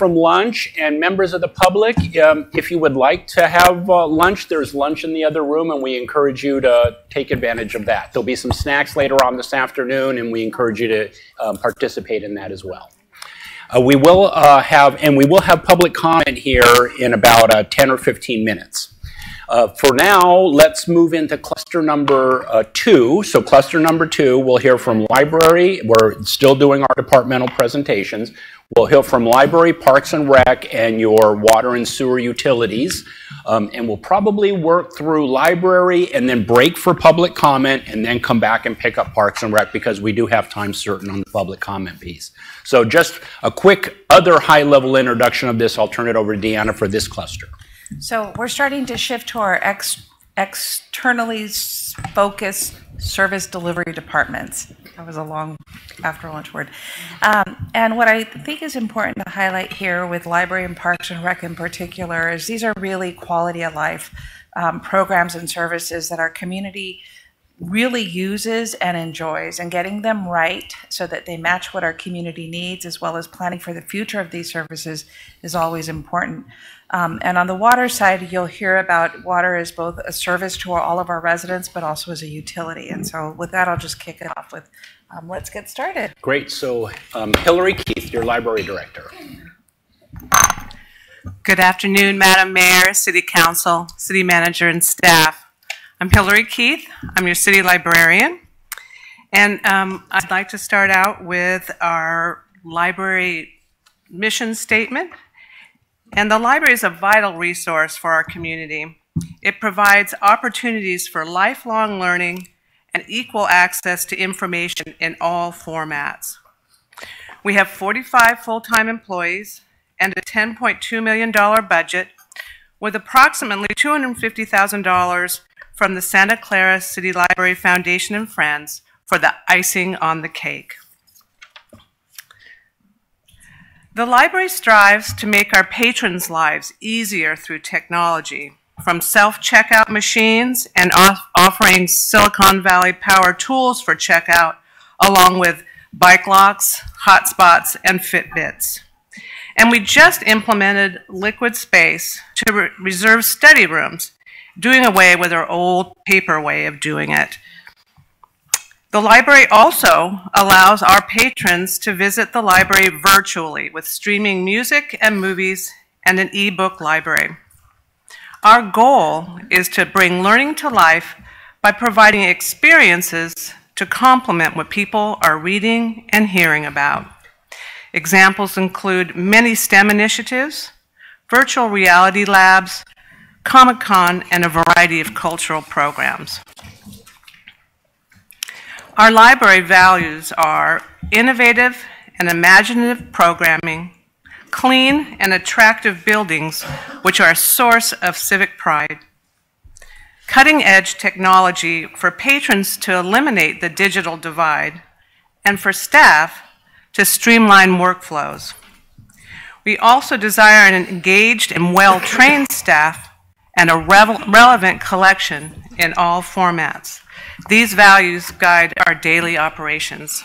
from lunch, and members of the public, if you would like to have lunch, there's lunch in the other room, and we encourage you to take advantage of that. There'll be some snacks later on this afternoon, and we encourage you to participate in that as well. We will have public comment here in about 10 or 15 minutes. For now, let's move into cluster number 2. So cluster number 2, we'll hear from library. We're still doing our departmental presentations. We'll hear from library, parks and rec, and your water and sewer utilities. And we'll probably work through library and then break for public comment and then come back and pick up parks and rec because we do have time certain on the public comment piece. So just a quick other high-level introduction of this. I'll turn it over to Deanna for this cluster. So we're starting to shift to our externally focused service delivery departments. That was a long after lunch word. And what I think is important to highlight here with library and parks and rec in particular is these are really quality of life programs and services that our community really uses and enjoys, and getting them right so that they match what our community needs, as well as planning for the future of these services, is always important. And on the water side, you'll hear about water as both a service to all of our residents, but also as a utility. And so with that, I'll just kick it off with, let's get started. Great. So Hillary Keith, your library director. Good afternoon, Madam Mayor, City Council, City Manager, and staff. I'm Hillary Keith. I'm your city librarian. And I'd like to start out with our library mission statement. And the library is a vital resource for our community. It provides opportunities for lifelong learning and equal access to information in all formats. We have 45 full-time employees and a $10.2 million budget with approximately $250,000 from the Santa Clara City Library Foundation and Friends for the icing on the cake. The library strives to make our patrons' lives easier through technology, from self-checkout machines and offering Silicon Valley power tools for checkout, along with bike locks, hotspots, and Fitbits. And we just implemented liquid space to reserve study rooms, doing away with our old paper way of doing it. The library also allows our patrons to visit the library virtually with streaming music and movies and an e-book library. Our goal is to bring learning to life by providing experiences to complement what people are reading and hearing about. Examples include many STEM initiatives, virtual reality labs, Comic-Con, and a variety of cultural programs. Our library values are innovative and imaginative programming, clean and attractive buildings, which are a source of civic pride, cutting-edge technology for patrons to eliminate the digital divide, and for staff to streamline workflows. We also desire an engaged and well-trained staff and a relevant collection in all formats. These values guide our daily operations.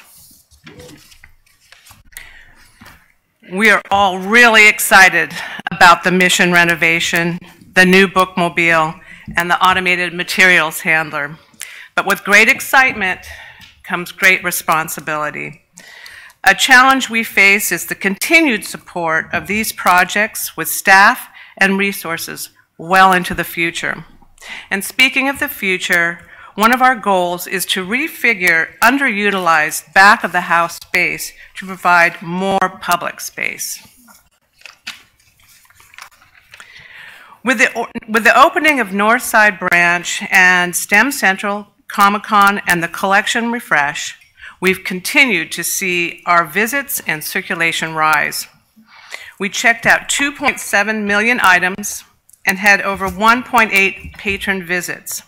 We are all really excited about the mission renovation, the new bookmobile, and the automated materials handler. But with great excitement comes great responsibility. A challenge we face is the continued support of these projects with staff and resources well into the future. And speaking of the future, one of our goals is to refigure underutilized back of the house space to provide more public space. With the opening of Northside Branch and STEM Central, Comic-Con, and the collection refresh, we've continued to see our visits and circulation rise. We checked out 2.7 million items and had over 1.8 patron visits.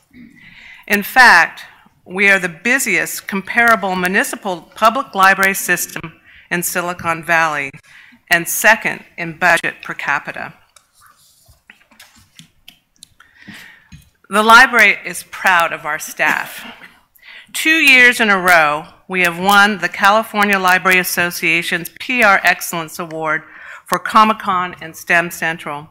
In fact, we are the busiest comparable municipal public library system in Silicon Valley and second in budget per capita. The library is proud of our staff. 2 years in a row, we have won the California Library Association's PR Excellence Award for Comic-Con and STEM Central.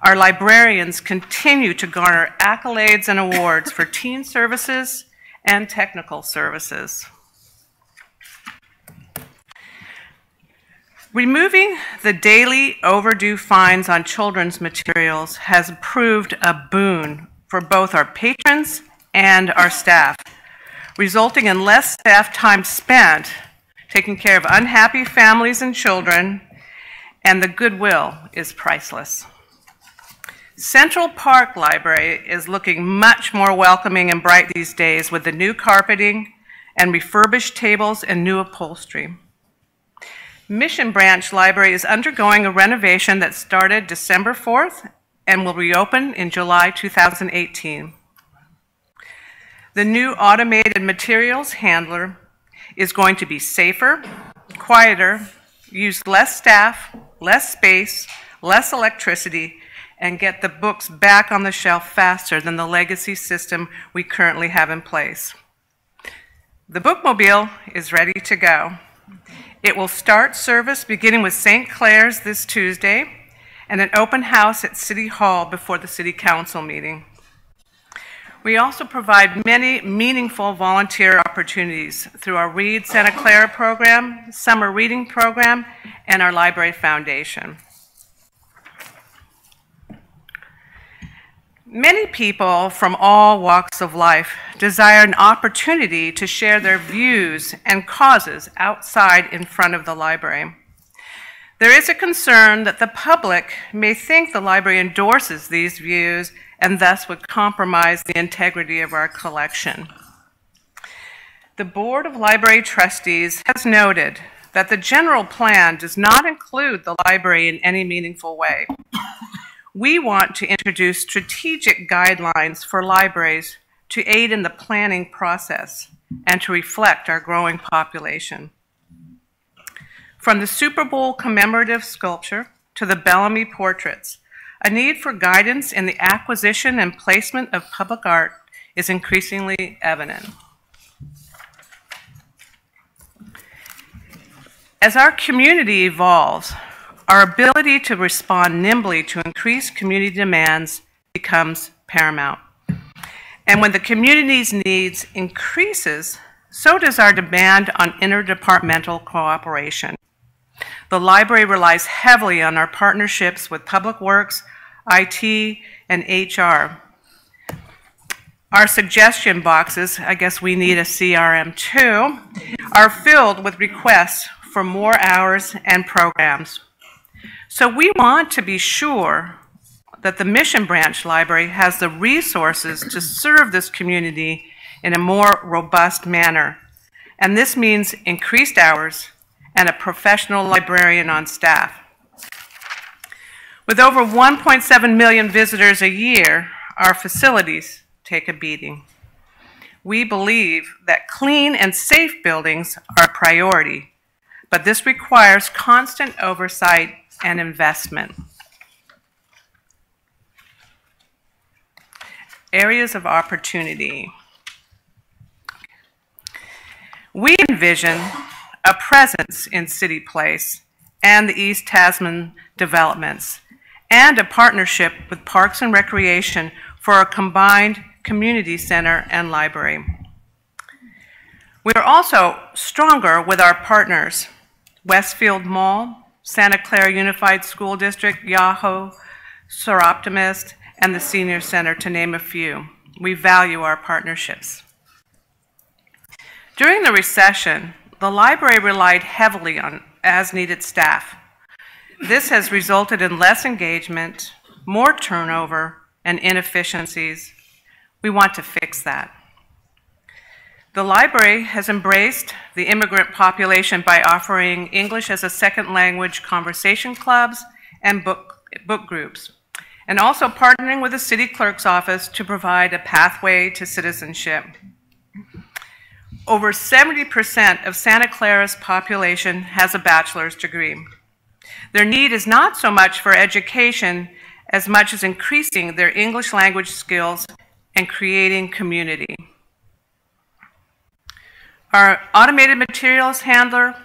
Our librarians continue to garner accolades and awards for teen services and technical services. Removing the daily overdue fines on children's materials has proved a boon for both our patrons and our staff, resulting in less staff time spent taking care of unhappy families and children, and the goodwill is priceless. Central Park Library is looking much more welcoming and bright these days with the new carpeting and refurbished tables and new upholstery. Mission Branch Library is undergoing a renovation that started December 4th and will reopen in July 2018. The new automated materials handler is going to be safer, quieter, use less staff, less space, less electricity, and get the books back on the shelf faster than the legacy system we currently have in place. The bookmobile is ready to go. It will start service beginning with St. Clair's this Tuesday and an open house at City Hall before the City Council meeting. We also provide many meaningful volunteer opportunities through our Read Santa Clara program, summer reading program, and our Library Foundation. Many people from all walks of life desire an opportunity to share their views and causes outside in front of the library. There is a concern that the public may think the library endorses these views and thus would compromise the integrity of our collection. The Board of Library Trustees has noted that the general plan does not include the library in any meaningful way. We want to introduce strategic guidelines for libraries to aid in the planning process and to reflect our growing population. From the Super Bowl commemorative sculpture to the Bellamy portraits, a need for guidance in the acquisition and placement of public art is increasingly evident. As our community evolves, our ability to respond nimbly to increased community demands becomes paramount. And when the community's needs increases, so does our demand on interdepartmental cooperation. The library relies heavily on our partnerships with Public Works, IT, and HR. Our suggestion boxes, I guess we need a CRM too, are filled with requests for more hours and programs. So we want to be sure that the Mission Branch Library has the resources to serve this community in a more robust manner. And this means increased hours and a professional librarian on staff. With over 1.7 million visitors a year, our facilities take a beating. We believe that clean and safe buildings are a priority, but this requires constant oversight and investment. Areas of opportunity. We envision a presence in City Place and the East Tasman developments, and a partnership with Parks and Recreation for a combined community center and library. We are also stronger with our partners, Westfield Mall, Santa Clara Unified School District, Yahoo, Soroptimist, and the Senior Center, to name a few. We value our partnerships. During the recession, the library relied heavily on as-needed staff. This has resulted in less engagement, more turnover, and inefficiencies. We want to fix that. The library has embraced the immigrant population by offering English as a second language conversation clubs and book groups, and also partnering with the city clerk's office to provide a pathway to citizenship. Over 70% of Santa Clara's population has a bachelor's degree. Their need is not so much for education as much as increasing their English language skills and creating community. Our automated materials handler,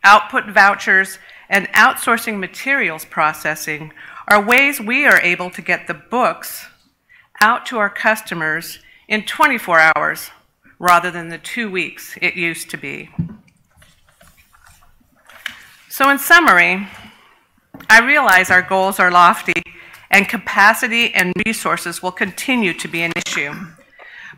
output vouchers, and outsourcing materials processing are ways we are able to get the books out to our customers in 24 hours rather than the 2 weeks it used to be. So in summary, I realize our goals are lofty and capacity and resources will continue to be an issue.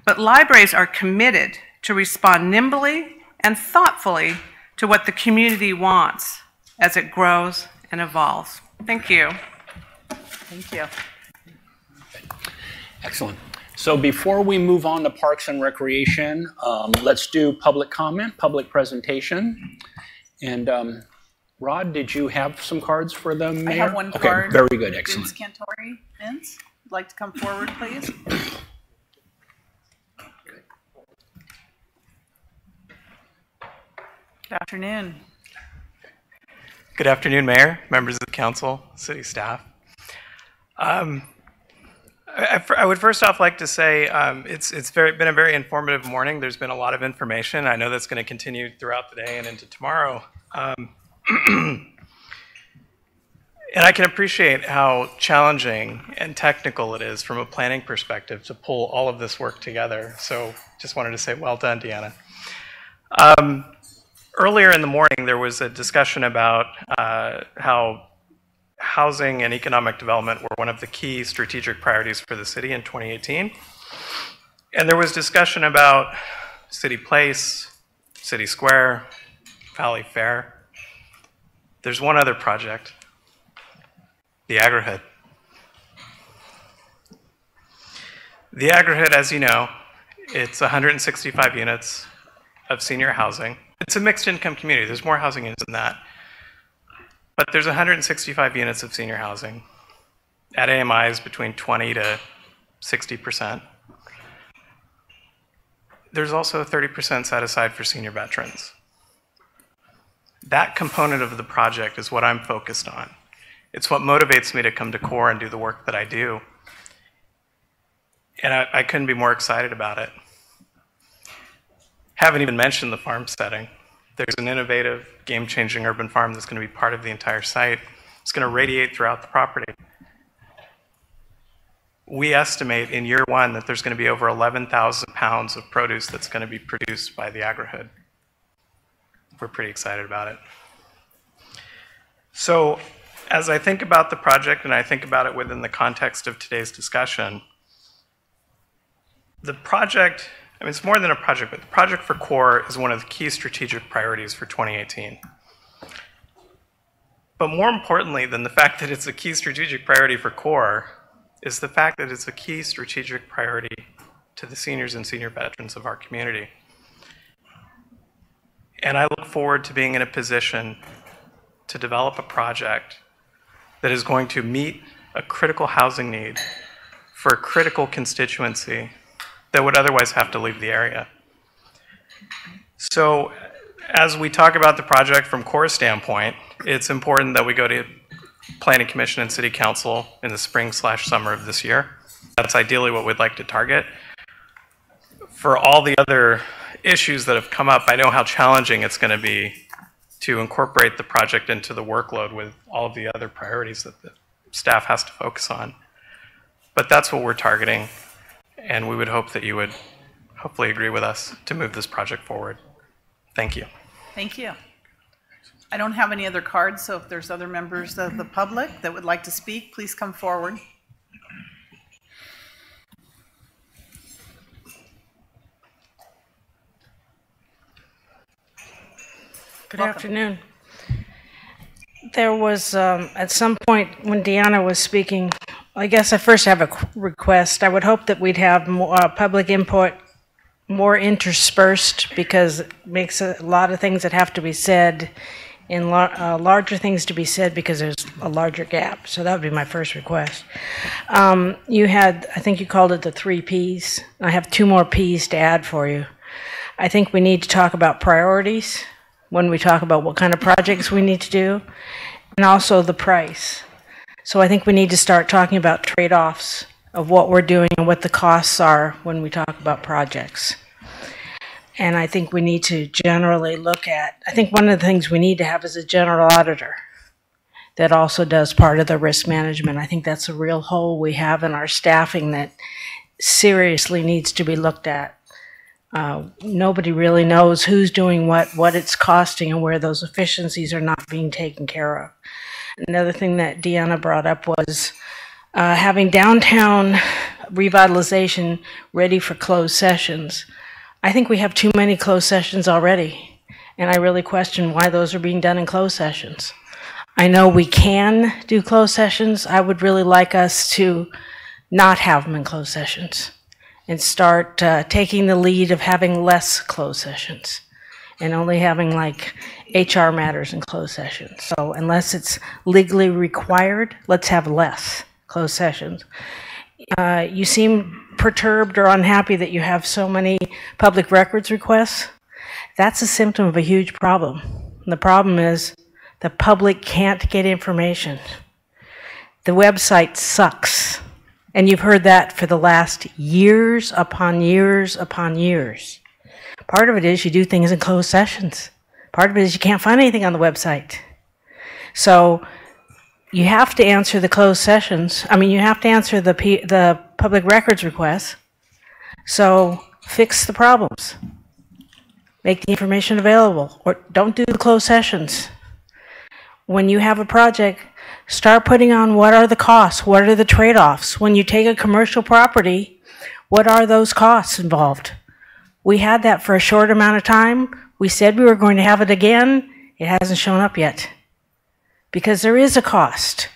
But libraries are committed to respond nimbly and thoughtfully to what the community wants as it grows and evolves. Thank you. Thank you. Excellent. So before we move on to Parks and Recreation, let's do public comment, public presentation. And Rod, did you have some cards for the mayor? I have one card. Very good, excellent. Vince Cantori. Vince, would like to come forward, please? Good afternoon. Good afternoon, Mayor, members of the council, city staff. I would first off like to say it's been a very informative morning. There's been a lot of information. I know that's going to continue throughout the day and into tomorrow. And I can appreciate how challenging and technical it is from a planning perspective to pull all of this work together. So just wanted to say well done, Deanna. Earlier in the morning, there was a discussion about how housing and economic development were one of the key strategic priorities for the city in 2018. And there was discussion about City Place, City Square, Valley Fair. There's one other project, the Agri-Hood. The Agri-Hood, as you know, it's 165 units of senior housing. It's a mixed income community. There's more housing units than that. But there's 165 units of senior housing at AMIs between 20 to 60%. There's also 30% set aside for senior veterans. That component of the project is what I'm focused on. It's what motivates me to come to CORE and do the work that I do. And I couldn't be more excited about it. Haven't even mentioned the farm setting. There's an innovative, game-changing urban farm that's going to be part of the entire site. It's going to radiate throughout the property. We estimate in year one that there's going to be over 11,000 pounds of produce that's going to be produced by the Agri-Hood. We're pretty excited about it. So as I think about the project and I think about it within the context of today's discussion, the project, I mean, it's more than a project, but the project for CORE is one of the key strategic priorities for 2018. But more importantly than the fact that it's a key strategic priority for CORE is the fact that it's a key strategic priority to the seniors and senior veterans of our community. And I look forward to being in a position to develop a project that is going to meet a critical housing need for a critical constituency that would otherwise have to leave the area. So as we talk about the project from CORE's standpoint, it's important that we go to Planning Commission and City Council in the spring/summer of this year. That's ideally what we'd like to target. For all the other issues that have come up, I know how challenging it's going to be to incorporate the project into the workload with all of the other priorities that the staff has to focus on. But that's what we're targeting. And we would hope that you would hopefully agree with us to move this project forward. Thank you. Thank you. I don't have any other cards, so if there's other members of the public that would like to speak, please come forward. Good afternoon. There was, at some point when Deanna was speaking, I guess I first have a request. I would hope that we'd have more public input, more interspersed, because it makes a lot of things that have to be said, and larger things to be said because there's a larger gap. So that would be my first request. You had, I think you called it the 3 Ps. I have 2 more Ps to add for you. I think we need to talk about priorities when we talk about what kind of projects we need to do, and also the price. So I think we need to start talking about trade-offs of what we're doing and what the costs are when we talk about projects. And I think we need to generally look at, I think one of the things we need to have is a general auditor that also does part of the risk management. I think that's a real hole we have in our staffing that seriously needs to be looked at. Nobody really knows who's doing what it's costing, and where those efficiencies are not being taken care of. Another thing that Deanna brought up was having downtown revitalization ready for closed sessions. I think we have too many closed sessions already, and I really question why those are being done in closed sessions. I know we can do closed sessions. I would really like us to not have them in closed sessions and start taking the lead of having less closed sessions and only having like HR matters in closed sessions. So unless it's legally required, let's have less closed sessions. You seem perturbed or unhappy that you have so many public records requests. That's a symptom of a huge problem. And the problem is the public can't get information. The website sucks. And you've heard that for the last years upon years upon years. Part of it is you do things in closed sessions. Part of it is you can't find anything on the website. So you have to answer the closed sessions. I mean, you have to answer the public records requests. So fix the problems. Make the information available, or don't do the closed sessions. When you have a project, start putting on what are the costs, what are the trade-offs. When you take a commercial property, what are those costs involved? We had that for a short amount of time. We said we were going to have it again. It hasn't shown up yet because there is a cost.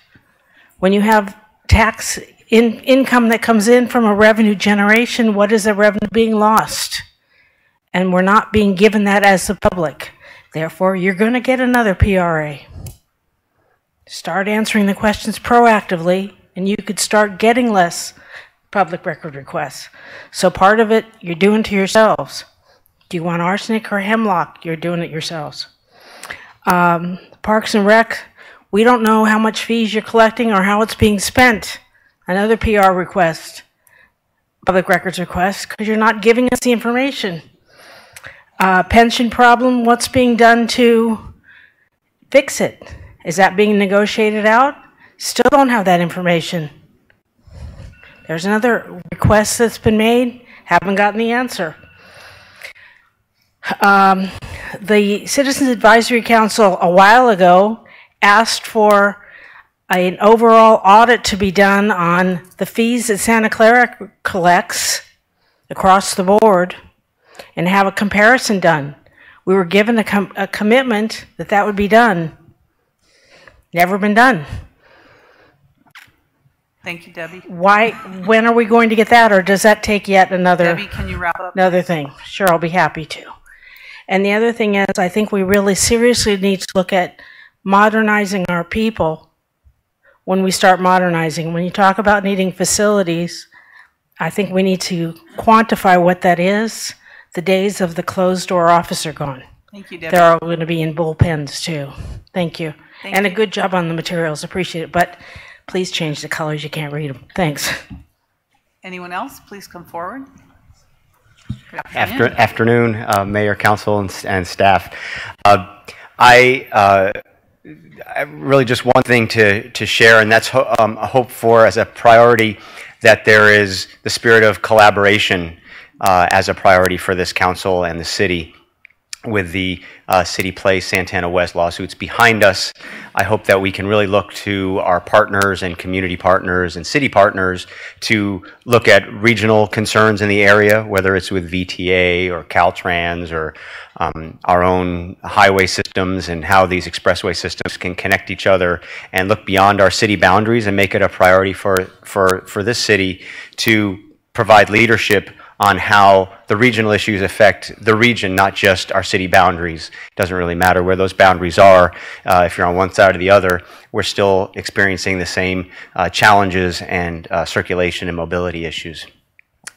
When you have tax income that comes in from a revenue generation, what is the revenue being lost? And we're not being given that as the public. Therefore, you're going to get another PRA. Start answering the questions proactively, and you could start getting less public record requests. So part of it, you're doing to yourselves. Do you want arsenic or hemlock? You're doing it yourselves. Parks and Rec, we don't know how much fees you're collecting or how it's being spent. Another PR request, public records request, because you're not giving us the information. Pension problem, what's being done to fix it? Is that being negotiated out? Still don't have that information. There's another request that's been made, haven't gotten the answer. The Citizens Advisory Council a while ago asked for an overall audit to be done on the fees that Santa Clara collects across the board and have a comparison done. We were given a commitment that that would be done. Never been done. Thank you, Debbie. When are we going to get that, or does that take yet another? Debbie, can you wrap up? Another thing. Sure, I'll be happy to. And the other thing is, I think we really seriously need to look at modernizing our people when we start modernizing. When you talk about needing facilities, I think we need to quantify what that is. The days of the closed door office are gone. Thank you, Debbie. They're all going to be in bullpens too. Thank you. Thank A you. good job on the materials. Appreciate it. But please change the colors. You can't read them. Thanks. Anyone else? Please come forward. Good Afternoon, Mayor, Council, and staff. I really just one thing to share, and that's hope for as a priority, that there is the spirit of collaboration as a priority for this council and the city. With the City Place Santana West lawsuits behind us, I hope that we can really look to our partners and community partners and city partners to look at regional concerns in the area, whether it's with VTA or Caltrans or our own highway systems and how these expressway systems can connect each other, and look beyond our city boundaries and make it a priority for this city to provide leadership on how the regional issues affect the region, not just our city boundaries. It doesn't really matter where those boundaries are. If you're on one side or the other, we're still experiencing the same challenges and circulation and mobility issues.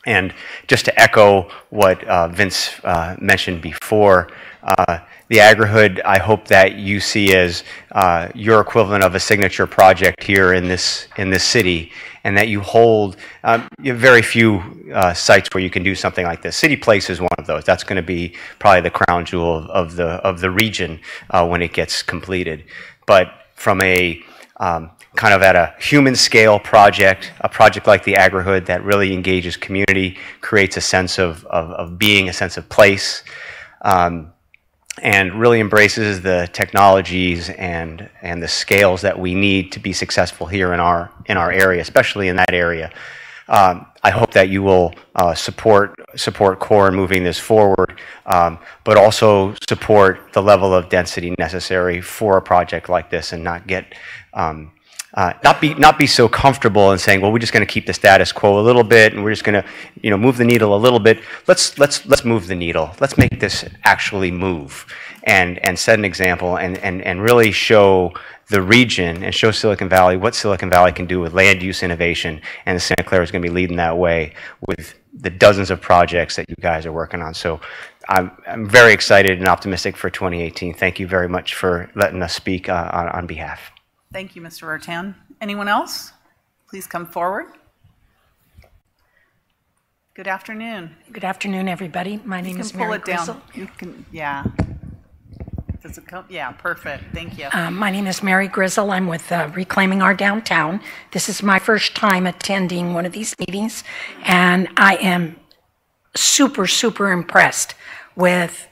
And just to echo what Vince mentioned before, the Agri-Hood, I hope that you see as your equivalent of a signature project here in this city, and that you hold you have very few sites where you can do something like this. City Place is one of those. That's going to be probably the crown jewel of the region when it gets completed. But from a kind of at a human scale project, a project like the Agri-Hood that really engages community, creates a sense of being, a sense of place, and really embraces the technologies and the scales that we need to be successful here in our area, especially in that area. I hope that you will support CORE in moving this forward, but also support the level of density necessary for a project like this, and not get not be so comfortable in saying, well, we're just going to keep the status quo a little bit, and we're just going to move the needle a little bit. Let's move the needle. Let's make this actually move, and set an example, and really show the region and show Silicon Valley what Silicon Valley can do with land use innovation, and Santa Clara is going to be leading that way with the dozens of projects that you guys are working on. So I'm very excited and optimistic for 2018. Thank you very much for letting us speak on behalf. Thank you, Mr. Rotan. Anyone else? Please come forward. Good afternoon. Good afternoon, everybody. My name is Mary Grizzle. You can, yeah. Does it come? Yeah, perfect. Thank you. My name is Mary Grizzle. I'm with Reclaiming Our Downtown. This is my first time attending one of these meetings, and I am super, super impressed with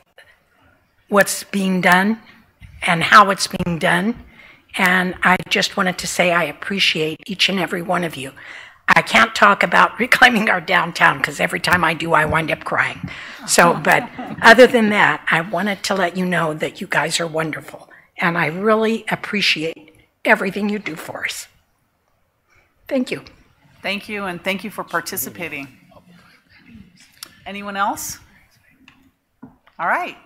what's being done and how it's being done. And I just wanted to say I appreciate each and every one of you. I can't talk about reclaiming our downtown because every time I do, I wind up crying. So, but other than that, I wanted to let you know that you guys are wonderful. And I really appreciate everything you do for us. Thank you. Thank you, and thank you for participating. Anyone else? All right.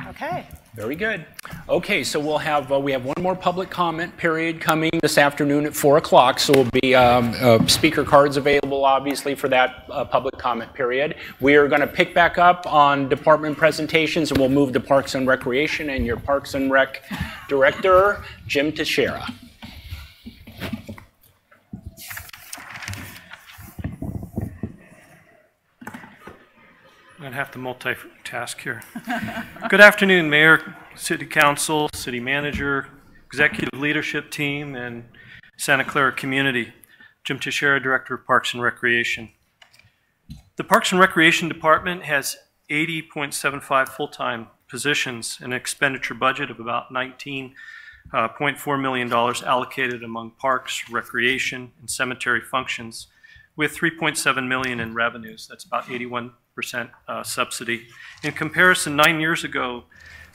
Okay. Very good. Okay, so we'll have we have one more public comment period coming this afternoon at 4 o'clock. So we'll be speaker cards available, obviously, for that public comment period. We are going to pick back up on department presentations, and we'll move to Parks and Recreation, and your Parks and Rec Director, Jim Teixeira. I'd have to multitask here. Good afternoon, Mayor, City Council, City Manager, Executive Leadership Team, and Santa Clara community. Jim Teixeira, Director of Parks and Recreation. The Parks and Recreation Department has 80.75 full-time positions, an expenditure budget of about $19.4 million allocated among parks, recreation, and cemetery functions, with $3.7 million in revenues. That's about 81% subsidy. In comparison, 9 years ago,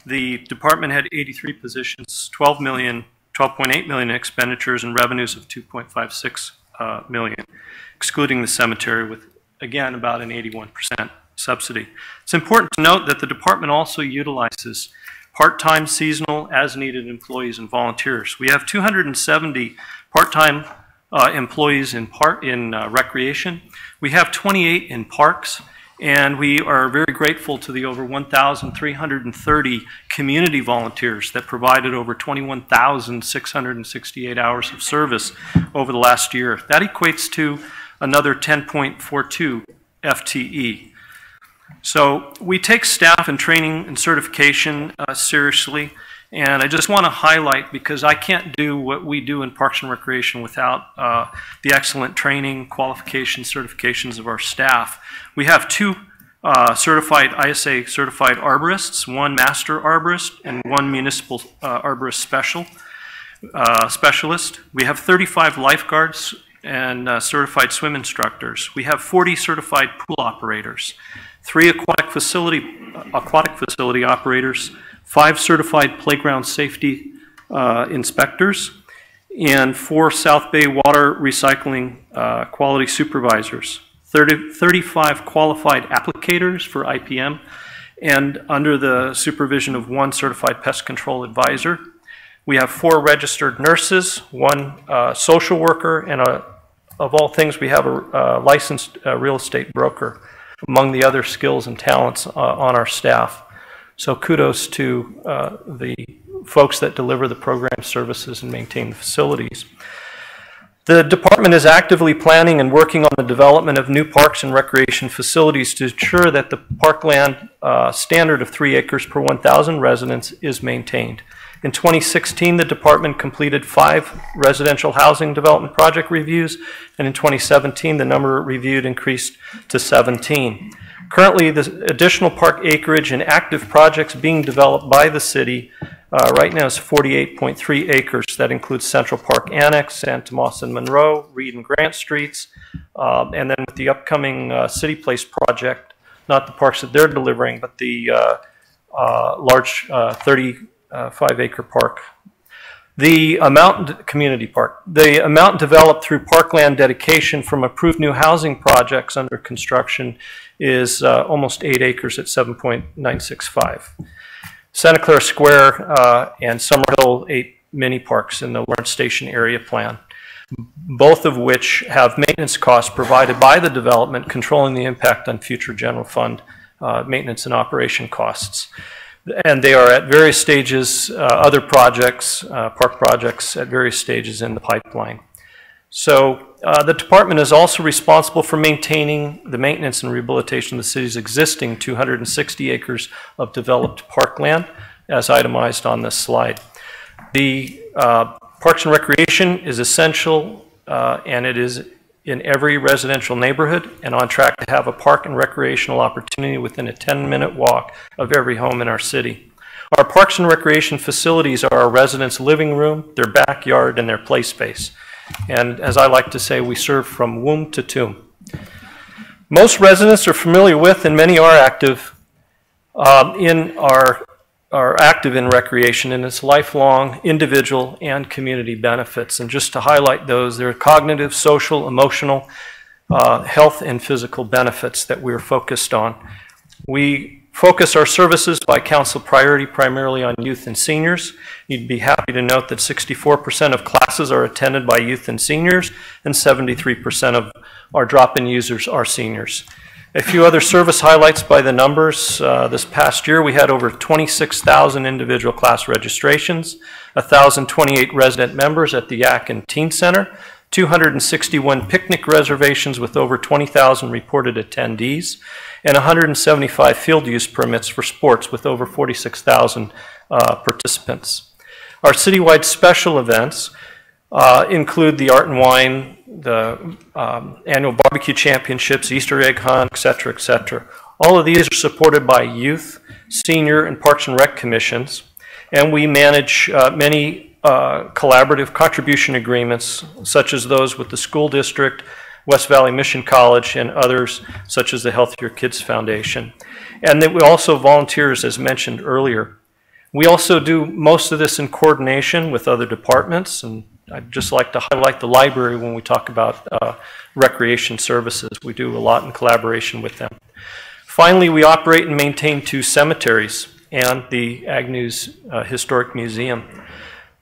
the department had 83 positions, $12.8 million in expenditures, and revenues of $2.56 million, excluding the cemetery, with, again, about an 81% subsidy. It's important to note that the department also utilizes part-time, seasonal, as-needed employees and volunteers. We have 270 part-time employees in recreation. We have 28 in parks, and we are very grateful to the over 1,330 community volunteers that provided over 21,668 hours of service over the last year. That equates to another 10.42 FTE. So we take staff and training and certification seriously. And I just want to highlight, because I can't do what we do in Parks and Recreation without the excellent training, qualifications, certifications of our staff. We have two certified ISA certified arborists, one master arborist and one municipal arborist specialist. We have 35 lifeguards and certified swim instructors. We have 40 certified pool operators, 3 aquatic facility operators, 5 certified playground safety inspectors, and 4 South Bay water recycling quality supervisors, 35 qualified applicators for IPM, and under the supervision of 1 certified pest control advisor. We have 4 registered nurses, 1 social worker, and of all things, we have a licensed real estate broker, among the other skills and talents on our staff. So kudos to the folks that deliver the program services and maintain the facilities. The department is actively planning and working on the development of new parks and recreation facilities to ensure that the parkland standard of 3 acres per 1,000 residents is maintained. In 2016, the department completed 5 residential housing development project reviews, and in 2017, the number reviewed increased to 17. Currently, the additional park acreage and active projects being developed by the city right now is 48.3 acres. That includes Central Park Annex, San Tomas and Monroe, Reed and Grant Streets, and then with the upcoming City Place project, not the parks that they're delivering, but the large 35-acre park. The amount community park. The amount developed through parkland dedication from approved new housing projects under construction is almost 8 acres at 7.965. Santa Clara Square and Summerhill 8 mini parks in the Lawrence Station area plan, both of which have maintenance costs provided by the development, controlling the impact on future general fund maintenance and operation costs. And they are at various stages, other projects, park projects at various stages in the pipeline. So the department is also responsible for maintaining the maintenance and rehabilitation of the city's existing 260 acres of developed parkland, as itemized on this slide. The Parks and Recreation is essential, and it is in every residential neighborhood and on track to have a park and recreational opportunity within a 10-minute walk of every home in our city. Our parks and recreation facilities are our residents' living room, their backyard, and their play space. And as I like to say, we serve from womb to tomb. Most residents are familiar with, and many are active in recreation, and its lifelong individual and community benefits. And just to highlight those, there are cognitive, social, emotional, health, and physical benefits that we're focused on. We focus our services by council priority primarily on youth and seniors. You'd be happy to note that 64% of classes are attended by youth and seniors, and 73% of our drop-in users are seniors. A few other service highlights by the numbers. This past year, we had over 26,000 individual class registrations, 1,028 resident members at the Yak and Teen Center, 261 picnic reservations with over 20,000 reported attendees, and 175 field use permits for sports with over 46,000 participants. Our citywide special events include the Art and Wine, the annual barbecue championships, Easter egg hunt, etc., etc. All of these are supported by youth, senior, and Parks and Rec commissions, and we manage many collaborative contribution agreements, such as those with the school district, West Valley Mission College, and others, such as the Healthier Kids Foundation. And that we also volunteers, as mentioned earlier. We also do most of this in coordination with other departments, and I'd just like to highlight the library when we talk about recreation services. We do a lot in collaboration with them. Finally, we operate and maintain 2 cemeteries and the Agnews Historic Museum.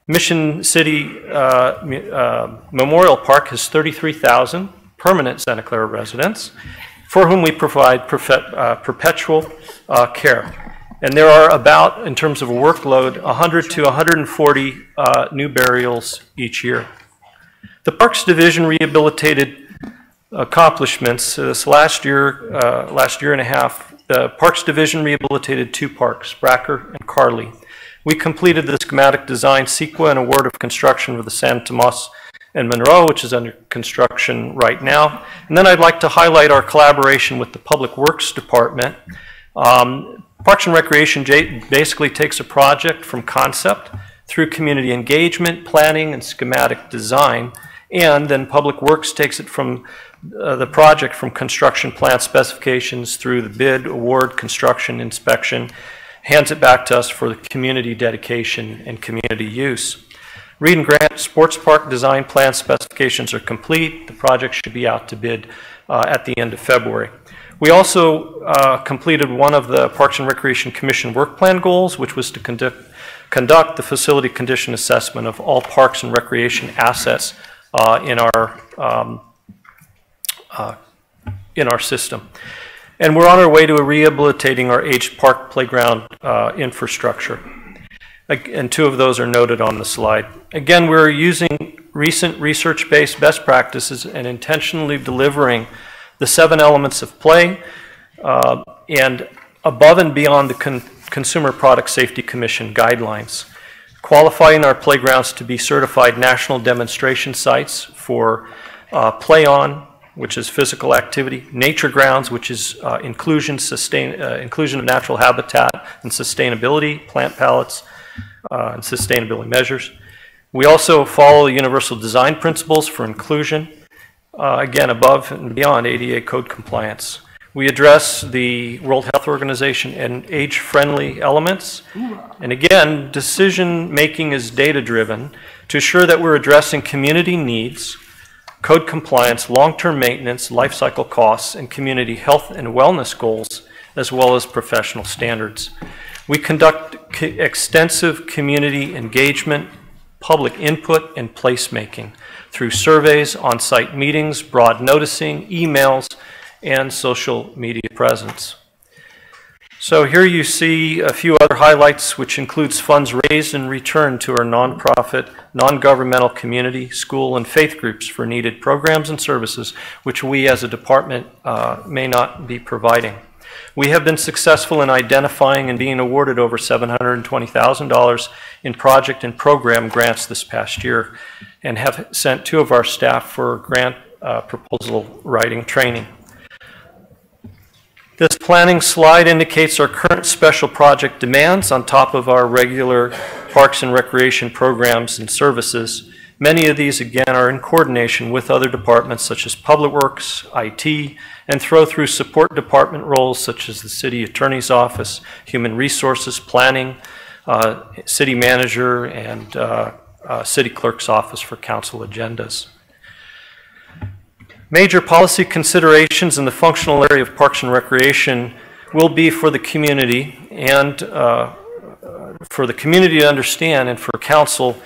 Mission City Memorial Park has 33,000 permanent Santa Clara residents for whom we provide perpetual care. And there are about, in terms of a workload, 100 to 140 new burials each year. The Parks Division rehabilitated accomplishments. This last year and a half, the Parks Division rehabilitated 2 parks, Bracker and Carly. We completed the schematic design, CEQA, and award of construction for the San Tomas and Monroe, which is under construction right now. And then I'd like to highlight our collaboration with the Public Works Department. Parks and Recreation basically takes a project from concept through community engagement, planning, and schematic design, and then Public Works takes it from the project from construction plan specifications through the bid, award, construction, inspection, hands it back to us for the community dedication and community use. Reed and Grant Sports Park design plan specifications are complete. The project should be out to bid at the end of February. We also completed one of the Parks and Recreation Commission work plan goals, which was to conduct the facility condition assessment of all parks and recreation assets in our system. And we're on our way to rehabilitating our aged park playground infrastructure. And 2 of those are noted on the slide. Again, we're using recent research-based best practices and intentionally delivering the 7 elements of play and above and beyond the Consumer Product Safety Commission guidelines, qualifying our playgrounds to be certified national demonstration sites for play on, which is physical activity, nature grounds, which is inclusion of natural habitat and sustainability, plant palettes, and sustainability measures. We also follow universal design principles for inclusion, again, above and beyond ADA code compliance. We address the World Health Organization and age-friendly elements. And again, decision-making is data-driven to ensure that we're addressing community needs, code compliance, long-term maintenance, life cycle costs, and community health and wellness goals, as well as professional standards. We conduct extensive community engagement, public input, and placemaking through surveys, on-site meetings, broad noticing, emails, and social media presence. So here you see a few other highlights, which includes funds raised and returned to our nonprofit, non-governmental community, school, and faith groups for needed programs and services, which we as a department may not be providing. We have been successful in identifying and being awarded over $720,000 in project and program grants this past year, and have sent 2 of our staff for grant proposal writing training. This planning slide indicates our current special project demands on top of our regular parks and recreation programs and services. Many of these, again, are in coordination with other departments such as Public Works, IT, and through support department roles such as the City Attorney's Office, Human Resources, Planning, City Manager, and City Clerk's Office for council agendas. Major policy considerations in the functional area of Parks and Recreation will be for the community and for the community to understand, and for council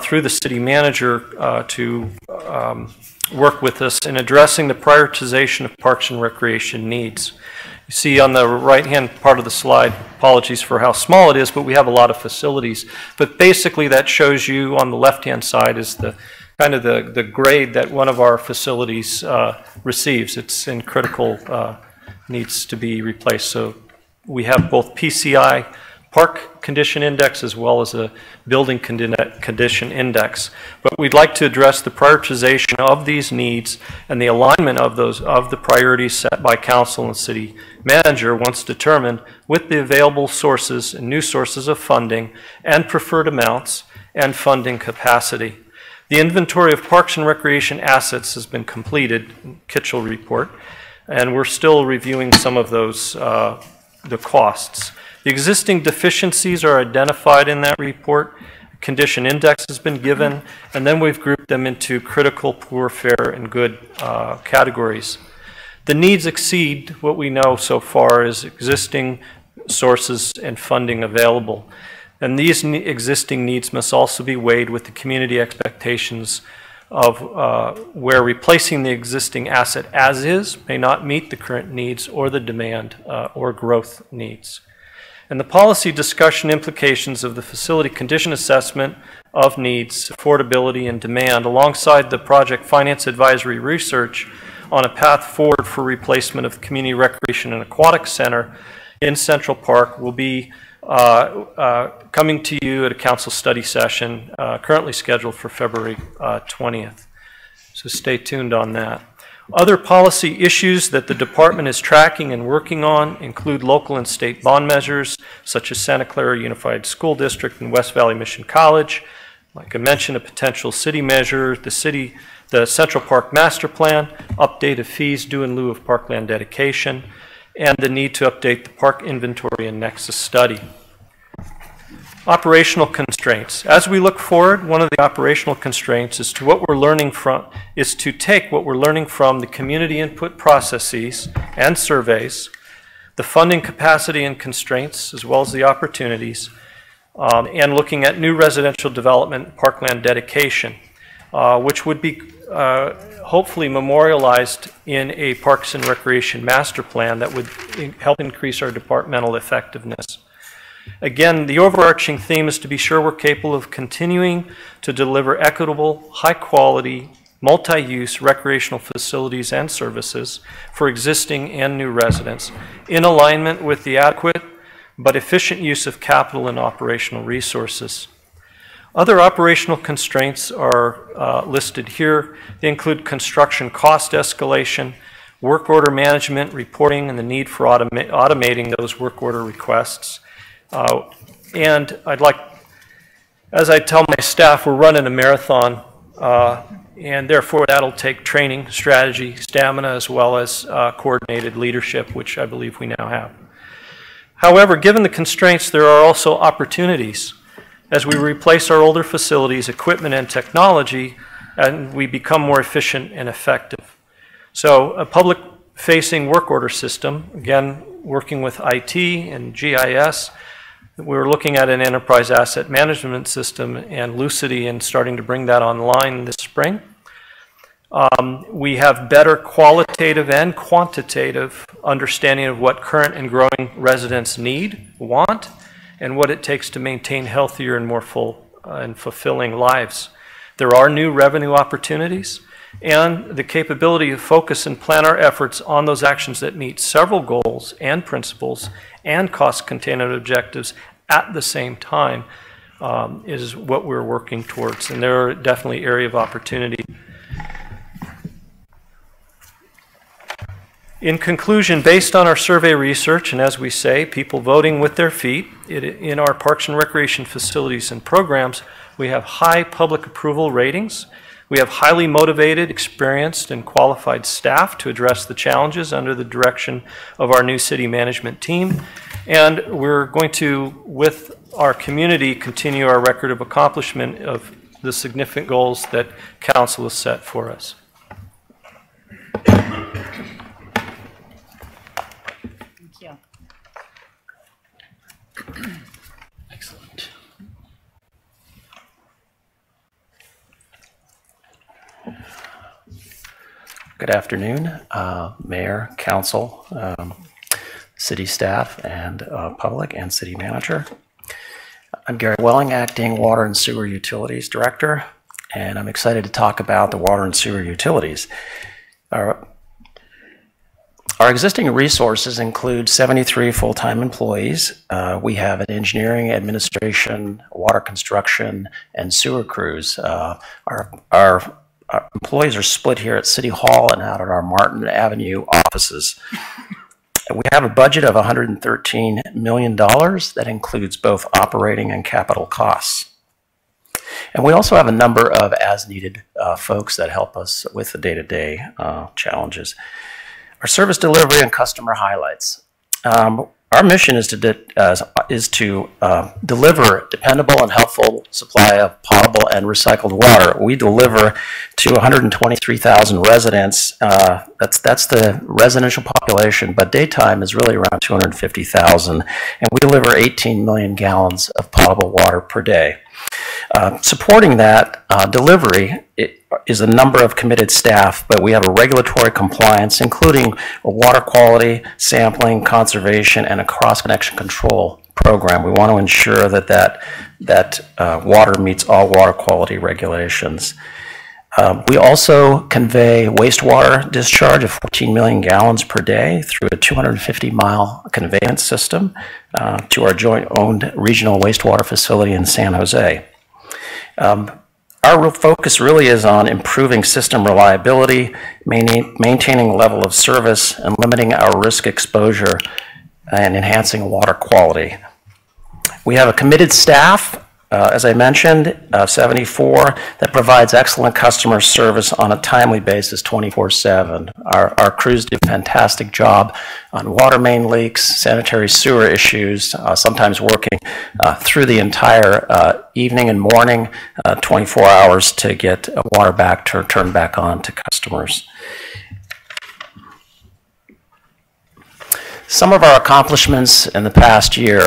through the city manager to work with us in addressing the prioritization of Parks and Recreation needs. You see on the right-hand part of the slide, apologies for how small it is, but we have a lot of facilities. But basically that shows you on the left-hand side is the kind of the grade that one of our facilities receives. It's in critical, needs to be replaced. So we have both PCI, Park Condition Index, as well as a Building Condition Index. But we'd like to address the prioritization of these needs and the alignment of the priorities set by council and city manager once determined with the available sources and new sources of funding and preferred amounts and funding capacity. The inventory of Parks and Recreation assets has been completed, Kitchell report, and we're still reviewing some of those, the costs. The existing deficiencies are identified in that report. Condition index has been given, and then we've grouped them into critical, poor, fair, and good categories. The needs exceed what we know so far as existing sources and funding available. And these existing needs must also be weighed with the community expectations of where replacing the existing asset as is may not meet the current needs or the demand or growth needs. And the policy discussion implications of the facility condition assessment of needs, affordability, and demand alongside the project finance advisory research on a path forward for replacement of the Community Recreation and Aquatic Center in Central Park will be coming to you at a council study session currently scheduled for February 20th. So stay tuned on that. Other policy issues that the department is tracking and working on include local and state bond measures such as Santa Clara Unified School District and West Valley Mission College. Like I mentioned, a potential city measure, the Central Park Master Plan, update of fees due in lieu of parkland dedication, and the need to update the park inventory and nexus study. Operational constraints. As we look forward, one of the operational constraints is to take what we're learning from the community input processes and surveys, the funding capacity and constraints, as well as the opportunities, and looking at new residential development, parkland dedication, which would be hopefully memorialized in a Parks and Recreation master plan that would help increase our departmental effectiveness. Again, the overarching theme is to be sure we're capable of continuing to deliver equitable, high-quality, multi-use recreational facilities and services for existing and new residents in alignment with the adequate but efficient use of capital and operational resources. Other operational constraints are listed here. They include construction cost escalation, work order management, reporting, and the need for automating those work order requests. And I'd like, as I tell my staff, we're running a marathon, and therefore that'll take training, strategy, stamina, as well as coordinated leadership, which I believe we now have. However, given the constraints, there are also opportunities as we replace our older facilities, equipment, and technology, and we become more efficient and effective. So a public-facing work order system, again, working with IT and GIS, we're looking at an enterprise asset management system and Lucity and starting to bring that online this spring. We have better qualitative and quantitative understanding of what current and growing residents need, want, and what it takes to maintain healthier and more full and fulfilling lives. There are new revenue opportunities and the capability to focus and plan our efforts on those actions that meet several goals and principles and cost containment objectives at the same time is what we're working towards. And there are definitely areas of opportunity. In conclusion, based on our survey research, and as we say, people voting with their feet, in our parks and recreation facilities and programs, we have high public approval ratings. We have highly motivated, experienced, and qualified staff to address the challenges under the direction of our new city management team. And we're going to, with our community, continue our record of accomplishment of the significant goals that Council has set for us. Excellent. Good afternoon, Mayor, Council, City staff, and public, and City Manager. I'm Gary Welling, Acting Water and Sewer Utilities Director, and I'm excited to talk about the water and sewer utilities. Our existing resources include 73 full-time employees. We have an engineering, administration, water construction, and sewer crews. Our employees are split here at City Hall and out at our Martin Avenue offices. We have a budget of $113 million that includes both operating and capital costs. And we also have a number of as-needed folks that help us with the day-to-day challenges. Our service delivery and customer highlights. Our mission is to deliver dependable and helpful supply of potable and recycled water. We deliver to 123,000 residents. That's the residential population, but daytime is really around 250,000, and we deliver 18 million gallons of potable water per day. Supporting that delivery is a number of committed staff, but we have a regulatory compliance, including a water quality, sampling, conservation, and a cross-connection control program. We want to ensure that water meets all water quality regulations. We also convey wastewater discharge of 14 million gallons per day through a 250-mile conveyance system to our joint-owned regional wastewater facility in San Jose. Our real focus really is on improving system reliability, maintaining level of service, and limiting our risk exposure and enhancing water quality. We have a committed staff, as I mentioned, 74, that provides excellent customer service on a timely basis 24/7. Our crews do a fantastic job on water main leaks, sanitary sewer issues, sometimes working through the entire evening and morning, 24 hours to get water back turned back on to customers. Some of our accomplishments in the past year,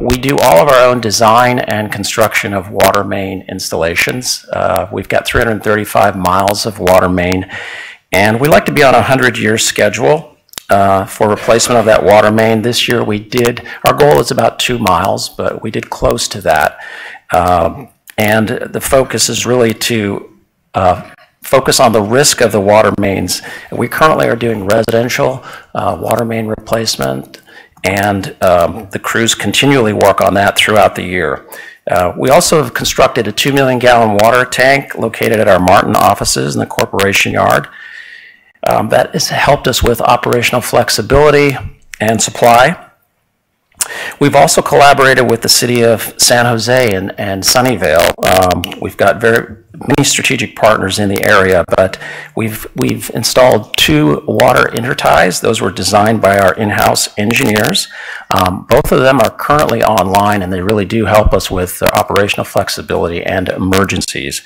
we do all of our own design and construction of water main installations. We've got 335 miles of water main, and we like to be on a 100-year schedule. for replacement of that water main. This year we did, our goal is about 2 miles, but we did close to that. And the focus is really to focus on the risk of the water mains. We currently are doing residential water main replacement, and the crews continually work on that throughout the year. We also have constructed a 2 million gallon water tank located at our Martin offices in the corporation yard. That has helped us with operational flexibility and supply. We've also collaborated with the city of San Jose and Sunnyvale. We've got very many strategic partners in the area, but we've installed 2 water interties. Those were designed by our in-house engineers. Both of them are currently online, and they really do help us with operational flexibility and emergencies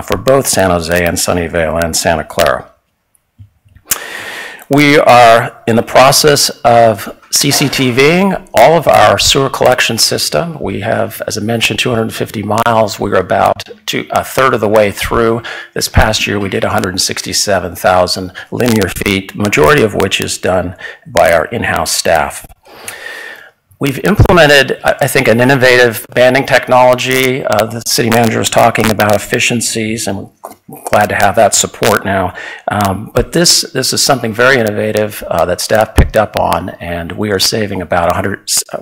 for both San Jose and Sunnyvale and Santa Clara. We are in the process of CCTVing all of our sewer collection system. We have, as I mentioned, 250 miles. We're about a third of the way through. This past year, we did 167,000 linear feet, majority of which is done by our in-house staff. We've implemented, I think, an innovative banding technology. The city manager was talking about efficiencies, and we're glad to have that support now. But this is something very innovative that staff picked up on, and we are saving about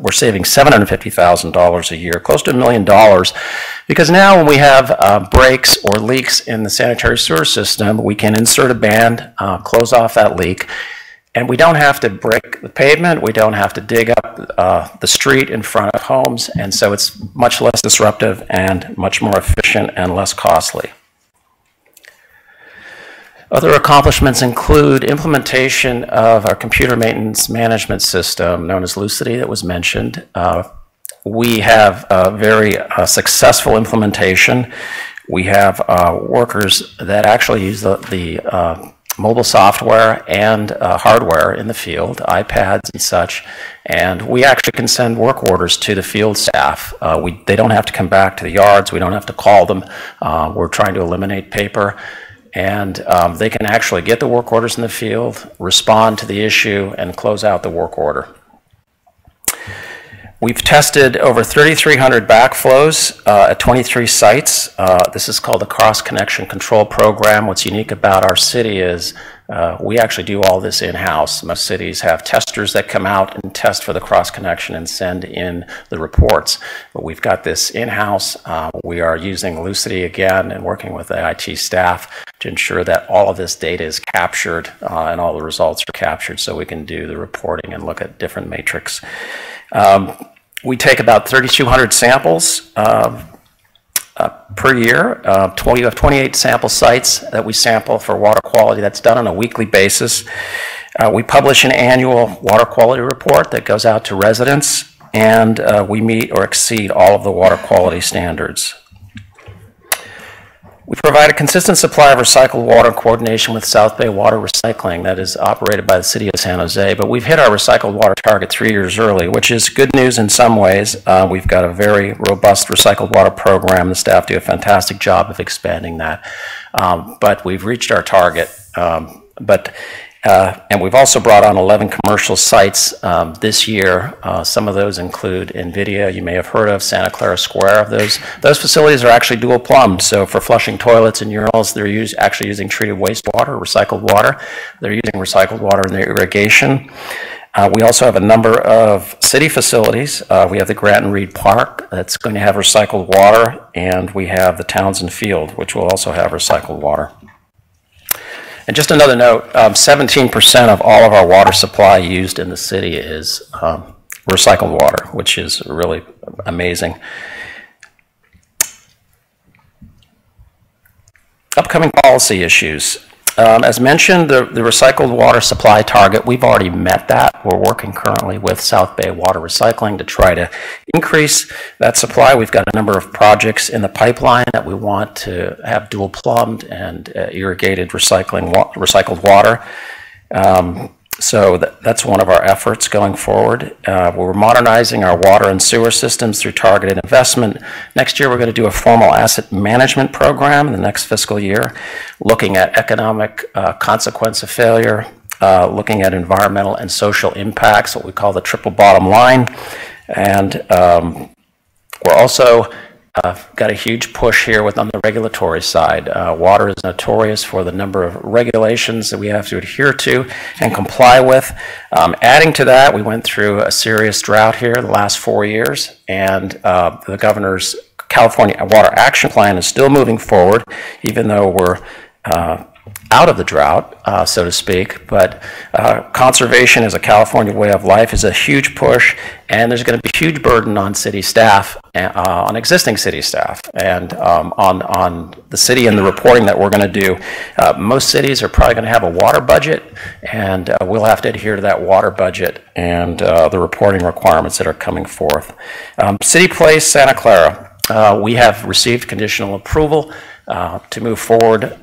we're saving $750,000 a year, close to $1 million, because now when we have breaks or leaks in the sanitary sewer system, we can insert a band, close off that leak, and we don't have to break the pavement, we don't have to dig up the street in front of homes, and so it's much less disruptive and much more efficient and less costly. Other accomplishments include implementation of our computer maintenance management system known as Lucity that was mentioned. We have a very successful implementation. We have workers that actually use the mobile software and hardware in the field, iPads and such, and we actually can send work orders to the field staff. They don't have to come back to the yards, we don't have to call them. We're trying to eliminate paper, and they can actually get the work orders in the field, respond to the issue, and close out the work order. We've tested over 3,300 backflows at 23 sites. This is called the Cross Connection Control Program. What's unique about our city is we actually do all this in-house. Most cities have testers that come out and test for the cross connection and send in the reports. But we've got this in-house. We are using Lucity again and working with the IT staff to ensure that all of this data is captured and all the results are captured so we can do the reporting and look at different metrics. We take about 3,200 samples per year. We have 28 sample sites that we sample for water quality. That's done on a weekly basis. We publish an annual water quality report that goes out to residents, and we meet or exceed all of the water quality standards. We provide a consistent supply of recycled water in coordination with South Bay Water Recycling that is operated by the City of San Jose, but we've hit our recycled water target 3 years early, which is good news in some ways. We've got a very robust recycled water program. The staff do a fantastic job of expanding that, but we've reached our target. And we've also brought on 11 commercial sites this year. Some of those include NVIDIA, you may have heard of, Santa Clara Square. Those facilities are actually dual plumbed, so for flushing toilets and urinals, they're actually using treated wastewater, recycled water. They're using recycled water in their irrigation. We also have a number of city facilities. We have the Grattan Reed Park that's going to have recycled water, and we have the Townsend Field, which will also have recycled water. And just another note, 17% of all of our water supply used in the city is recycled water, which is really amazing. Upcoming policy issues. As mentioned, the recycled water supply target, we've already met that. We're working currently with South Bay Water Recycling to try to increase that supply. We've got a number of projects in the pipeline that we want to have dual plumbed and irrigated recycled water. So that's one of our efforts going forward. We're modernizing our water and sewer systems through targeted investment. Next year, we're going to do a formal asset management program in the next fiscal year, looking at economic consequence of failure, looking at environmental and social impacts, what we call the triple bottom line. And we're also got a huge push here on the regulatory side. Water is notorious for the number of regulations that we have to adhere to and comply with. Adding to that, we went through a serious drought here the last 4 years, and the governor's California Water Action Plan is still moving forward, even though we're out of the drought, so to speak. But conservation as a California way of life is a huge push, and there's going to be a huge burden on city staff, on existing city staff, and on the city and the reporting that we're going to do. Most cities are probably going to have a water budget, and we'll have to adhere to that water budget and the reporting requirements that are coming forth. City Place, Santa Clara. We have received conditional approval to move forward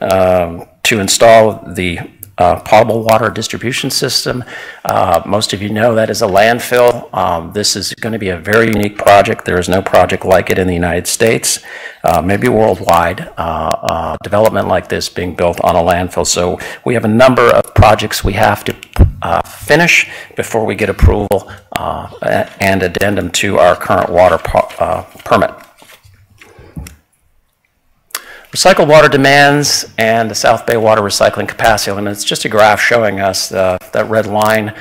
to install the potable water distribution system. Most of you know that is a landfill. This is going to be a very unique project. There is no project like it in the United States, maybe worldwide, development like this being built on a landfill. So we have a number of projects we have to finish before we get approval and addendum to our current water permit. Recycled water demands and the South Bay water recycling capacity limits. Just a graph showing us that red line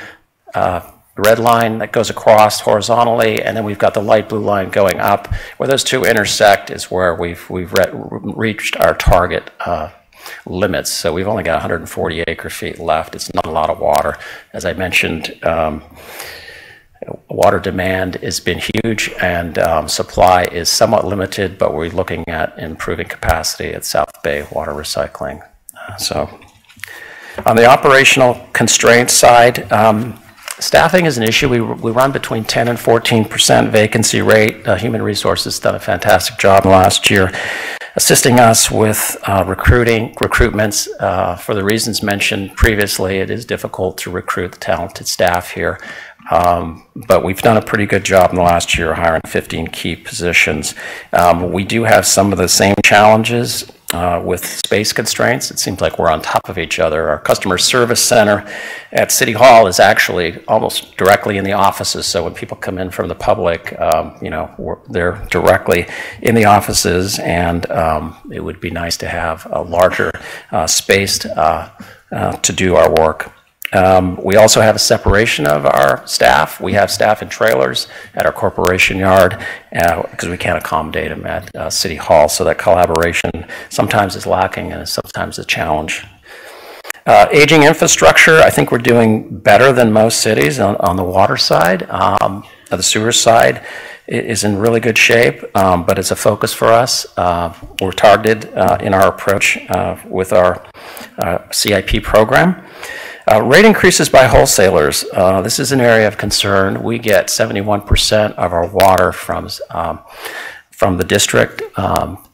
that goes across horizontally, and then we've got the light blue line going up. Where those two intersect is where we've reached our target limits. So we've only got 140 acre-feet left. It's not a lot of water. As I mentioned, water demand has been huge, and supply is somewhat limited, but we're looking at improving capacity at South Bay water recycling. So on the operational constraints side, staffing is an issue. We run between 10 and 14% vacancy rate. Human Resources has done a fantastic job last year assisting us with recruitments. For the reasons mentioned previously, it is difficult to recruit the talented staff here. But we've done a pretty good job in the last year hiring 15 key positions. We do have some of the same challenges with space constraints. It seems like we're on top of each other. Our customer service center at City Hall is actually almost directly in the offices. So when people come in from the public, they're directly in the offices, and it would be nice to have a larger space to do our work. We also have a separation of our staff. We have staff in trailers at our corporation yard because we can't accommodate them at City Hall, so that collaboration sometimes is lacking and is sometimes a challenge. Aging infrastructure, I think we're doing better than most cities on the water side. The sewer side is in really good shape, but it's a focus for us. We're targeted in our approach with our CIP program. Rate increases by wholesalers. This is an area of concern. We get 71% of our water from the district,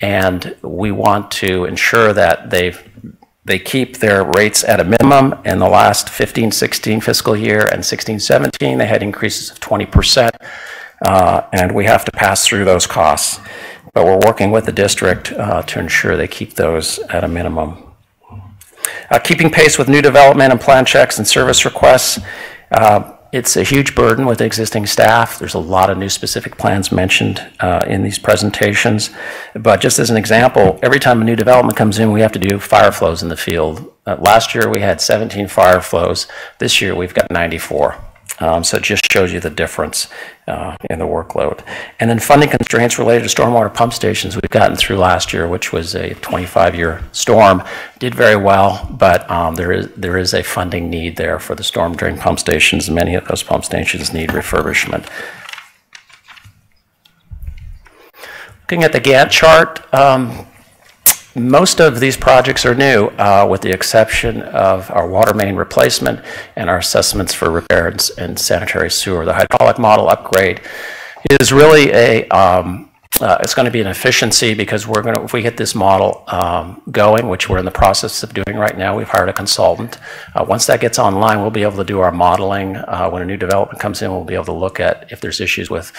and we want to ensure that they keep their rates at a minimum. In the last 15-16 fiscal year and 16-17, they had increases of 20%, and we have to pass through those costs. But we're working with the district to ensure they keep those at a minimum. Keeping pace with new development and plan checks and service requests. It's a huge burden with existing staff. There's a lot of new specific plans mentioned in these presentations. But just as an example, every time a new development comes in, we have to do fire flows in the field. Last year we had 17 fire flows. This year we've got 94. So it just shows you the difference in the workload. And then funding constraints related to stormwater pump stations we've gotten through last year, which was a 25-year storm. Did very well, but there is a funding need there for the storm drain pump stations. Many of those pump stations need refurbishment. Looking at the Gantt chart, most of these projects are new, with the exception of our water main replacement and our assessments for repairs and sanitary sewer. The hydraulic model upgrade is really it's going to be an efficiency because if we get this model going, which we're in the process of doing right now, we've hired a consultant. Once that gets online, we'll be able to do our modeling. When a new development comes in, we'll be able to look at if there's issues with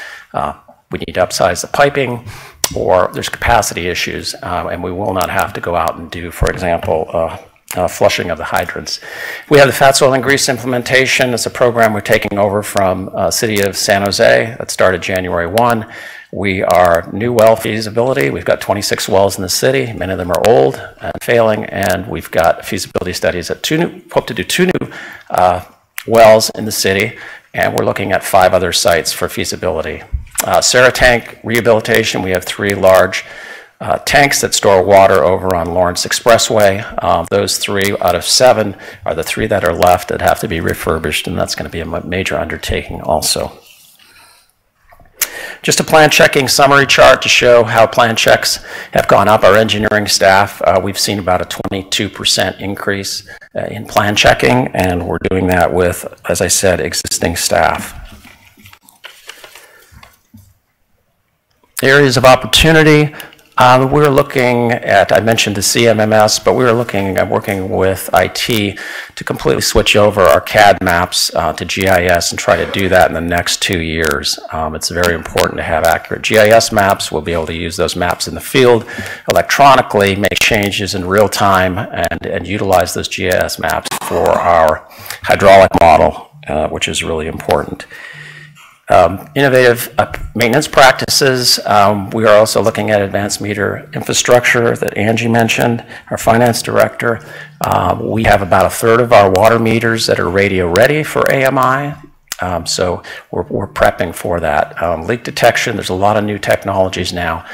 we need to upsize the piping, or there's capacity issues, and we will not have to go out and do, for example, flushing of the hydrants. We have the fats, oil, and grease implementation. It's a program we're taking over from City of San Jose that started January 1. We are new well feasibility. We've got 26 wells in the city. Many of them are old and failing, and we've got feasibility studies at hope to do 2 new wells in the city, and we're looking at 5 other sites for feasibility. Sarah Tank rehabilitation, we have 3 large tanks that store water over on Lawrence Expressway. Those 3 out of 7 are the 3 that are left that have to be refurbished, and that's going to be a major undertaking also. Just a plan checking summary chart to show how plan checks have gone up. Our engineering staff, we've seen about a 22% increase in plan checking, and we're doing that with, as I said, existing staff. Areas of opportunity. We're looking at, I mentioned the CMMS, but we're looking at working with IT to completely switch over our CAD maps to GIS and try to do that in the next 2 years. It's very important to have accurate GIS maps. We'll be able to use those maps in the field electronically, make changes in real time, and utilize those GIS maps for our hydraulic model, which is really important. Innovative maintenance practices. We are also looking at advanced meter infrastructure that Angie mentioned, our finance director. We have about 1/3 of our water meters that are radio ready for AMI. So we're prepping for that. Leak detection, there's a lot of new technologies now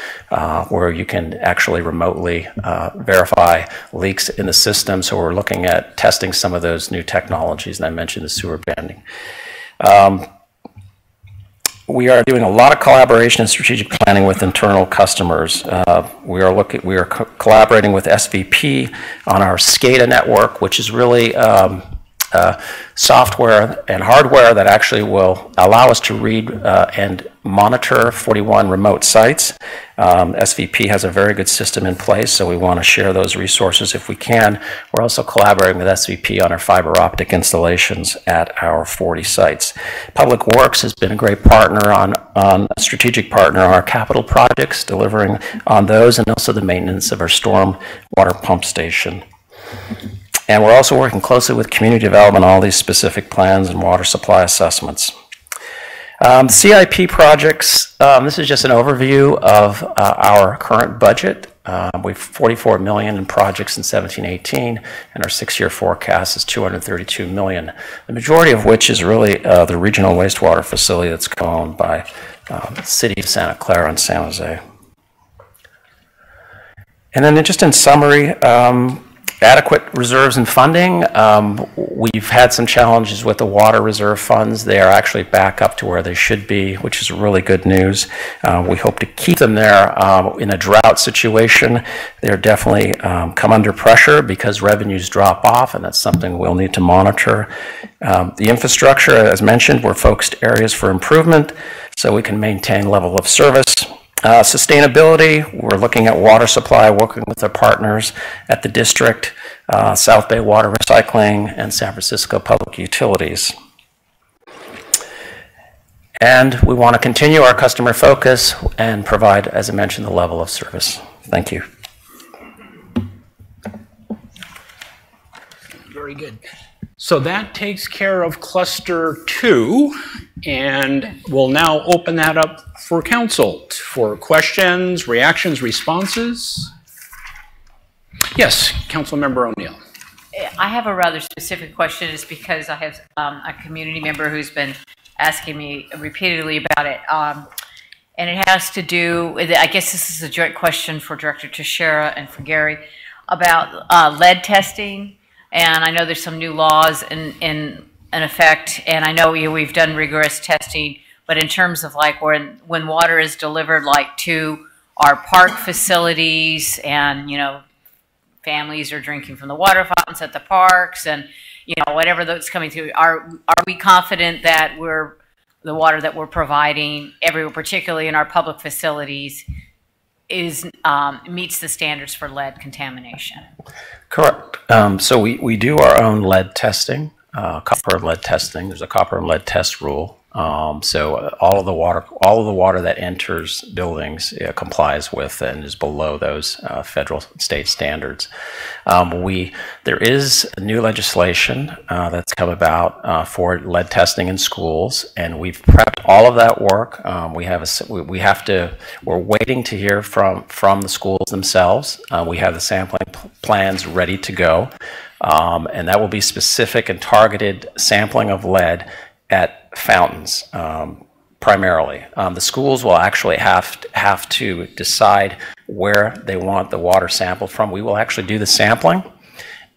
where you can actually remotely verify leaks in the system. So we're looking at testing some of those new technologies, and I mentioned the sewer banding. We are doing a lot of collaboration and strategic planning with internal customers. We are collaborating with SVP on our SCADA network, which is really software and hardware that actually will allow us to read and monitor 41 remote sites. SVP has a very good system in place, so we want to share those resources if we can. We're also collaborating with SVP on our fiber optic installations at our 40 sites. Public Works has been a great partner on a strategic partner on our capital projects, delivering on those, and also the maintenance of our storm water pump station. And we're also working closely with community development on all these specific plans and water supply assessments. CIP projects, this is just an overview of our current budget. We've $44 million in projects in 17-18, and our 6-year forecast is $232 million, the majority of which is really the regional wastewater facility that's owned by the City of Santa Clara and San Jose. And then just in summary, adequate reserves and funding. We've had some challenges with the water reserve funds. They are actually back up to where they should be, which is really good news. We hope to keep them there in a drought situation. They're definitely come under pressure because revenues drop off, and that's something we'll need to monitor. The infrastructure, as mentioned, we're focused areas for improvement so we can maintain level of service. Sustainability, we're looking at water supply, working with our partners at the district, South Bay Water Recycling, and San Francisco Public Utilities. And we want to continue our customer focus and provide, as I mentioned, the level of service. Thank you. Very good. So that takes care of cluster 2, and we'll now open that up for council for questions, reactions, responses. Yes, Councilmember O'Neill. I have a rather specific question. It's because I have a community member who's been asking me repeatedly about it. And it has to do with, I guess this is a joint question for Director Teixeira and for Gary, about lead testing. And I know there's some new laws in effect, and I know we've done rigorous testing, but in terms of like when water is delivered like to our park facilities and, you know, families are drinking from the water fountains at the parks and, you know, whatever that's coming through, are we confident that the water that we're providing everywhere, particularly in our public facilities, meets the standards for lead contamination? Correct. So we do our own lead testing, copper and lead testing. There's a copper and lead test rule So all of the water that enters buildings complies with and is below those federal state standards. There is new legislation that's come about for lead testing in schools, and we've prepped all of that work. We're waiting to hear from the schools themselves. We have the sampling plans ready to go, and that will be specific and targeted sampling of lead at fountains, primarily. The schools will actually have to decide where they want the water sampled from. We will actually do the sampling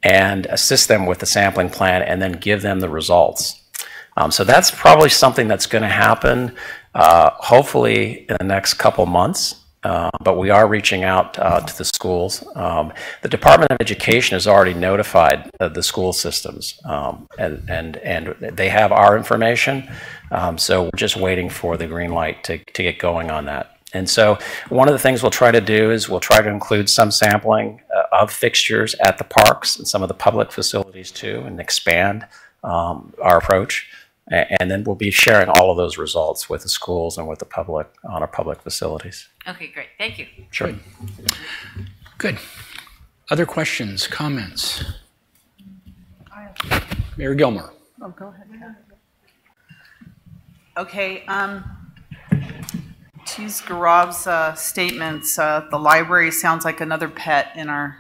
and assist them with the sampling plan and then give them the results. So that's probably something that's going to happen hopefully in the next couple months. But we are reaching out to the schools. The Department of Education has already notified the school systems, and they have our information. So we're just waiting for the green light to get going on that. And so one of the things we'll try to do is we'll try to include some sampling of fixtures at the parks and some of the public facilities too, and expand our approach. And then we'll be sharing all of those results with the schools and with the public on our public facilities. Okay, great. Thank you. Sure. Good. Other questions, comments? Mayor Gilmore. Oh, go ahead. Okay. To use Gaurav's statements, the library sounds like another pet in our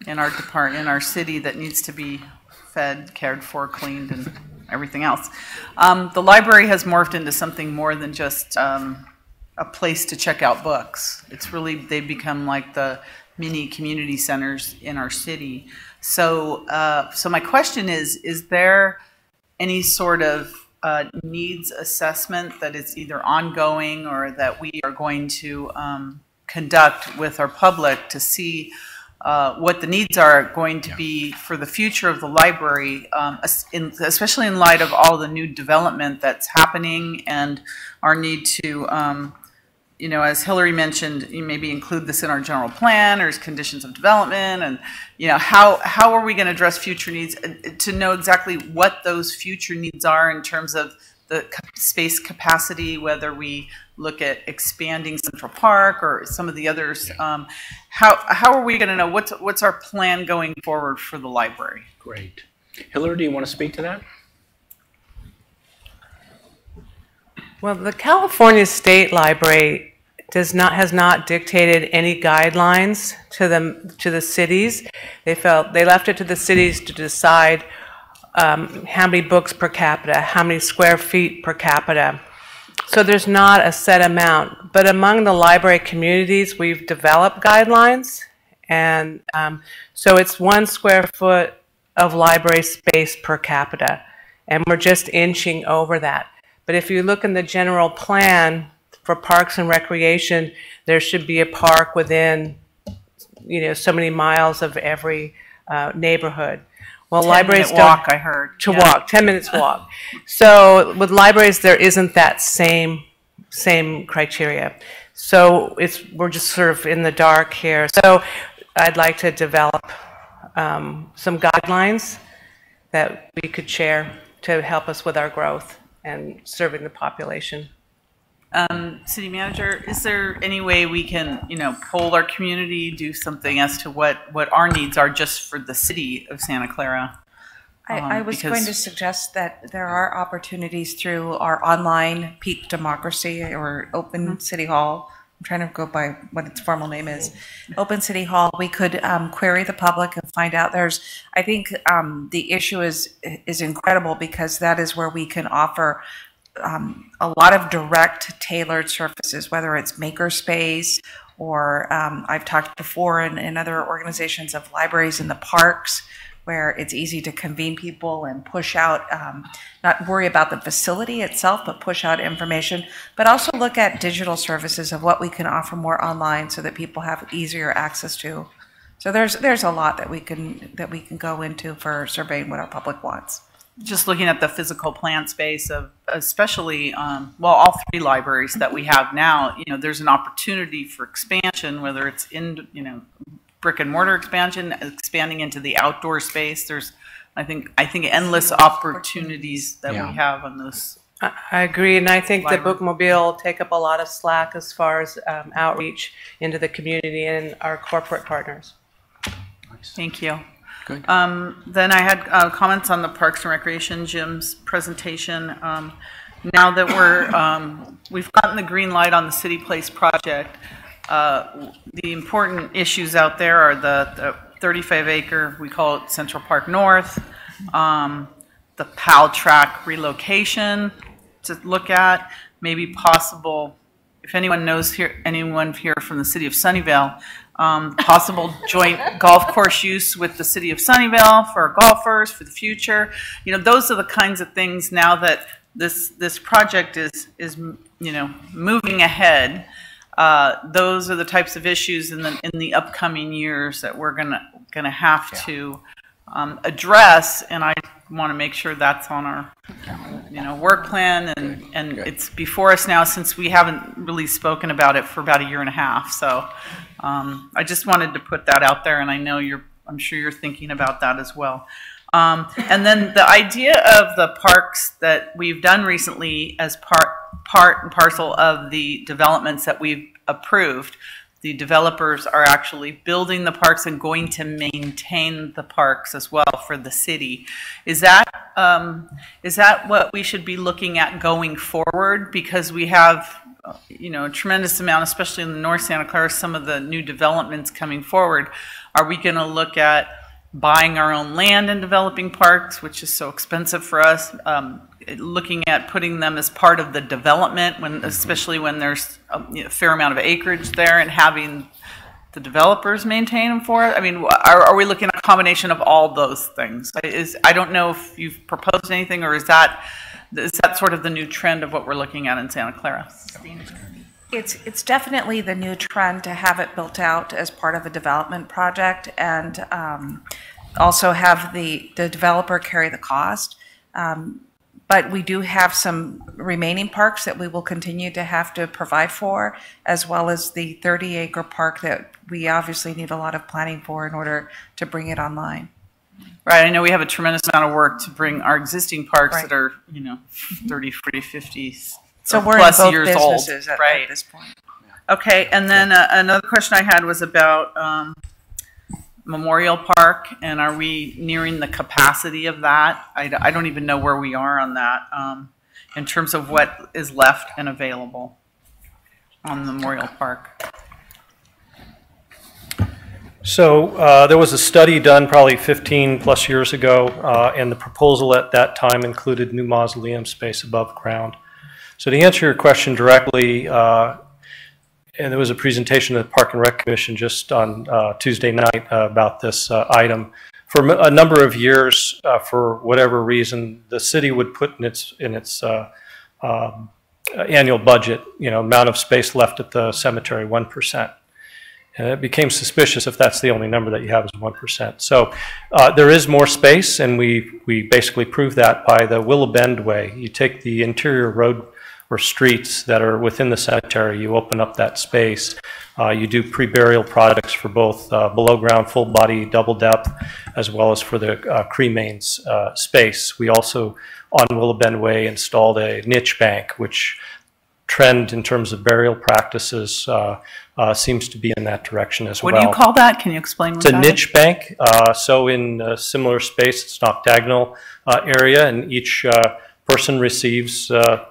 department, in our city that needs to be fed, cared for, cleaned, and everything else. The library has morphed into something more than just a place to check out books. It's really, they've become like the mini community centers in our city. So, so my question is there any sort of needs assessment that is either ongoing or that we are going to conduct with our public to see what the needs are going to be for the future of the library, especially in light of all the new development that's happening and our need to, you know, as Hillary mentioned, you maybe include this in our general plan or as conditions of development, and, you know, how are we going to address future needs, to know exactly what those future needs are in terms of the space capacity, whether we look at expanding Central Park or some of the others. How are we going to know what's our plan going forward for the library? Great. Hillary, do you want to speak to that? Well, the California State Library has not dictated any guidelines to the cities. They left it to the cities to decide how many books per capita, how many square feet per capita. So there's not a set amount. But among the library communities, we've developed guidelines. And so it's 1 square foot of library space per capita. And we're just inching over that. But if you look in the general plan for parks and recreation, there should be a park within, you know, so many miles of every neighborhood. Well, libraries don't walk, I heard. To walk, 10 minutes walk. So with libraries, there isn't that same criteria. So we're just sort of in the dark here. So I'd like to develop some guidelines that we could share to help us with our growth and serving the population. City manager, is there any way we can, you know, poll our community, do something as to what our needs are just for the city of Santa Clara? I was going to suggest that there are opportunities through our online Peak Democracy or Open City Hall. I'm trying to go by what its formal name is. Open City Hall. We could query the public and find out. I think the issue is incredible because that is where we can offer a lot of direct tailored services, whether it's makerspace or I've talked before in other organizations of libraries in the parks where it's easy to convene people and push out, not worry about the facility itself, but push out information, but also look at digital services of what we can offer more online so that people have easier access to. So there's a lot that we can go into for surveying what our public wants. Just looking at the physical plant space of especially, well, all 3 libraries that we have now, you know, there's an opportunity for expansion, whether it's in, you know, brick and mortar expansion, expanding into the outdoor space. There's, I think endless opportunities that we have on those. I agree, and I think the bookmobile will take up a lot of slack as far as outreach into the community and our corporate partners. Thank you. Good. Then I had comments on the Parks and Recreation Jim's presentation. Now that we've gotten the green light on the City Place project, the important issues out there are the 35-acre, we call it Central Park North, the PAL track relocation to look at, maybe possible, if anyone knows anyone here from the city of Sunnyvale, possible joint golf course use with the city of Sunnyvale for golfers for the future. You know, those are the kinds of things now that this project is moving ahead. Those are the types of issues in the upcoming years that we're gonna have to address, and I want to make sure that's on our work plan, and it's before us now since we haven't really spoken about it for about a year and a half. So I just wanted to put that out there, and I'm sure you're thinking about that as well. And then the idea of the parks that we've done recently as part and parcel of the developments that we've approved. The developers are actually building the parks and going to maintain the parks as well for the city. Is that what we should be looking at going forward? Because we have a tremendous amount, especially in the North Santa Clara, some of the new developments coming forward. Are we going to look at buying our own land and developing parks, which is so expensive for us? Looking at putting them as part of the development, especially when there's a fair amount of acreage there, and having the developers maintain them for it? I mean, are we looking at a combination of all those things? I don't know if you've proposed anything, or is that sort of the new trend of what we're looking at in Santa Clara? It's definitely the new trend to have it built out as part of a development project, and also have the developer carry the cost. But we do have some remaining parks that we will continue to have to provide for, as well as the 30-acre park that we obviously need a lot of planning for in order to bring it online. Right. I know we have a tremendous amount of work to bring our existing parks that are 30, 40, 50 so we're plus in both years businesses old. at this point. Okay. And then another question I had was about Memorial Park, and are we nearing the capacity of that? I don't even know where we are on that in terms of what is left and available on Memorial Park. So there was a study done probably 15 plus years ago, and the proposal at that time included new mausoleum space above ground. So to answer your question directly, and there was a presentation at the Park and Rec Commission just on Tuesday night about this item. For a number of years, for whatever reason, the city would put in its annual budget, amount of space left at the cemetery, 1%. And it became suspicious if that's the only number that you have is 1%. So there is more space, and we basically prove that by the Willow Bend Way. You take the interior road or streets that are within the cemetery, you open up that space. You do pre-burial projects for both below ground, full body, double depth, as well as for the cremains space. We also, on Willow Bend Way, installed a niche bank, which trend in terms of burial practices seems to be in that direction as well. What do you call that? Can you explain what that is? It's a niche bank. So in a similar space, it's an octagonal area, and each person receives, a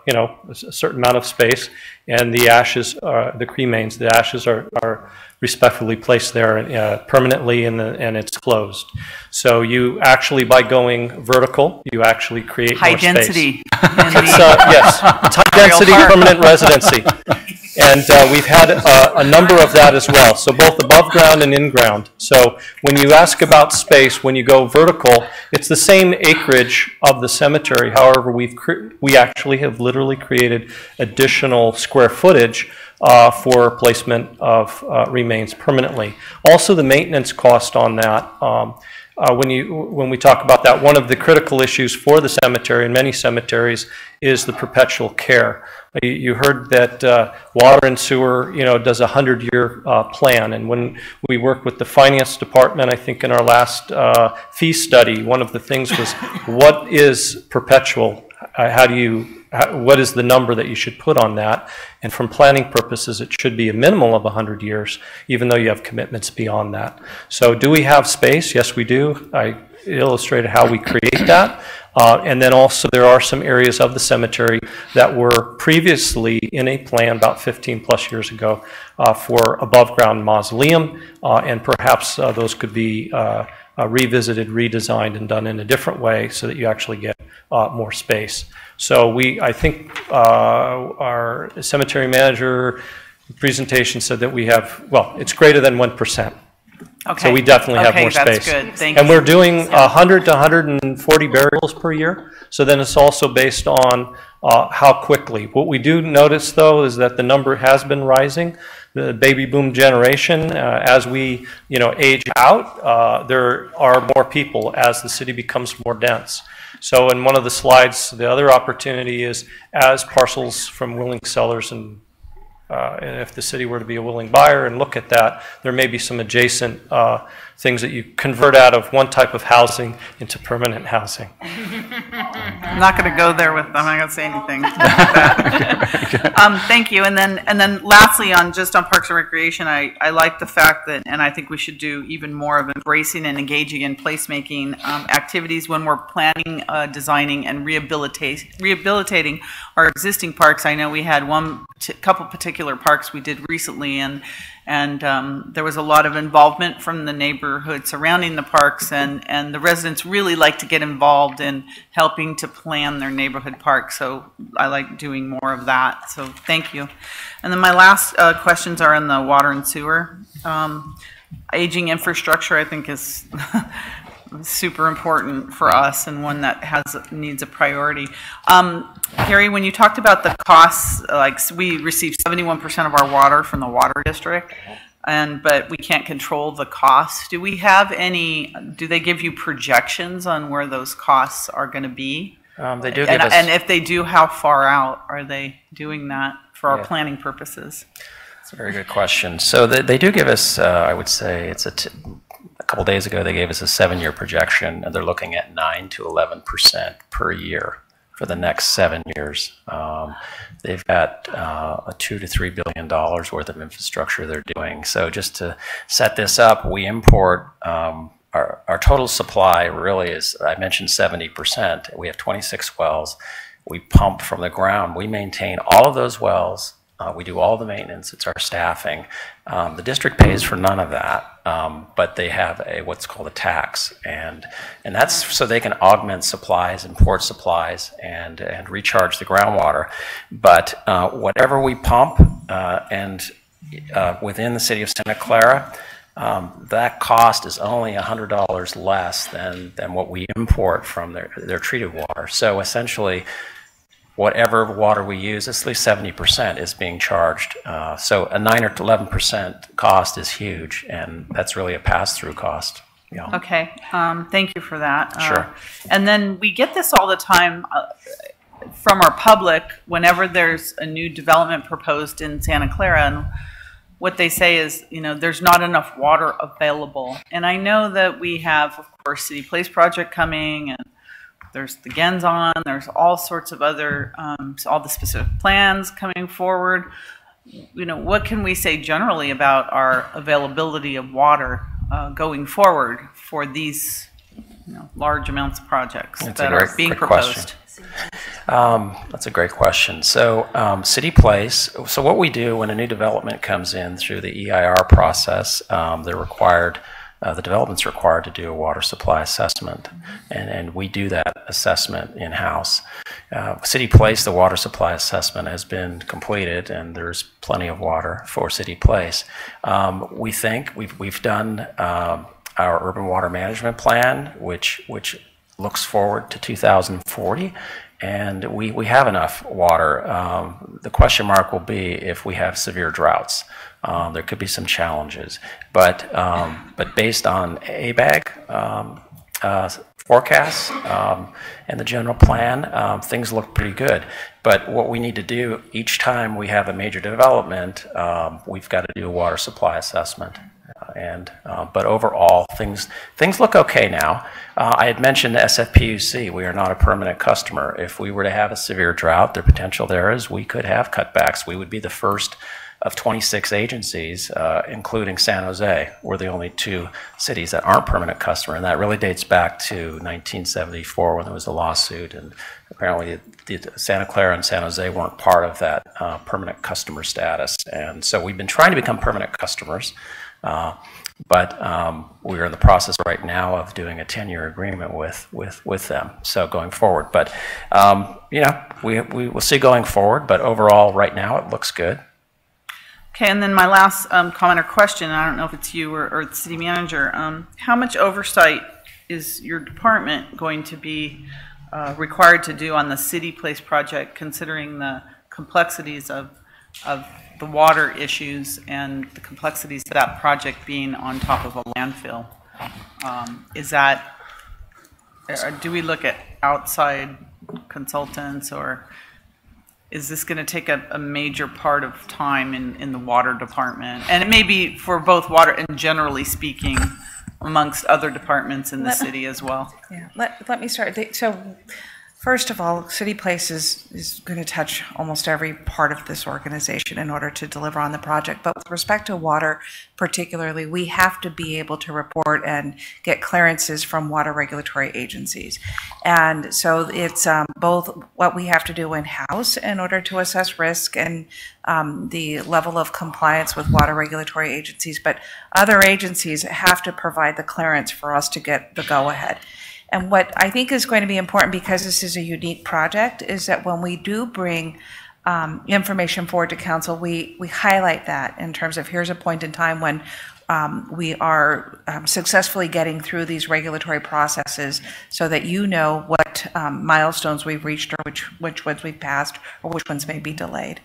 certain amount of space, and the ashes, the cremains, the ashes are respectfully placed there permanently, and it's closed. So you actually, by going vertical, you actually create high more density. Space. Yes, it's high density permanent residency. And we've had a number of that as well, so both above ground and in ground. So when you ask about space, when you go vertical, it's the same acreage of the cemetery. However, we actually have literally created additional square footage for placement of remains permanently. Also, the maintenance cost on that. When we talk about that, one of the critical issues for the cemetery and many cemeteries is the perpetual care. You heard that water and sewer, does a 100-year plan. And when we work with the finance department, I think in our last fee study, one of the things was, what is perpetual? How do you what is the number that you should put on that. And from planning purposes, it should be a minimal of 100 years, even though you have commitments beyond that. So do we have space? Yes, we do. I illustrated how we create that. And then also there are some areas of the cemetery that were previously in a plan about 15 plus years ago for above ground mausoleum, and perhaps those could be revisited, redesigned, and done in a different way so that you actually get more space. So I think our cemetery manager presentation said that we have, well, it's greater than 1%. Okay. So we definitely have more space. That's good. Thank and you. we're doing 100 to 140 burials per year. So then it's also based on how quickly. What we do notice, though, is that the number has been rising. The baby boom generation, as we age out, there are more people as the city becomes more dense. So in one of the slides, the other opportunity is as parcels from willing sellers and if the city were to be a willing buyer and look at that, there may be some adjacent things that you convert out of one type of housing into permanent housing. I'm not going to go there with them. I'm not going to say anything about that. Thank you. And then lastly, on Parks and Recreation, I like the fact that, and I think we should do even more of embracing and engaging in placemaking activities when we're planning, designing, and rehabilitating our existing parks. I know we had couple particular parks we did recently, and there was a lot of involvement from the neighborhood surrounding the parks, and the residents really like to get involved in helping to plan their neighborhood parks. So I like doing more of that. So thank you. And then my last questions are in the water and sewer. Aging infrastructure, I think, is super important for us and one that needs a priority. Gary, when you talked about the costs, like we receive 71% of our water from the water district, but we can't control the costs. Do they give you projections on where those costs are going to be? They do give us. And if they do, how far out are they doing that for our planning purposes? That's a very good question. So they do give us, I would say, a couple days ago, they gave us a 7-year projection, and they're looking at 9 to 11% per year for the next 7 years. They've got a $2 to $3 billion worth of infrastructure they're doing. So just to set this up, we import our total supply really is, I mentioned 70%. We have 26 wells. We pump from the ground. We maintain all of those wells. We do all the maintenance. It's our staffing. The district pays for none of that, but they have what's called a tax, and that's so they can augment supplies, import supplies, and recharge the groundwater. But whatever we pump within the city of Santa Clara, that cost is only $100 less than what we import from their treated water. So essentially, whatever water we use, at least 70% is being charged. So a 9 or 11% cost is huge, and that's really a pass-through cost. Yeah. Okay, thank you for that. Sure. And then we get this all the time from our public whenever there's a new development proposed in Santa Clara, and what they say is, there's not enough water available. And I know that we have, of course, City Place project coming, and there's the Genzon, there's all sorts of other, all the specific plans coming forward. What can we say generally about our availability of water going forward for these large amounts of projects that are being proposed? That's a great question. So City Place, so what we do when a new development comes in through the EIR process, the development's required to do a water supply assessment, and we do that assessment in-house. City Place, the water supply assessment has been completed, and there's plenty of water for City Place. We think we've done our urban water management plan, which looks forward to 2040, and we have enough water. The question mark will be if we have severe droughts. There could be some challenges, but based on ABAG forecasts and the general plan, things look pretty good. But what we need to do each time we have a major development, we've got to do a water supply assessment. But overall, things look okay now. I had mentioned the SFPUC. We are not a permanent customer. If we were to have a severe drought, the potential there is we could have cutbacks. We would be the first of 26 agencies, including San Jose. We're the only two cities that aren't permanent customer, and that really dates back to 1974 when there was a lawsuit, and apparently Santa Clara and San Jose weren't part of that permanent customer status. And so we've been trying to become permanent customers, but we're in the process right now of doing a 10-year agreement with them, so going forward. But, you know, we will see going forward, but overall, right now, it looks good. Okay, and then my last comment or question, I don't know if it's you or the city manager, how much oversight is your department going to be required to do on the City Place project, considering the complexities of the water issues and the complexities of that project being on top of a landfill? Do we look at outside consultants, or is this going to take a major part of time in the water department? And it may be for both water and generally speaking amongst other departments in the city as well. Yeah, let me start. So first of all, City Place is going to touch almost every part of this organization in order to deliver on the project. But with respect to water particularly, we have to be able to report and get clearances from water regulatory agencies. And so it's both what we have to do in-house in order to assess risk and the level of compliance with water regulatory agencies, but other agencies have to provide the clearance for us to get the go-ahead. And what I think is going to be important, because this is a unique project, is that when we do bring information forward to council, we highlight that in terms of here's a point in time when we are successfully getting through these regulatory processes, so that you know what milestones we've reached, or which ones we've passed, or which ones may be delayed.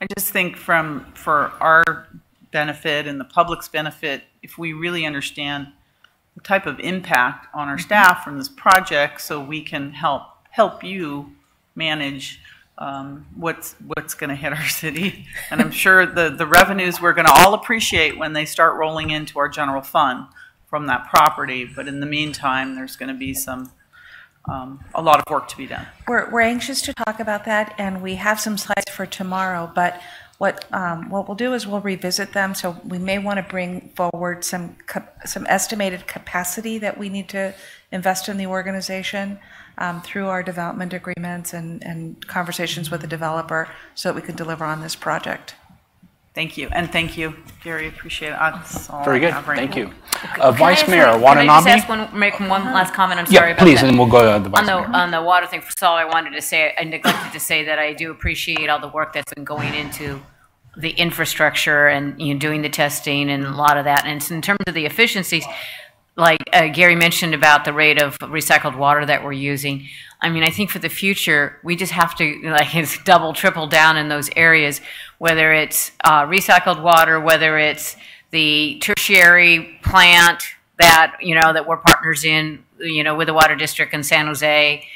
I just think for our benefit and the public's benefit, if we really understand the type of impact on our staff from this project, so we can help you manage what's going to hit our city. And I'm sure the revenues we're going to all appreciate when they start rolling into our general fund from that property. But in the meantime, there's going to be a lot of work to be done. We're anxious to talk about that, and we have some slides for tomorrow, but what we'll do is we'll revisit them. So we may want to bring forward some estimated capacity that we need to invest in the organization through our development agreements and conversations with the developer, so that we can deliver on this project. Thank you, and thank you, Gary. Appreciate it. That's all Very I good. have right Thank now. you. Vice Mayor Watanabe. Can I just make one last comment? I'm sorry Yeah, about please, that. and we'll go to the Vice Mayor. On the water thing, first of all, I wanted to say, I neglected to say that I do appreciate all the work that's been going into the infrastructure and doing the testing and a lot of that. And in terms of the efficiencies, like Gary mentioned about the rate of recycled water that we're using, I mean, I think for the future, we just have to it's double, triple down in those areas, whether it's recycled water, whether it's the tertiary plant that, that we're partners in, with the Water District in San Jose,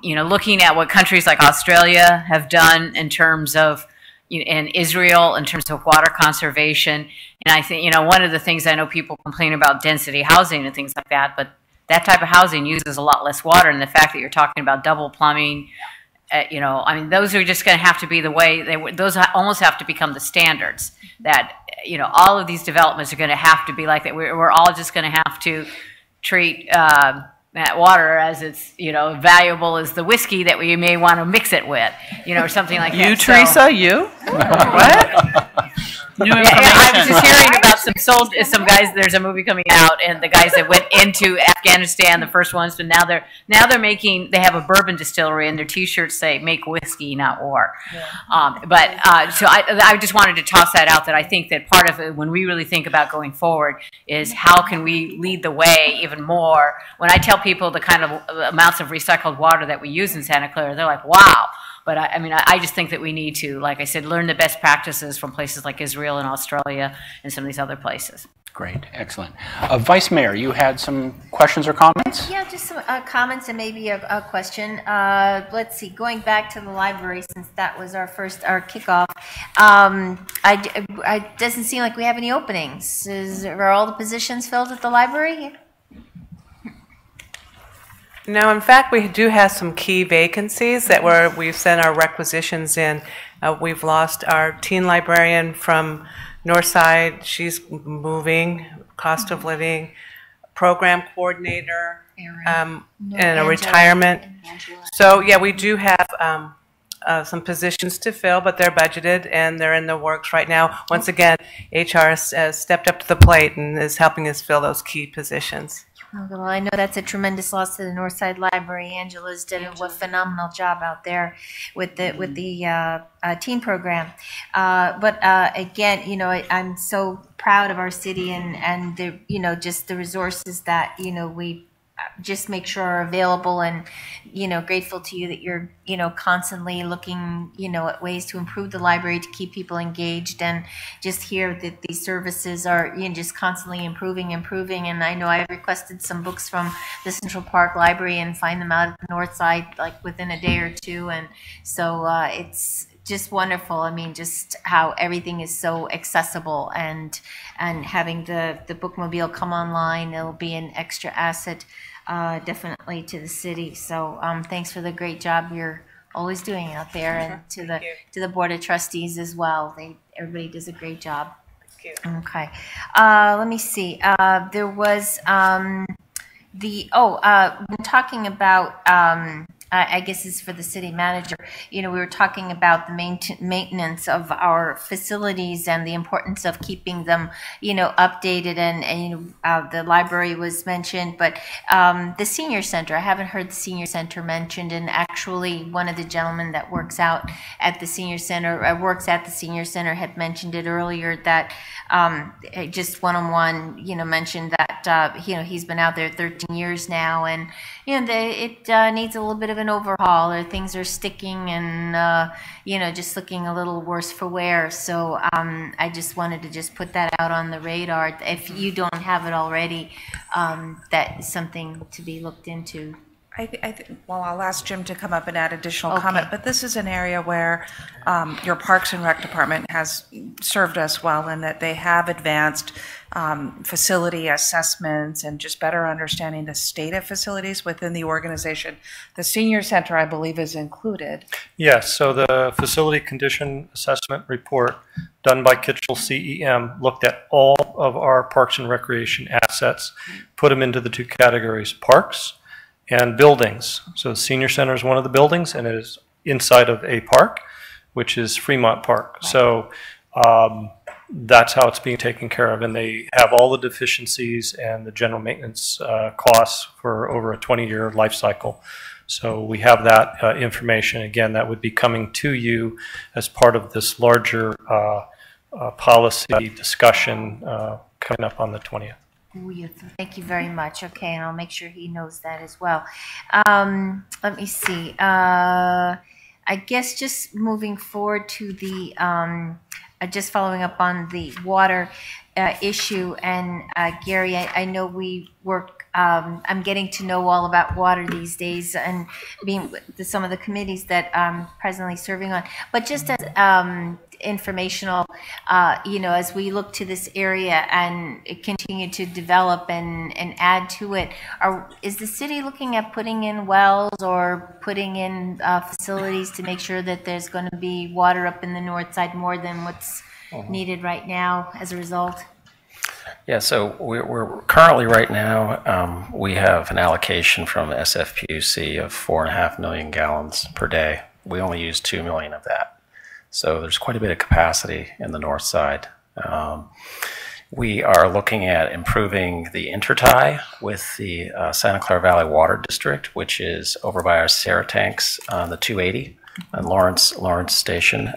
looking at what countries like Australia have done in terms of, and Israel in terms of water conservation. And I think, one of the things I know people complain about density housing and things like that, but that type of housing uses a lot less water. And the fact that you're talking about double plumbing, I mean, those are just going to have to be the way, those almost have to become the standards that, all of these developments are going to have to be like that. We're all just going to have to treat that water as it's, valuable as the whiskey that we may want to mix it with, or something like that. You, Teresa, you? What? New information. I was just hearing about some guys. There's a movie coming out, and the guys that went into Afghanistan, the first ones, but now they're they have a bourbon distillery, and their T-shirts say "Make whiskey, not war." Yeah. So I just wanted to toss that out. That I think that part of it, when we really think about going forward, is how can we lead the way even more. When I tell people the kind of amounts of recycled water that we use in Santa Clara, they're like, "Wow." But I just think that we need to, like I said, learn the best practices from places like Israel and Australia and some of these other places. Great, excellent. Vice Mayor, you had some questions. questions or comments? Yeah, just some comments and maybe a question. Let's see, going back to the library, since that was our kickoff, I doesn't seem like we have any openings. Are all the positions filled at the library? No, in fact, we do have some key vacancies that we've sent our requisitions in. We've lost our teen librarian from Northside. She's moving, cost of living, program coordinator, and a retirement. So, yeah, we do have some positions to fill, but they're budgeted and they're in the works right now. Once again, HR has stepped up to the plate and is helping us fill those key positions. Well, I know that's a tremendous loss to the Northside Library. Angela's did a phenomenal job out there with the teen program. But again, you know, I'm so proud of our city and the, you know, just the resources that, you know, we just make sure are available, and, you know, grateful to you that you're, you know, constantly looking, you know, at ways to improve the library to keep people engaged, and just hear that these services are, you know, just constantly improving. And I know I requested some books from the Central Park Library and find them out at the North Side like within a day or two, and so it's just wonderful. I mean, just how everything is so accessible, and having the bookmobile come online, it'll be an extra asset definitely to the city. So thanks for the great job you're always doing out there, and to the Board of Trustees as well. Everybody does a great job. Thank you. Okay, let me see. There was when talking about I guess it's for the city manager. You know, we were talking about the maintenance of our facilities and the importance of keeping them, you know, updated. And you know, the library was mentioned, but the senior center, I haven't heard the senior center mentioned. And actually, one of the gentlemen that works at the senior center had mentioned it earlier, that just one-on-one, you know, mentioned that you know, he's been out there 13 years now, and you know, it needs a little bit of an overhaul, or things are sticking and you know, just looking a little worse for wear. So I just wanted to just put that out on the radar. If you don't have it already, that is something to be looked into. Well, I'll ask Jim to come up and add additional comment, but this is an area where your Parks and Rec Department has served us well, in that they have advanced facility assessments and just better understanding the state of facilities within the organization. The senior center, I believe, is included. Yes, so the facility condition assessment report done by Kitchell CEM looked at all of our parks and recreation assets, put them into the two categories: parks and buildings. So the senior center is one of the buildings, and it is inside of a park, which is Fremont Park. So that's how it's being taken care of, and they have all the deficiencies and the general maintenance costs for over a 20-year life cycle. So we have that information. Again, that would be coming to you as part of this larger policy discussion coming up on the 20th. Thank you very much. Okay, and I'll make sure he knows that as well. Let me see. I guess just moving forward to the, just following up on the water issue. And Gary, I know we work, I'm getting to know all about water these days, and being with some of the committees that I'm presently serving on. But just as informational, you know, as we look to this area and continue to develop and add to it, is the city looking at putting in wells or putting in facilities to make sure that there's going to be water up in the north side more than what's needed right now as a result? Yeah, so we're currently right now, we have an allocation from SFPUC of 4.5 million gallons per day. We only use 2 million of that. So there's quite a bit of capacity in the north side. We are looking at improving the intertie with the Santa Clara Valley Water District, which is over by our Sarah tanks on the 280 on Lawrence Station.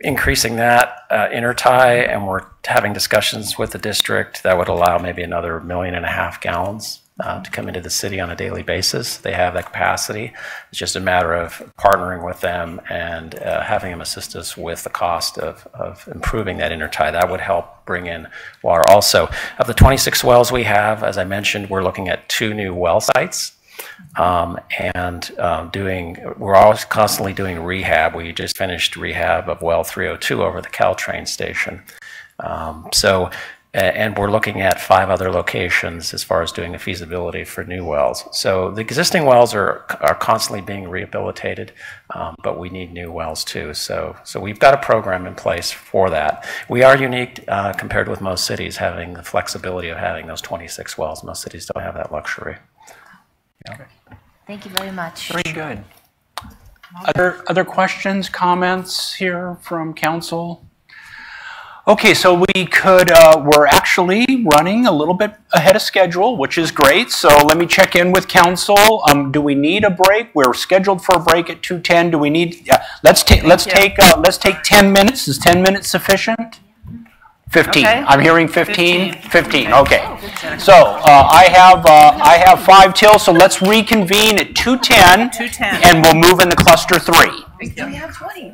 Increasing that intertie, and we're having discussions with the district that would allow maybe another 1.5 million gallons to come into the city on a daily basis. They have that capacity. It's just a matter of partnering with them and having them assist us with the cost of improving that intertie. That would help bring in water. Also, of the 26 wells we have, as I mentioned, we're looking at 2 new well sites. We're always constantly doing rehab. We just finished rehab of well 302 over the Caltrain station. And we're looking at 5 other locations as far as doing the feasibility for new wells. So the existing wells are constantly being rehabilitated, but we need new wells too. So we've got a program in place for that. We are unique compared with most cities, having the flexibility of having those 26 wells. Most cities don't have that luxury. Yeah. Thank you very much. Very good. Other questions, comments here from council? Okay, so we're actually running a little bit ahead of schedule, which is great. So let me check in with council. Do we need a break? We're scheduled for a break at 2:10. Do we need? Let's take 10 minutes. Is 10 minutes sufficient? 15. Okay. I'm hearing 15. 15. Okay. So I have 5 till. So let's reconvene at 2:10. 2:10. And we'll move into cluster 3. We have 20.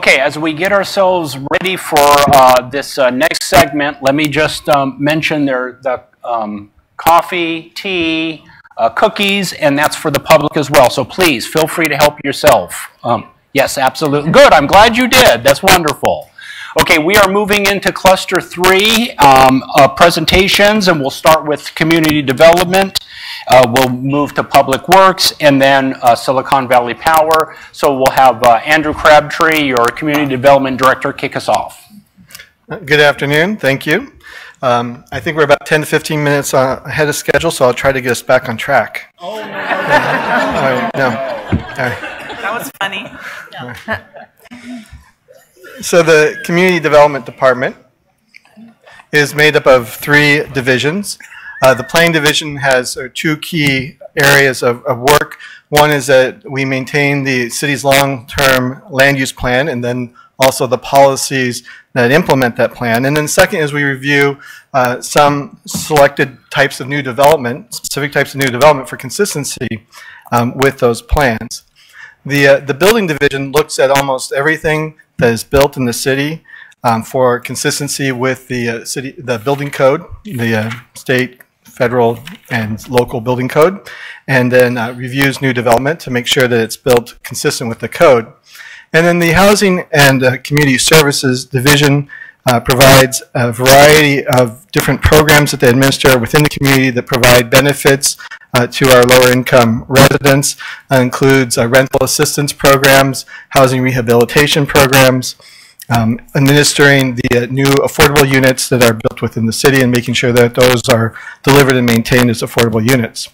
Okay, as we get ourselves ready for this next segment, let me just mention the coffee, tea, cookies, and that's for the public as well. So please feel free to help yourself. Yes, absolutely. Good. I'm glad you did. That's wonderful. Okay, we are moving into cluster 3 presentations, and we'll start with community development. We'll move to public works, and then Silicon Valley Power. So we'll have Andrew Crabtree, your community development director, kick us off. Good afternoon. Thank you. I think we're about 10 to 15 minutes ahead of schedule, so I'll try to get us back on track. Oh, no. No. That was funny. So the Community Development Department is made up of 3 divisions. The Planning Division has 2 key areas of work. One is that we maintain the city's long-term land use plan, and then also the policies that implement that plan. And then second is we review some selected types of new development, specific types of new development for consistency with those plans. The Building Division looks at almost everything that is built in the city for consistency with the building code, the state, federal, and local building code, and then reviews new development to make sure that it's built consistent with the code. And then the Housing and Community Services Division provides a variety of different programs that they administer within the community that provide benefits to our lower income residents. That includes rental assistance programs, housing rehabilitation programs, administering the new affordable units that are built within the city and making sure that those are delivered and maintained as affordable units.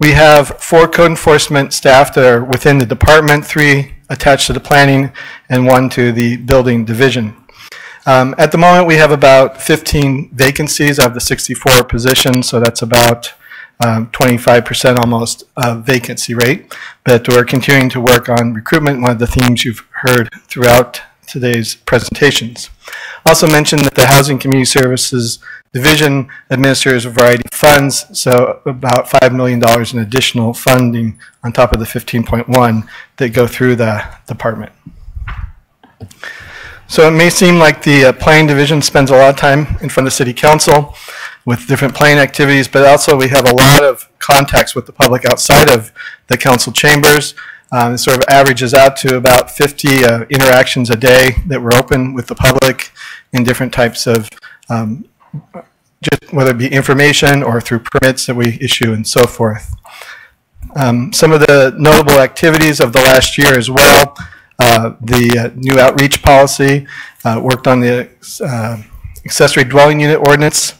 We have 4 code enforcement staff that are within the department, 3 attached to the planning and 1 to the building division. At the moment, we have about 15 vacancies of the 64 positions, so that's about 25% almost vacancy rate. But we're continuing to work on recruitment, one of the themes you've heard throughout today's presentations. Also mentioned that the Housing Community Services Division administers a variety of funds, so about $5 million in additional funding on top of the 15.1 that go through the department. So it may seem like the planning division spends a lot of time in front of City Council with different planning activities, but also we have a lot of contacts with the public outside of the council chambers. It sort of averages out to about 50 interactions a day that we're open with the public in different types of, just whether it be information or through permits that we issue and so forth. Some of the notable activities of the last year as well, the new outreach policy, worked on the accessory dwelling unit ordinance.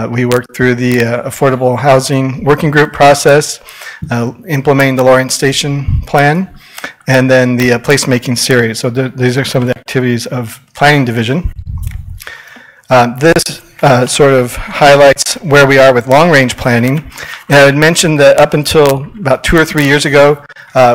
We worked through the affordable housing working group process, implementing the Lawrence Station plan, and then the placemaking series. So these are some of the activities of planning division. This sort of highlights where we are with long-range planning. And I had mentioned that up until about 2 or 3 years ago,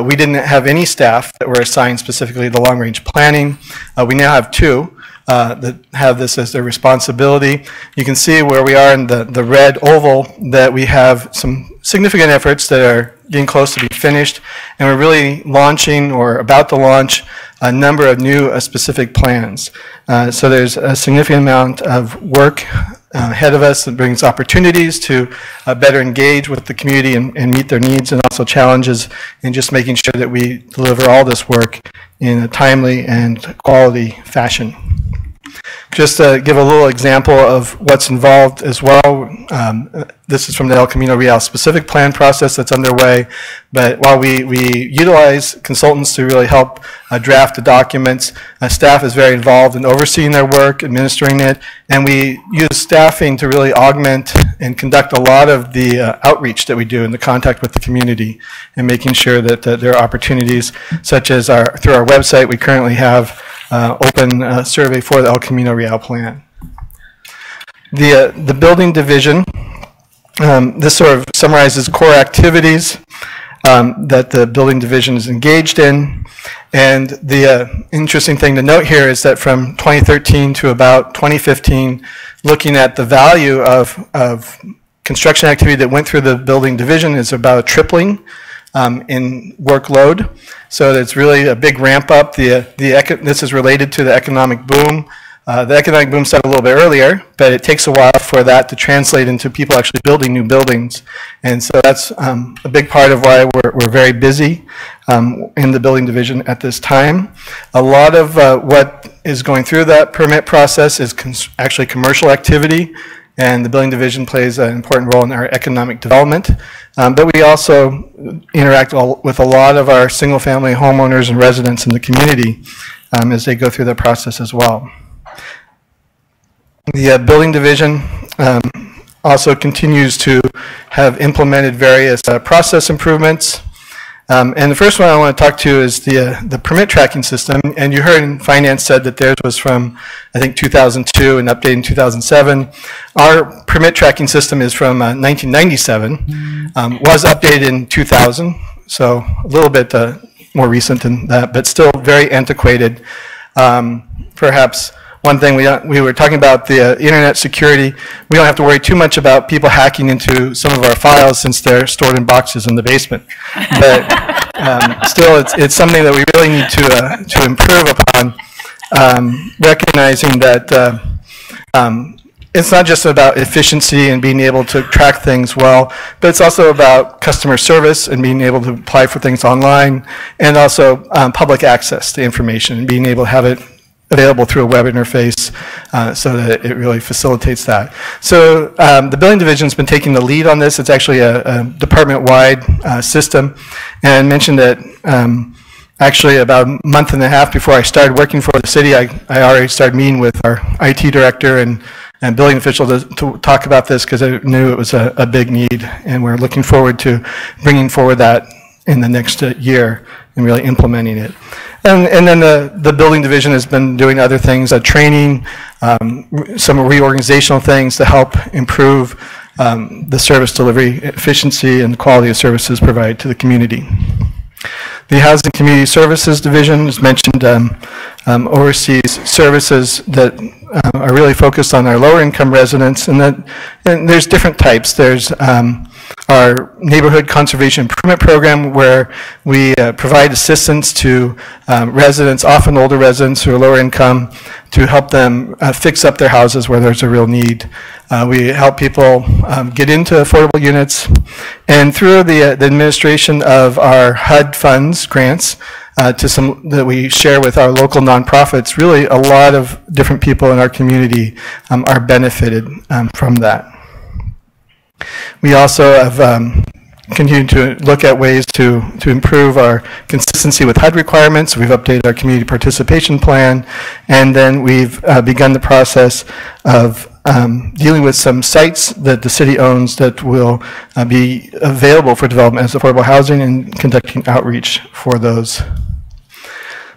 we didn't have any staff that were assigned specifically to long-range planning. We now have 2 that have this as their responsibility. You can see where we are in the red oval that we have some significant efforts that are getting close to be finished, and we're really launching or about to launch a number of new specific plans. So there's a significant amount of work ahead of us that brings opportunities to better engage with the community and meet their needs, and also challenges in just making sure that we deliver all this work in a timely and quality fashion. Just to give a little example of what's involved as well, this is from the El Camino Real specific plan process that's underway, but while we utilize consultants to really help draft the documents, staff is very involved in overseeing their work, administering it, and we use staffing to really augment and conduct a lot of the outreach that we do in the contact with the community, and making sure that there are opportunities such as through our website we currently have open survey for the El Camino Real plan. The building division, this sort of summarizes core activities that the building division is engaged in. And the interesting thing to note here is that from 2013 to about 2015, looking at the value of construction activity that went through the building division is about a tripling in workload. So it's really a big ramp up. This is related to the economic boom. The economic boom started a little bit earlier, but it takes a while for that to translate into people actually building new buildings. And so that's a big part of why we're very busy in the building division at this time. A lot of what is going through that permit process is actually commercial activity, and the building division plays an important role in our economic development. But we also interact with a lot of our single-family homeowners and residents in the community as they go through that process as well. The building division also continues to have implemented various process improvements. And the first one I want to talk to is the permit tracking system. And you heard in finance said that theirs was from, I think, 2002 and updated in 2007. Our permit tracking system is from 1997, was updated in 2000, so a little bit more recent than that, but still very antiquated. Perhaps one thing we were talking about the internet security. We don't have to worry too much about people hacking into some of our files since they're stored in boxes in the basement. But still, it's something that we really need to improve upon, recognizing that it's not just about efficiency and being able to track things well, but it's also about customer service and being able to apply for things online, and also public access to information and being able to have it available through a web interface so that it really facilitates that. So the building division's been taking the lead on this. It's actually a department-wide system. And I mentioned that actually about a month and a half before I started working for the city, I already started meeting with our IT director and building official to talk about this because I knew it was a big need. And we're looking forward to bringing forward that in the next year and really implementing it. And then the building division has been doing other things, training, some reorganizational things to help improve the service delivery efficiency and quality of services provided to the community. The Housing Community Services Division, as mentioned, oversees services that are really focused on our lower income residents, and there's different types. There's our Neighborhood Conservation Improvement Program, where we provide assistance to residents, often older residents who are lower income, to help them fix up their houses where there's a real need. We help people get into affordable units, and through the administration of our HUD funds, grants, that we share with our local nonprofits, really a lot of different people in our community are benefited from that. We also have continued to look at ways to improve our consistency with HUD requirements. We've updated our community participation plan, and then we've begun the process of dealing with some sites that the city owns that will be available for development as affordable housing, and conducting outreach for those.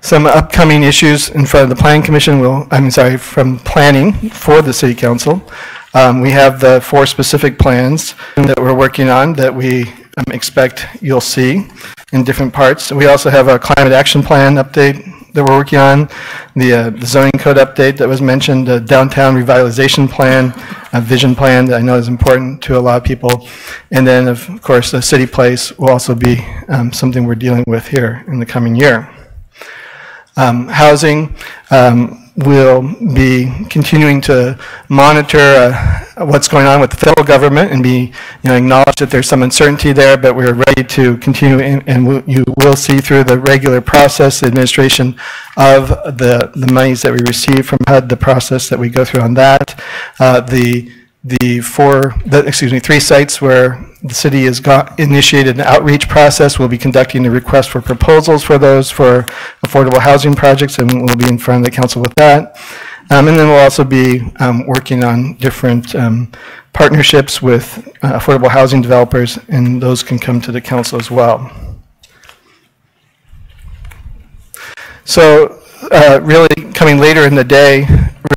Some upcoming issues in front of the Planning Commission from planning for the City Council. We have the 4 specific plans that we're working on that we expect you'll see in different parts. We also have a climate action plan update that we're working on, the zoning code update that was mentioned, the downtown revitalization plan, a vision plan that I know is important to a lot of people, and then of course the city place will also be something we're dealing with here in the coming year. Housing will be continuing to monitor what's going on with the federal government and acknowledge that there's some uncertainty there, but we're ready to continue, and you will see through the regular process, the administration of the monies that we receive from HUD, the process that we go through on that. The 3 sites where the city has initiated an outreach process. We'll be conducting a request for proposals for those for affordable housing projects, and we'll be in front of the council with that. And then we'll also be working on different partnerships with affordable housing developers, and those can come to the council as well. So really coming later in the day,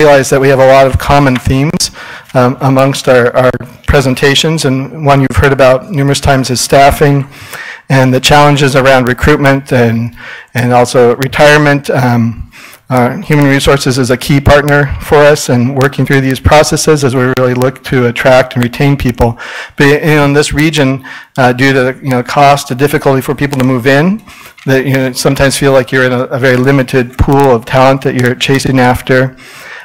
realize that we have a lot of common themes amongst our presentations, and one you've heard about numerous times is staffing and the challenges around recruitment and also retirement. Human Resources is a key partner for us in working through these processes as we really look to attract and retain people. But in this region, due to cost, the difficulty for people to move in, that you sometimes feel like you're in a very limited pool of talent that you're chasing after.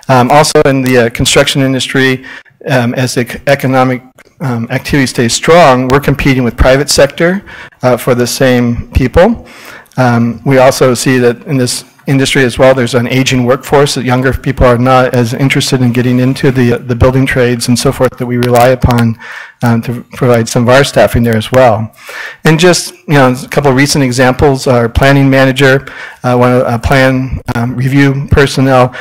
Also in the construction industry, as the economic activity stays strong, we're competing with private sector for the same people. We also see that in this industry as well, there's an aging workforce, that younger people are not as interested in getting into the building trades and so forth that we rely upon to provide some of our staffing there as well. And just, a couple of recent examples, our planning manager, plan review personnel,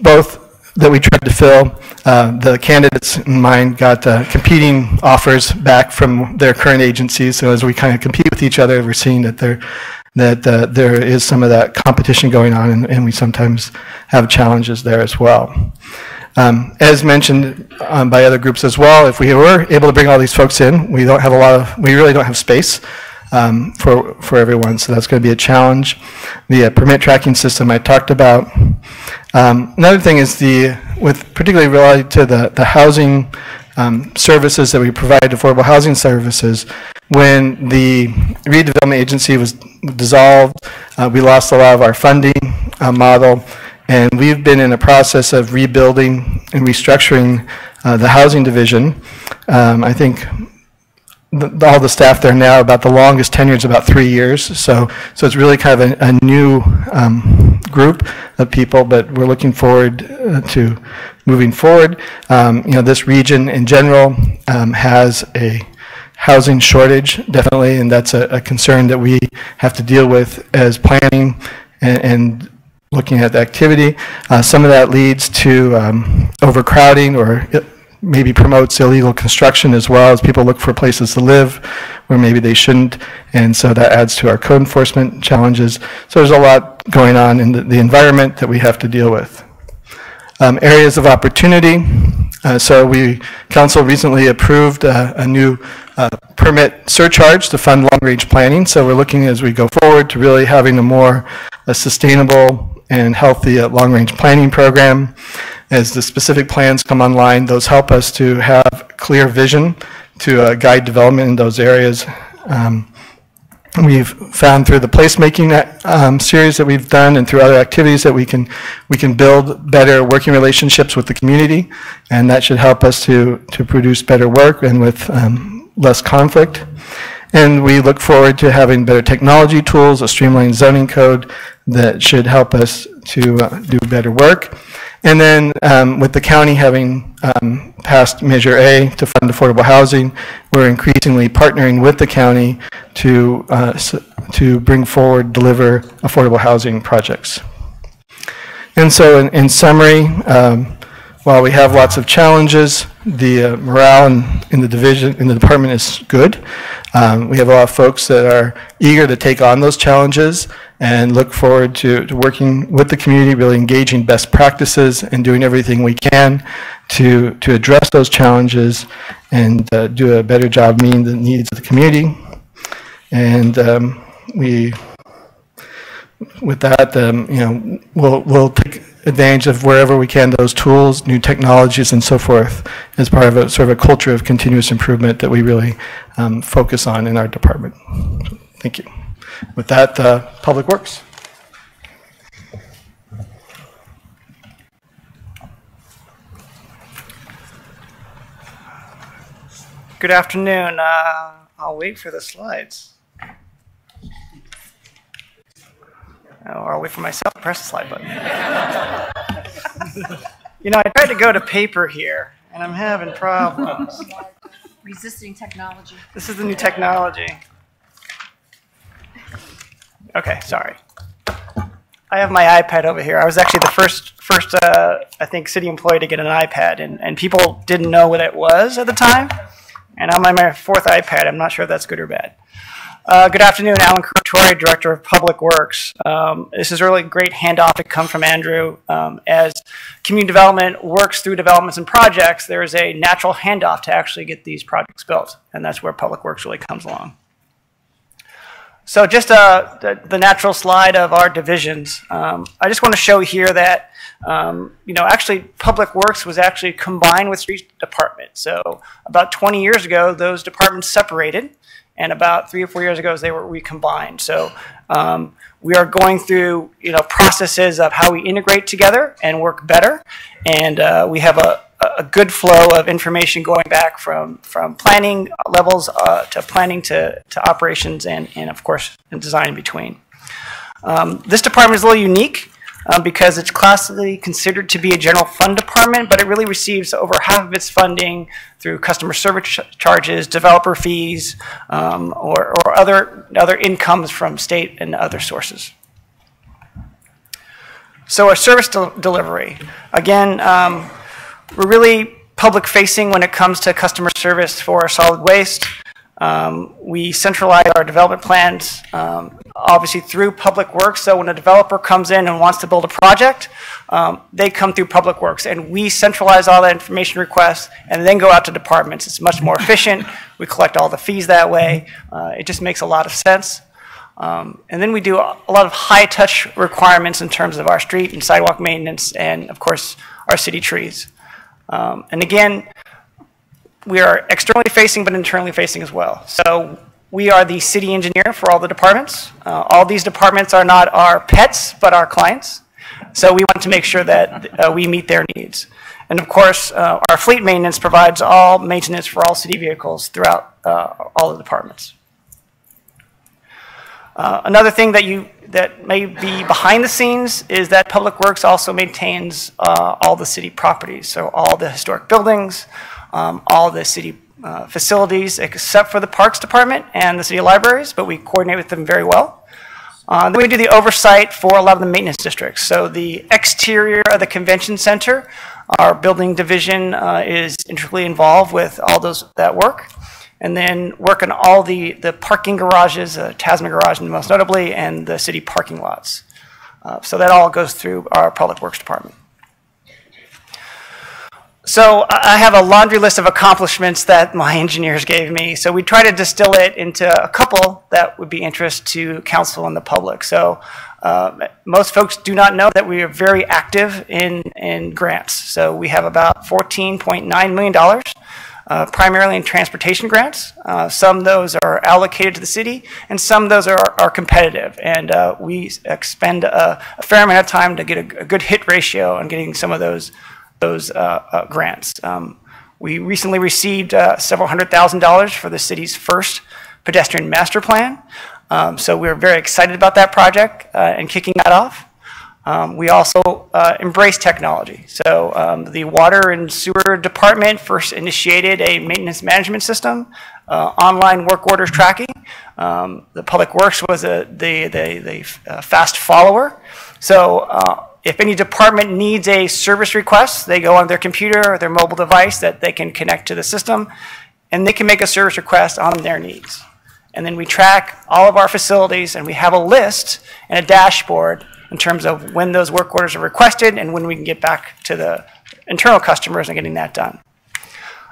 both that we tried to fill. The candidates in mind got competing offers back from their current agencies. So as we kind of compete with each other, we're seeing that there is some of that competition going on, and we sometimes have challenges there as well. As mentioned by other groups as well, if we were able to bring all these folks in, we really don't have space for everyone, so that's going to be a challenge. The permit tracking system I talked about. Another thing is particularly related to the housing services that we provide, affordable housing services. When the redevelopment agency was dissolved, we lost a lot of our funding model, and we've been in a process of rebuilding and restructuring the housing division. I think all the staff there now, about the longest tenure is about 3 years. So it's really kind of a new group of people, but we're looking forward to moving forward. This region in general has a housing shortage, definitely, and that's a concern that we have to deal with as planning and looking at the activity. Some of that leads to overcrowding, or maybe promotes illegal construction as well, as people look for places to live where maybe they shouldn't, and so that adds to our code enforcement challenges. So there's a lot going on in the environment that we have to deal with. Areas of opportunity. Council recently approved a new permit surcharge to fund long-range planning. So we're looking as we go forward to really having a sustainable and healthy long-range planning program. As the specific plans come online, those help us to have clear vision to guide development in those areas. We've found through the placemaking series that we've done and through other activities that we can build better working relationships with the community, and that should help us to produce better work and with less conflict. And we look forward to having better technology tools, a streamlined zoning code that should help us to do better work. And then with the county having passed Measure A to fund affordable housing, we're increasingly partnering with the county to deliver affordable housing projects. And so in summary, while we have lots of challenges, the morale in the department is good. We have a lot of folks that are eager to take on those challenges and look forward to working with the community, really engaging best practices and doing everything we can to address those challenges and do a better job meeting the needs of the community. And with that, we'll take advantage of wherever we can those tools, new technologies, and so forth, as part of a sort of a culture of continuous improvement that we really focus on in our department. So, thank you. With that, Public Works. Good afternoon. I'll wait for the slides. Or I'll wait for myself to press the slide button. I tried to go to paper here, and I'm having problems. Resisting technology. This is the new technology. Okay, sorry. I have my iPad over here. I was actually the first I think, city employee to get an iPad, and people didn't know what it was at the time. And I'm on my fourth iPad. I'm not sure if that's good or bad. Good afternoon, Alan Kurtori, Director of Public Works. This is a really great handoff to come from Andrew. As community development works through developments and projects, there is a natural handoff to actually get these projects built, and that's where Public Works really comes along. So just the natural slide of our divisions. I just want to show here that, actually Public Works was actually combined with Street Department. So about 20 years ago, those departments separated, and about 3 or 4 years ago, they were recombined. So we are going through, processes of how we integrate together and work better, and we have a good flow of information going back from planning levels to planning to operations and of course, design in between. This department is a little unique because it's classically considered to be a general fund department, but it really receives over half of its funding through customer service charges, developer fees, or other incomes from state and other sources. So our service delivery, again, we're really public facing when it comes to customer service for solid waste. We centralize our development plans, obviously through Public Works. So when a developer comes in and wants to build a project, they come through Public Works, and we centralize all that information requests and then go out to departments. It's much more efficient. We collect all the fees that way. It just makes a lot of sense. And then we do a lot of high-touch requirements in terms of our street and sidewalk maintenance and, of course, our city trees. And again, we are externally facing, but internally facing as well. So we are the city engineer for all the departments. All these departments are not our pets, but our clients. So we want to make sure that we meet their needs. And of course, our fleet maintenance provides all maintenance for all city vehicles throughout all the departments. Another thing that may be behind the scenes is that Public Works also maintains all the city properties. So all the historic buildings, all the city facilities, except for the Parks Department and the city libraries, but we coordinate with them very well. Then we do the oversight for a lot of the maintenance districts. So the exterior of the convention center, our building division is intricately involved with all that work. And then work on all the parking garages, Tasman Garage most notably, and the city parking lots. So that all goes through our Public Works Department. So I have a laundry list of accomplishments that my engineers gave me. So we try to distill it into a couple that would be interest to council and the public. So most folks do not know that we are very active in grants. So we have about $14.9 million. Primarily in transportation grants. Some of those are allocated to the city, and some of those are competitive. And we expend a fair amount of time to get a good hit ratio on getting some of those grants. We recently received several $100,000 for the city's first pedestrian master plan. So we're very excited about that project and kicking that off. We also embrace technology. So the Water and Sewer Department first initiated a maintenance management system, online work orders tracking. The Public Works was the fast follower. So if any department needs a service request, they go on their computer or their mobile device that they can connect to the system, and they can make a service request on their needs. And then we track all of our facilities, and we have a list and a dashboard in terms of when those work orders are requested and when we can get back to the internal customers and getting that done.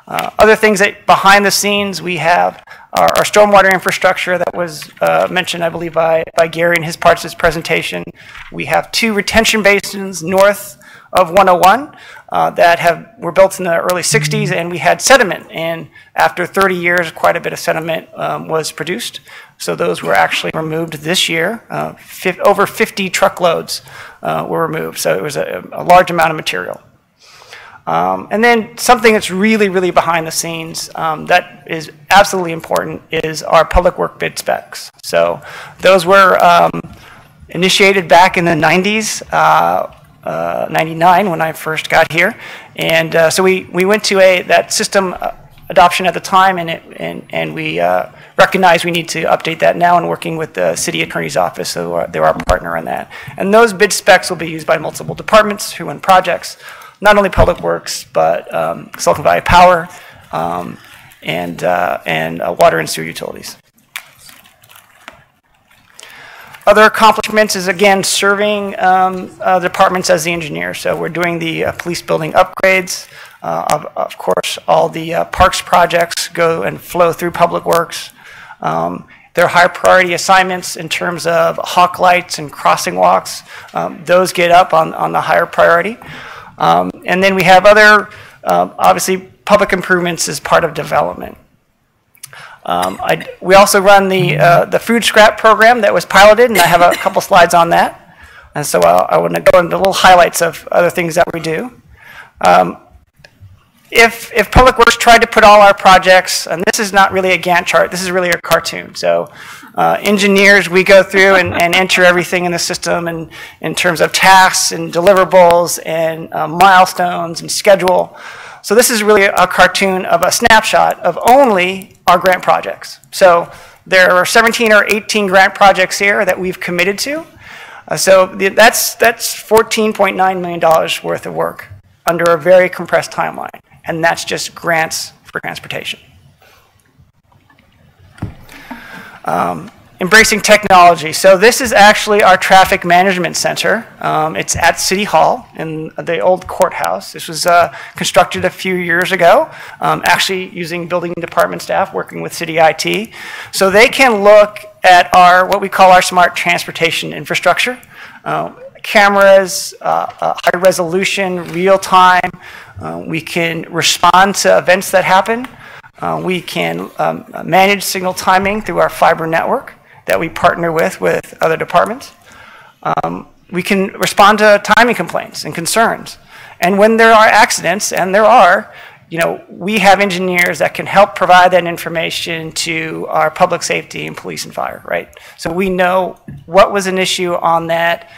Other things that behind the scenes, we have our stormwater infrastructure that was mentioned, I believe, by Gary in his parts of his presentation. We have 2 retention basins north of 101 that were built in the early 60s, and we had sediment. And after 30 years, quite a bit of sediment was produced. So those were actually removed this year. Over 50 truckloads were removed. So it was a large amount of material. And then something that's really, really behind the scenes that is absolutely important is our public work bid specs. So those were initiated back in the 90s, 99 when I first got here. And so we went to that system adoption at the time, and we recognized we need to update that now, and working with the city attorney's office, so they're our partner in that. And those bid specs will be used by multiple departments who run projects, not only Public Works, but Silicon Valley Power and water and sewer utilities. Other accomplishments is, again, serving departments as the engineer. So we're doing the police building upgrades. Of course, all the parks projects go and flow through Public Works. There are higher priority assignments in terms of hawk lights and crossing walks. Those get up on the higher priority. And then we have other, obviously, public improvements as part of development. We also run the food scrap program that was piloted, and I have a couple slides on that. And so I want to go into little highlights of other things that we do. If Public Works tried to put all our projects, and this is not really a Gantt chart, this is really a cartoon. So engineers, we go through and enter everything in the system and in terms of tasks and deliverables and milestones and schedule. So this is really a cartoon of a snapshot of only our grant projects. So there are 17 or 18 grant projects here that we've committed to. So that's $14.9 million worth of work under a very compressed timeline. And that's just grants for transportation. Embracing technology. So this is actually our traffic management center. It's at City Hall in the old courthouse. This was constructed a few years ago, actually using building department staff working with city IT. So they can look at our, what we call our smart transportation infrastructure. Cameras, high resolution, real time. We can respond to events that happen. We can manage signal timing through our fiber network that we partner with other departments. We can respond to timing complaints and concerns. And when there are accidents, and there are, we have engineers that can help provide that information to our public safety and police and fire, right? So we know what was an issue on that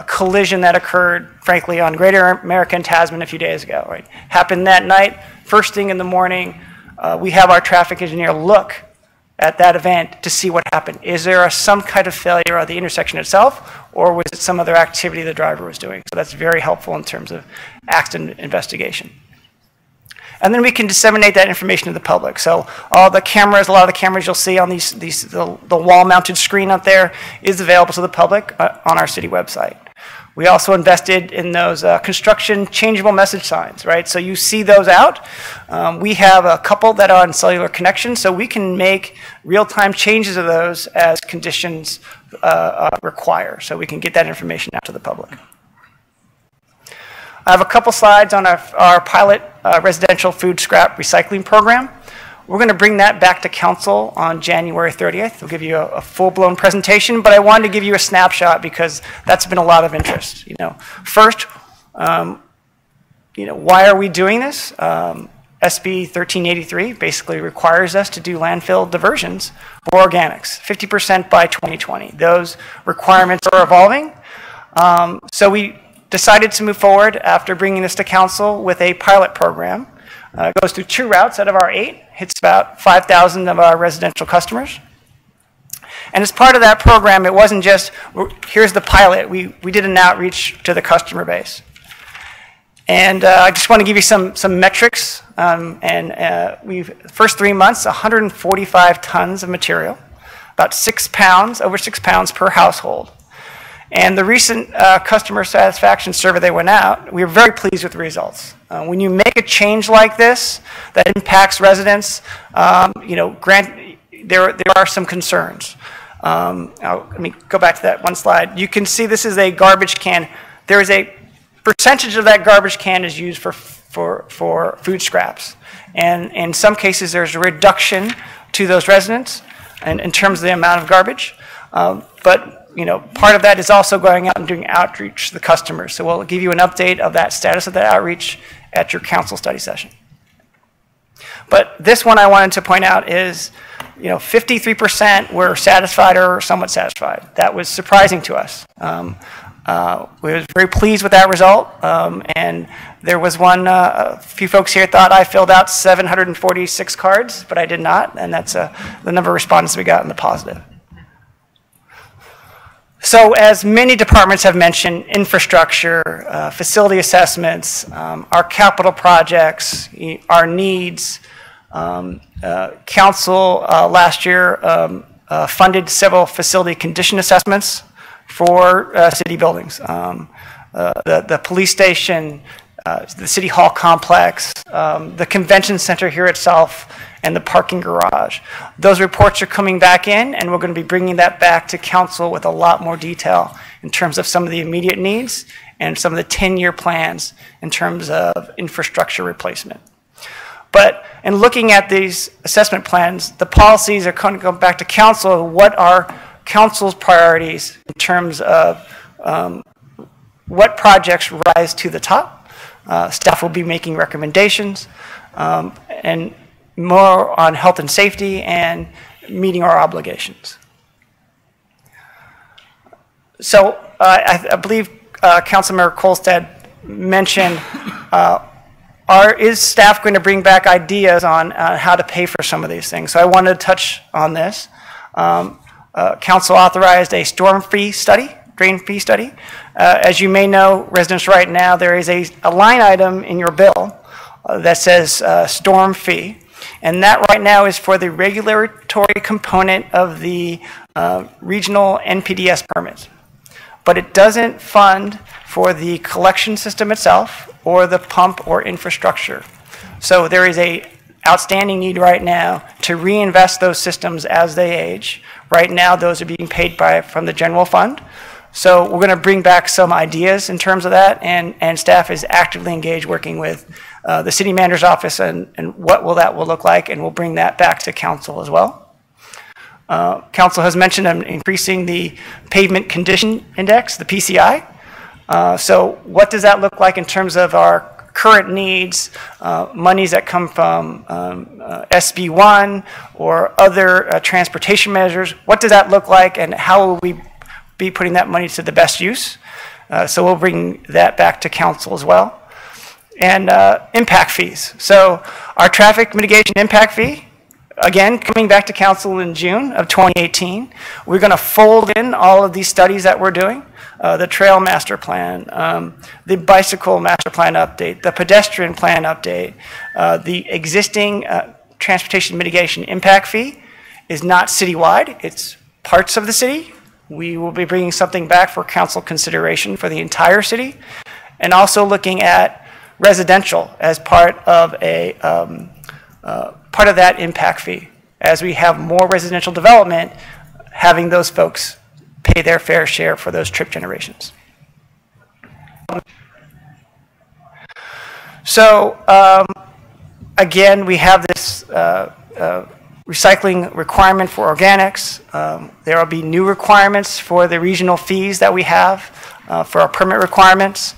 collision that occurred, frankly, on Greater America and Tasman a few days ago, right? Happened that night, first thing in the morning, we have our traffic engineer look at that event to see what happened. Is there some kind of failure at the intersection itself, or was it some other activity the driver was doing? So that's very helpful in terms of accident investigation. And then we can disseminate that information to the public. So all the cameras, a lot of the cameras you'll see on the wall-mounted screen up there is available to the public on our city website. We also invested in those construction changeable message signs, right? So you see those out. We have a couple that are on cellular connection, so we can make real-time changes of those as conditions require. So we can get that information out to the public. I have a couple slides on our pilot residential food scrap recycling program. We're going to bring that back to council on January 30th. We'll give you a full-blown presentation, but I wanted to give you a snapshot because that's been a lot of interest. First, why are we doing this? SB 1383 basically requires us to do landfill diversions for organics, 50% by 2020. Those requirements are evolving. So we decided to move forward after bringing this to council with a pilot program. It goes through 2 routes out of our 8, hits about 5,000 of our residential customers. And as part of that program, it wasn't just, here's the pilot. We did an outreach to the customer base. And I just want to give you some metrics. First 3 months, 145 tons of material, about 6 pounds, over 6 pounds per household. And the recent customer satisfaction survey that went out, we were very pleased with the results. When you make a change like this that impacts residents, there are some concerns. Let me go back to that one slide. You can see this is a garbage can. There is a percentage of that garbage can is used for food scraps. And in some cases, there's a reduction to those residents in terms of the amount of garbage. But part of that is also going out and doing outreach to the customers. So we'll give you an update of that status of that outreach at your council study session. But this one I wanted to point out is, 53% were satisfied or somewhat satisfied. That was surprising to us. We were very pleased with that result. And there was a few folks here thought I filled out 746 cards, but I did not. And that's the number of respondents we got in the positive. So as many departments have mentioned, infrastructure, facility assessments, our capital projects, our needs, council last year funded several facility condition assessments for city buildings. The police station, the city hall complex, the convention center here itself, and the parking garage. Those reports are coming back in, and we're going to be bringing that back to council with a lot more detail in terms of some of the immediate needs and some of the 10-year plans in terms of infrastructure replacement. But in looking at these assessment plans, the policies are going to go back to council. What are council's priorities in terms of what projects rise to the top? Staff will be making recommendations and more on health and safety and meeting our obligations. So I believe Councilmember Kolstad mentioned, is staff going to bring back ideas on how to pay for some of these things? So I wanted to touch on this. Council authorized a storm fee study, drain fee study. As you may know, residents, right now, there is a line item in your bill that says storm fee. And that right now is for the regulatory component of the regional NPDES permits. But it doesn't fund for the collection system itself or the pump or infrastructure. So there is a outstanding need right now to reinvest those systems as they age. Right now, those are being paid from the general fund. So we're going to bring back some ideas in terms of that, and staff is actively engaged working with the city manager's office and what that will look like, and we'll bring that back to council as well. Council has mentioned increasing the pavement condition index, the PCI. So what does that look like in terms of our current needs, monies that come from SB1 or other transportation measures? What does that look like, and how will we be putting that money to the best use? So we'll bring that back to council as well. And impact fees. So our traffic mitigation impact fee, again, coming back to council in June of 2018. We're going to fold in all of these studies that we're doing, the trail master plan, the bicycle master plan update, the pedestrian plan update, the existing transportation mitigation impact fee is not citywide, it's parts of the city. We will be bringing something back for council consideration for the entire city, and also looking at residential as part of a part of that impact fee. As we have more residential development, having those folks pay their fair share for those trip generations. So again, we have this recycling requirement for organics. There will be new requirements for the regional fees that we have for our permit requirements.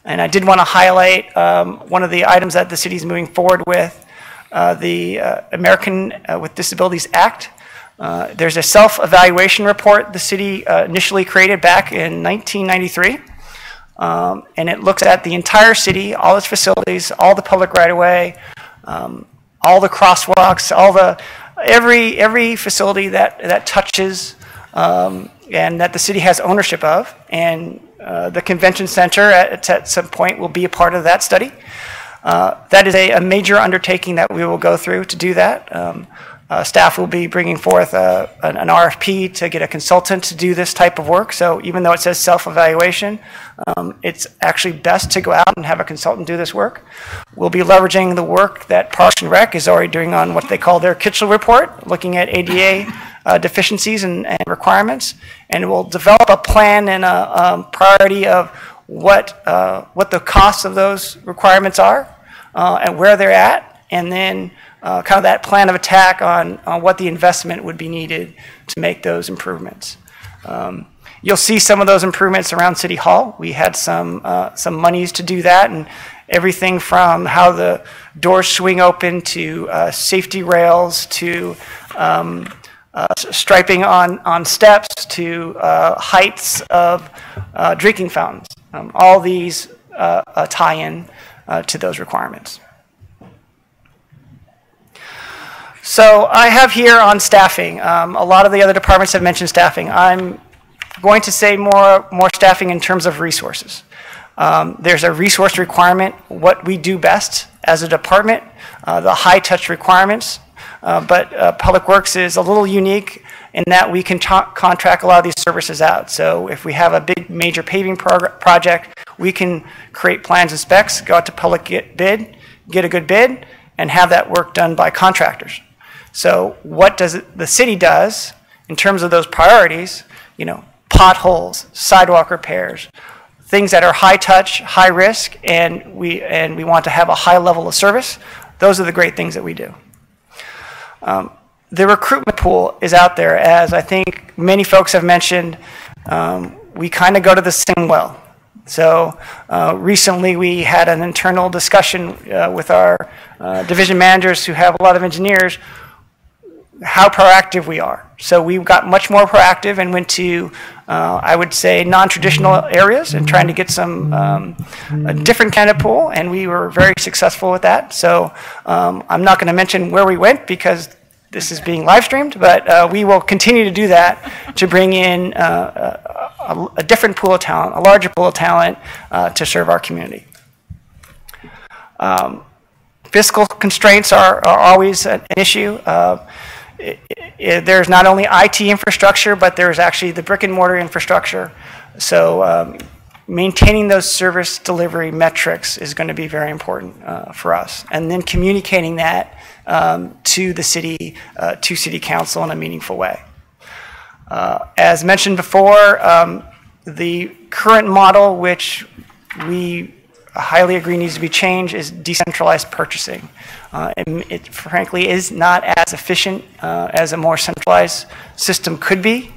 And I did want to highlight one of the items that the city is moving forward with, the American with Disabilities Act. There's a self-evaluation report the city initially created back in 1993. And it looks at the entire city, all its facilities, all the public right-of-way, all the crosswalks, every facility that touches and that the city has ownership of. And the convention center at some point will be a part of that study. That is a major undertaking that we will go through to do that. Staff will be bringing forth an RFP to get a consultant to do this type of work. So even though it says self-evaluation, it's actually best to go out and have a consultant do this work. We'll be leveraging the work that Parks and Rec is already doing on what they call their Kitchell report, looking at ADA deficiencies and requirements, and we'll develop a plan and a priority of what the costs of those requirements are and where they're at, and then kind of that plan of attack on what the investment would be needed to make those improvements. You'll see some of those improvements around City Hall. We had some monies to do that, and everything from how the doors swing open to safety rails to striping on steps to heights of drinking fountains. All these tie in to those requirements. So I have here on staffing. A lot of the other departments have mentioned staffing. I'm going to say more staffing in terms of resources. There's a resource requirement, what we do best as a department, the high-touch requirements. But Public Works is a little unique in that we can contract a lot of these services out. So if we have a big major paving project, we can create plans and specs, go out to public bid, get a good bid, and have that work done by contractors. So what does the city does in terms of those priorities, potholes, sidewalk repairs, things that are high touch, high risk, and we want to have a high level of service. Those are the great things that we do. The recruitment pool is out there, as I think many folks have mentioned. We kind of go to the same well. So recently we had an internal discussion with our division managers who have a lot of engineers, how proactive we are. So we got much more proactive and went to, I would say, non-traditional areas and trying to get some a different kind of pool, and we were very successful with that. So I'm not going to mention where we went because this is being live streamed, but we will continue to do that to bring in a different pool of talent, a larger pool of talent to serve our community. Fiscal constraints are always an issue. There's not only IT infrastructure, but there's actually the brick and mortar infrastructure. So maintaining those service delivery metrics is going to be very important for us. And then communicating that to the city, to city council in a meaningful way. As mentioned before, the current model, which we highly agree needs to be changed, is decentralized purchasing. It frankly is not as efficient as a more centralized system could be.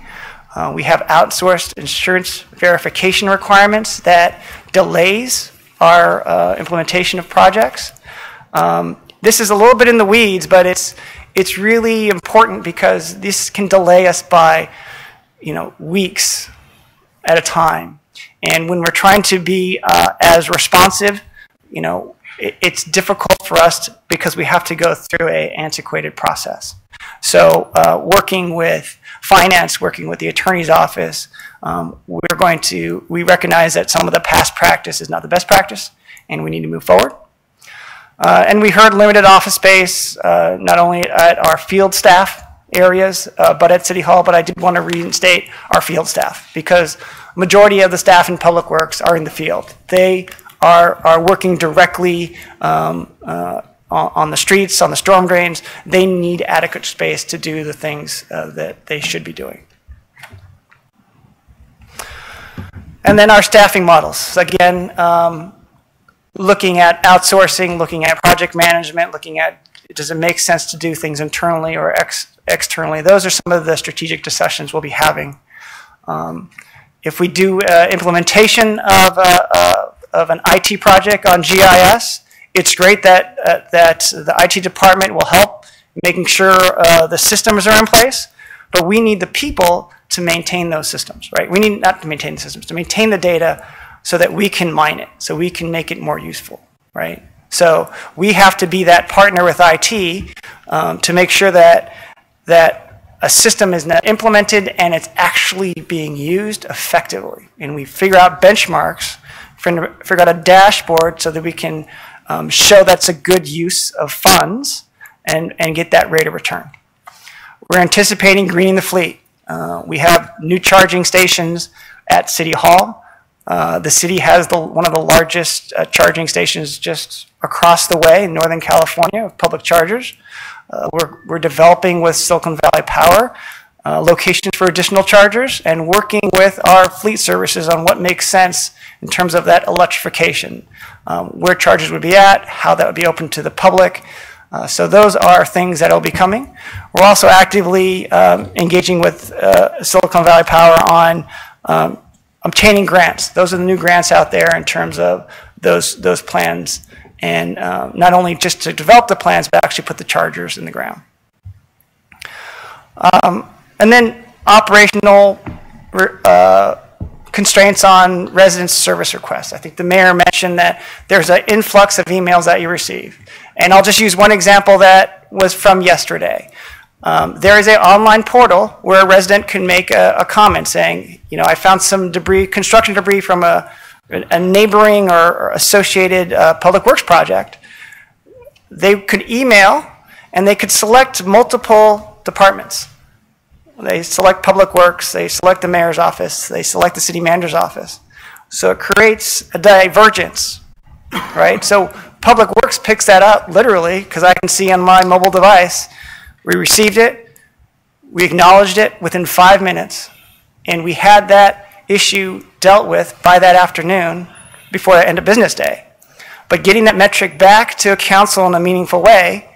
We have outsourced insurance verification requirements that delays our implementation of projects. This is a little bit in the weeds, but it's really important because this can delay us by weeks at a time. And when we're trying to be as responsive, it's difficult for us because we have to go through an antiquated process. So working with finance, working with the attorney's office, we recognize that some of the past practice is not the best practice, and we need to move forward. And we heard limited office space, not only at our field staff areas, but at City Hall, but I did want to reinstate our field staff because majority of the staff in Public Works are in the field. They are working directly on the streets, on the storm drains. They need adequate space to do the things that they should be doing. And then our staffing models. Again, looking at outsourcing, looking at project management, looking at does it make sense to do things internally or externally. Those are some of the strategic discussions we'll be having. If we do implementation of an IT project on GIS, it's great that the IT department will help making sure the systems are in place, but we need the people to maintain those systems, right? We need not to maintain the systems, to maintain the data so that we can mine it, so we can make it more useful, right? So we have to be that partner with IT to make sure that a system is now implemented and it's actually being used effectively. And we figure out benchmarks, figure out a dashboard so that we can show that's a good use of funds and get that rate of return. We're anticipating greening the fleet. We have new charging stations at City Hall. The city has one of the largest charging stations just across the way in Northern California of public chargers. We're developing with Silicon Valley Power locations for additional chargers and working with our fleet services on what makes sense in terms of that electrification, where chargers would be at, how that would be open to the public. So those are things that will be coming. We're also actively engaging with Silicon Valley Power on obtaining grants. Those are the new grants out there in terms of those plans, and not only just to develop the plans, but actually put the chargers in the ground. And then operational constraints on resident service requests. I think the mayor mentioned that there's an influx of emails that you receive. And I'll just use one example that was from yesterday. There is an online portal where a resident can make a comment saying, I found some debris, construction debris from a neighboring or associated public works project. They could email and they could select multiple departments. They select Public Works, they select the mayor's office, they select the city manager's office. So it creates a divergence, right? So Public Works picks that up literally because I can see on my mobile device We received it, we acknowledged it within 5 minutes, and we had that issue dealt with by that afternoon before the end of business day. But getting that metric back to council in a meaningful way,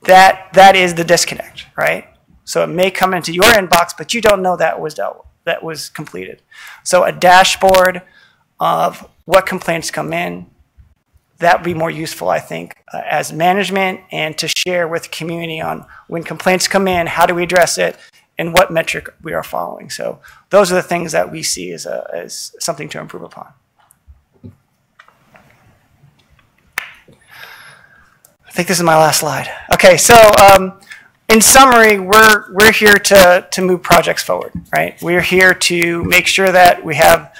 that is the disconnect, right? So it may come into your inbox, but you don't know that was dealt with, that was completed. So a dashboard of what complaints come in, that would be more useful, I think, as management, and to share with the community on when complaints come in, how do we address it, and what metric we are following. So those are the things that we see as something to improve upon. I think this is my last slide. Okay, so in summary, we're here to move projects forward, right? We're here to make sure that we have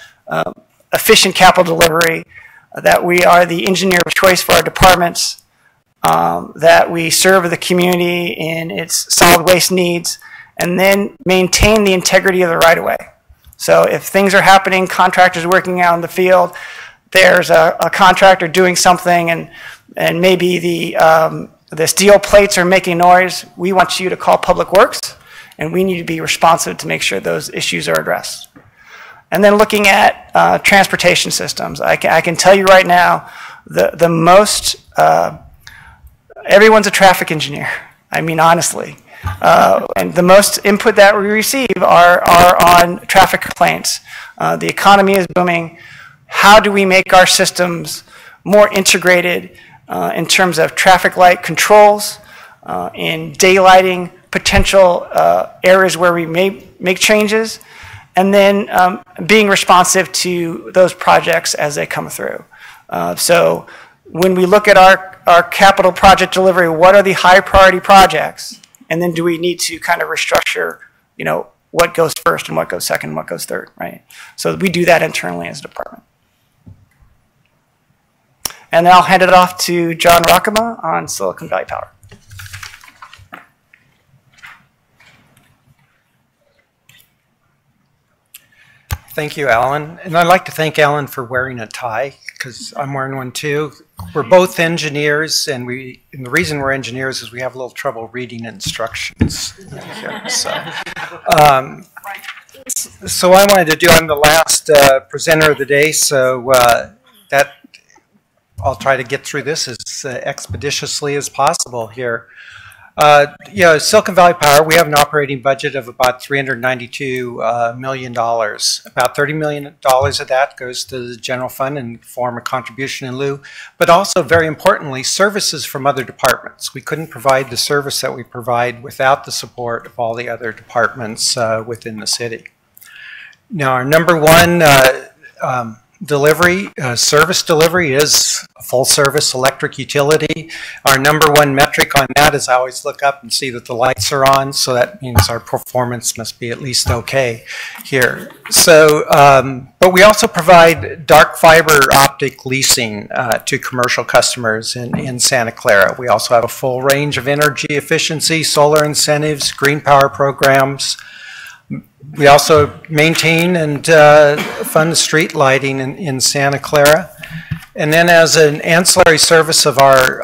efficient capital delivery, that we are the engineer of choice for our departments, that we serve the community in its solid waste needs, and then maintain the integrity of the right-of-way. So if things are happening, contractors working out in the field, there's a contractor doing something, and maybe the steel plates are making noise, we want you to call Public Works, and we need to be responsive to make sure those issues are addressed. And then looking at transportation systems, I can tell you right now, everyone's a traffic engineer. I mean, honestly. And the most input that we receive are on traffic complaints. The economy is booming. How do we make our systems more integrated in terms of traffic light controls, in daylighting potential areas where we may make changes, and then being responsive to those projects as they come through. So when we look at our capital project delivery, what are the high priority projects? And then do we need to kind of restructure, what goes first and what goes second and what goes third, right? So we do that internally as a department. And then I'll hand it off to John Rockema on Silicon Valley Power. Thank you, Alan. And I'd like to thank Alan for wearing a tie, because I'm wearing one too. We're both engineers, and the reason we're engineers is we have a little trouble reading instructions here. So I wanted to do, I'm the last presenter of the day, so that I'll try to get through this as expeditiously as possible here. Silicon Valley Power, we have an operating budget of about $392 million. About $30 million of that goes to the general fund in the form of contribution in lieu, but also, very importantly, services from other departments. We couldn't provide the service that we provide without the support of all the other departments within the city. Now, our number one service delivery is a full service electric utility. Our number one metric on that is I always look up and see that the lights are on, so that means our performance must be at least okay here. So, but we also provide dark fiber optic leasing to commercial customers in Santa Clara. We also have a full range of energy efficiency, solar incentives, green power programs. We also maintain and fund street lighting in Santa Clara. And then as an ancillary service of our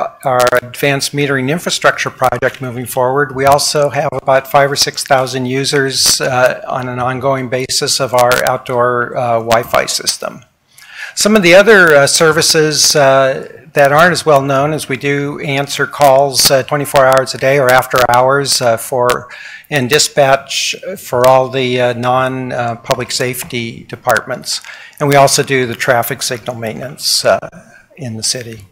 advanced metering infrastructure project moving forward, we also have about 5,000 or 6,000 users on an ongoing basis of our outdoor Wi-Fi system. Some of the other services that aren't as well known is we do answer calls 24 hours a day or after hours and dispatch for all the non-public safety departments. And we also do the traffic signal maintenance in the city.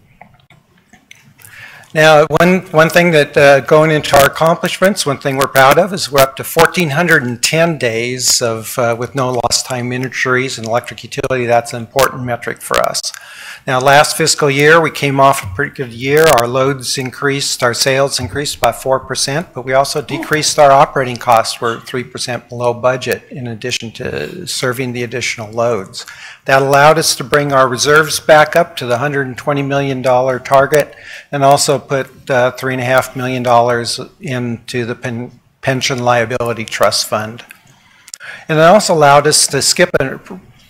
Now, one thing that going into our accomplishments, one thing we're proud of is we're up to 1,410 days with no lost time injuries in electric utility. That's an important metric for us. Now, last fiscal year, we came off a pretty good year. Our loads increased, our sales increased by 4%, but we also decreased our operating costs. We're 3% below budget in addition to serving the additional loads. That allowed us to bring our reserves back up to the $120 million target and also put $3.5 million into the pension liability trust fund. And it also allowed us to skip a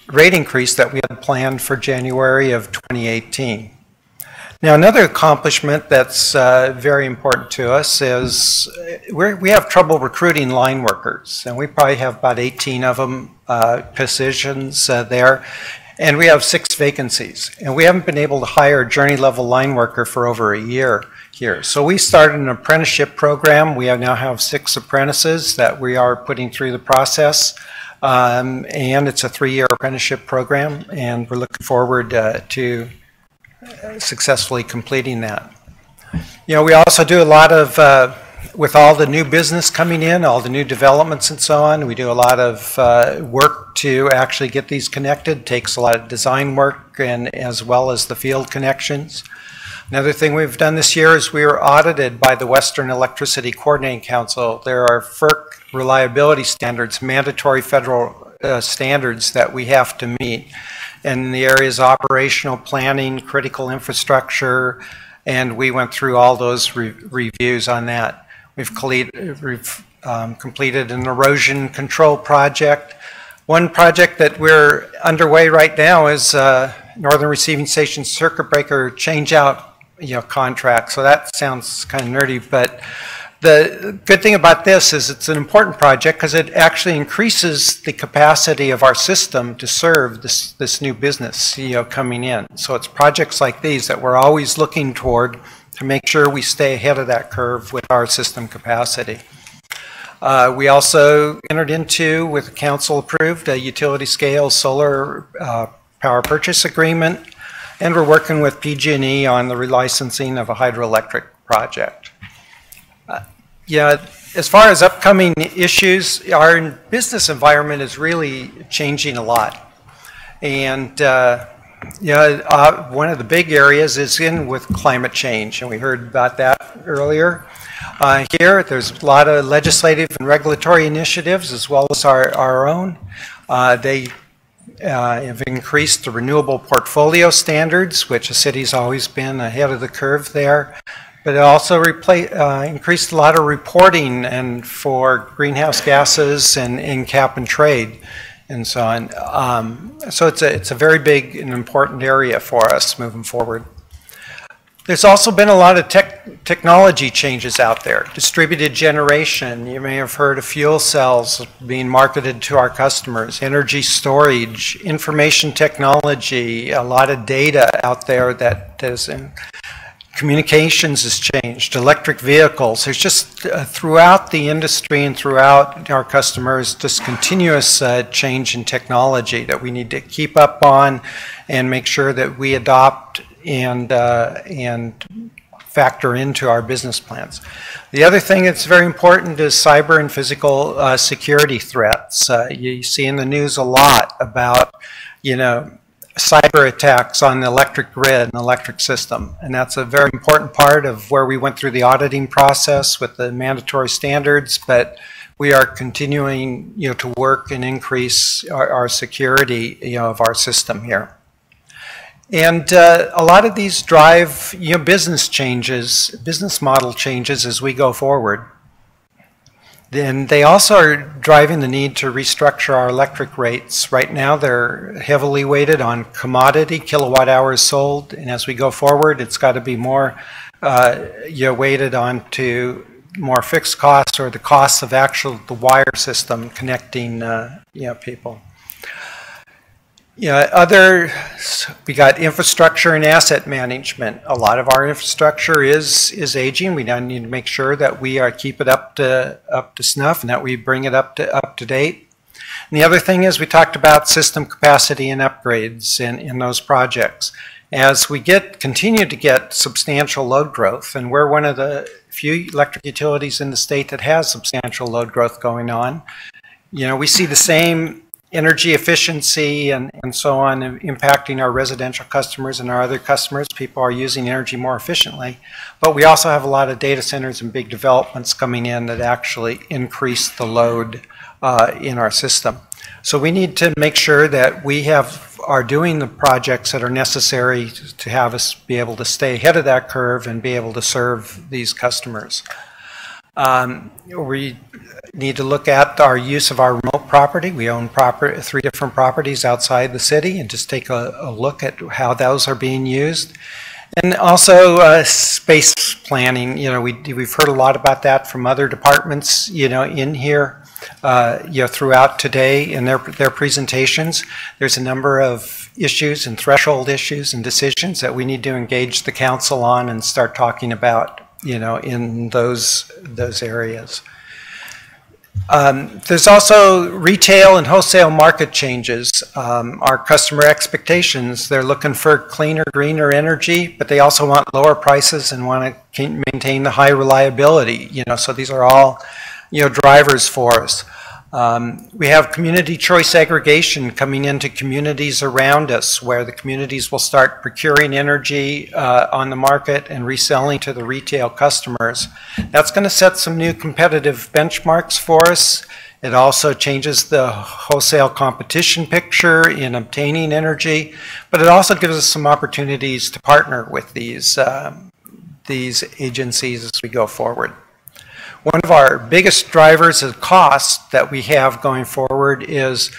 rate increase that we had planned for January of 2018. Now, another accomplishment that's very important to us is we have trouble recruiting line workers, and we probably have about 18 of them positions there, and we have 6 vacancies, and we haven't been able to hire a journey level line worker for over a year here. So we started an apprenticeship program. We now have 6 apprentices that we are putting through the process, and it's a 3-year apprenticeship program, and we're looking forward to successfully completing that. You know, we also do a lot of, with all the new business coming in, all the new developments and so on, we do a lot of work to actually get these connected. It takes a lot of design work and as well as the field connections. Another thing we've done this year is we were audited by the Western Electricity Coordinating Council. There are FERC reliability standards, mandatory federal standards that we have to meet in the areas of operational planning, critical infrastructure, and we went through all those reviews on that. We've completed an erosion control project. One project that we're underway right now is Northern Receiving Station circuit breaker change-out contract. So that sounds kind of nerdy, but the good thing about this is it's an important project because it actually increases the capacity of our system to serve this new business coming in. So it's projects like these that we're always looking toward to make sure we stay ahead of that curve with our system capacity. We also entered into, with council approved, a utility scale solar power purchase agreement, and we're working with PG&E on the relicensing of a hydroelectric project. Yeah, as far as upcoming issues, our business environment is really changing a lot. And one of the big areas is with climate change, and we heard about that earlier. Here, there's a lot of legislative and regulatory initiatives as well as our own. They have increased the renewable portfolio standards, which the city's always been ahead of the curve there. But it also increased a lot of reporting and for greenhouse gases and cap and trade and so on. So it's a very big and important area for us moving forward. There's also been a lot of technology changes out there. Distributed generation, you may have heard of fuel cells being marketed to our customers, energy storage, information technology, a lot of data out there that is in communications has changed, electric vehicles. There's just throughout the industry and throughout our customers, just continuous change in technology that we need to keep up on and make sure that we adopt and factor into our business plans. The other thing that's very important is cyber and physical security threats. You see in the news a lot about, cyber attacks on the electric grid and electric system. And that's a very important part of where we went through the auditing process with the mandatory standards, but we are continuing to work and increase our security of our system here. And a lot of these drive business changes, business model changes as we go forward. Then they also are driving the need to restructure our electric rates. Right now they're heavily weighted on commodity kilowatt hours sold, and as we go forward it's got to be more weighted on to more fixed costs or the costs of the wire system connecting people. We got infrastructure and asset management. A lot of our infrastructure is aging. We now need to make sure that we keep it up to snuff and that we bring it up to date. And the other thing is we talked about system capacity and upgrades in those projects. As we continue to get substantial load growth, and we're one of the few electric utilities in the state that has substantial load growth going on, we see the same energy efficiency and so on impacting our residential customers and our other customers. People are using energy more efficiently. But we also have a lot of data centers and big developments coming in that actually increase the load in our system. So we need to make sure that we are doing the projects that are necessary to have us be able to stay ahead of that curve and be able to serve these customers. We need to look at our use of our remote property. We own 3 different properties outside the city and just take a look at how those are being used. And also space planning. You know, we've heard a lot about that from other departments. You know, in here, you know, throughout today in their presentations. There's a number of issues and threshold issues and decisions that we need to engage the council on and start talking about. You know, in those areas. There's also retail and wholesale market changes. Our customer expectations, they're looking for cleaner, greener energy, but they also want lower prices and want to maintain the high reliability. You know, so these are all, you know, drivers for us. We have community choice aggregation coming into communities around us, where the communities will start procuring energy on the market and reselling to the retail customers. That's going to set some new competitive benchmarks for us. It also changes the wholesale competition picture in obtaining energy, but it also gives us some opportunities to partner with these agencies as we go forward. One of our biggest drivers of cost that we have going forward is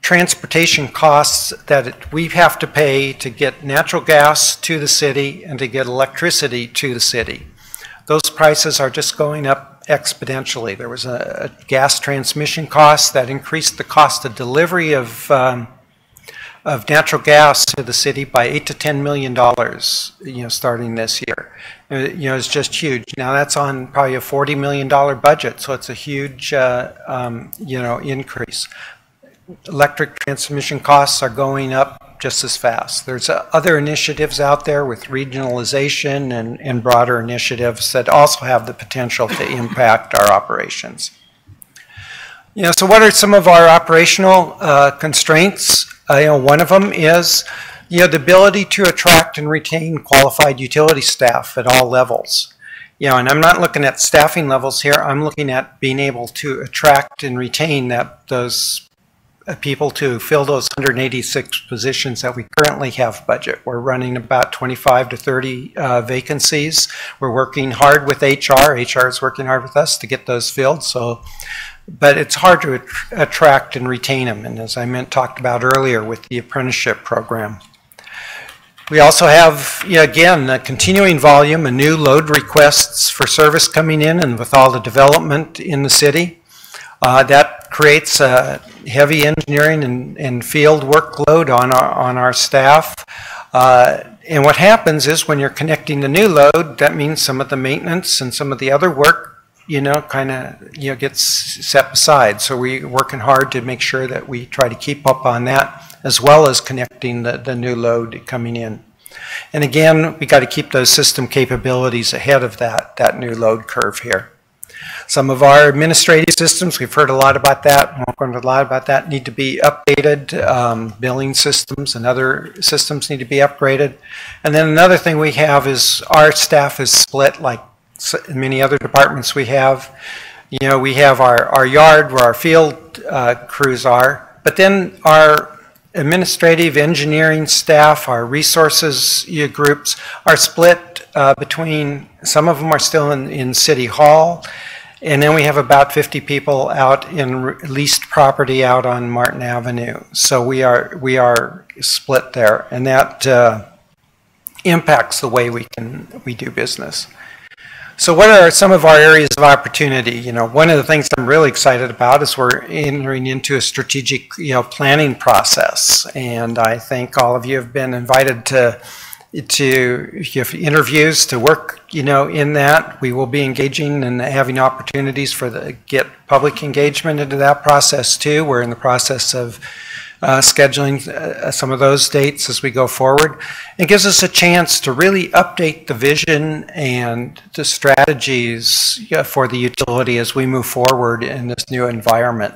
transportation costs that we have to pay to get natural gas to the city and to get electricity to the city. Those prices are just going up exponentially. There was a gas transmission cost that increased the cost of delivery of natural gas to the city by $8 to $10 million, you know, starting this year. You know, it's just huge. Now that's on probably a $40 million budget, so it's a huge, you know, increase. Electric transmission costs are going up just as fast. There's other initiatives out there with regionalization and broader initiatives that also have the potential to impact our operations. You know, so what are some of our operational constraints? You know, one of them is, you know, the ability to attract and retain qualified utility staff at all levels. You know, and I'm not looking at staffing levels here. I'm looking at being able to attract and retain those people to fill those 186 positions that we currently have budget. We're running about 25 to 30 vacancies. We're working hard with HR. HR is working hard with us to get those filled. So, but it's hard to attract and retain them. And as I talked about earlier with the apprenticeship program. We also have, you know, again, a continuing volume of new load requests for service coming in, and with all the development in the city, that creates a heavy engineering and field workload on our staff. And what happens is when you're connecting the new load, that means some of the maintenance and some of the other work, you know, kind of, you know, gets set aside. So we're working hard to make sure that we try to keep up on that, as well as connecting the new load coming in. And again, we got to keep those system capabilities ahead of that new load curve here. Some of our administrative systems, we've heard a lot about that, won't go into a lot about that, need to be updated. Billing systems and other systems need to be upgraded. And then another thing we have is our staff is split like many other departments we have. You know, we have our yard where our field crews are, but then our administrative engineering staff, our resources groups are split between, some of them are still in City Hall, and then we have about 50 people out in leased property out on Martin Avenue. So we are split there, and that impacts the way we do business. So what are some of our areas of opportunity? You know, one of the things I'm really excited about is we're entering into a strategic, you know, planning process. And I think all of you have been invited to give interviews to work, you know, in that. We will be engaging and having opportunities get public engagement into that process too. We're in the process of scheduling some of those dates as we go forward. It gives us a chance to really update the vision and the strategies for the utility as we move forward in this new environment.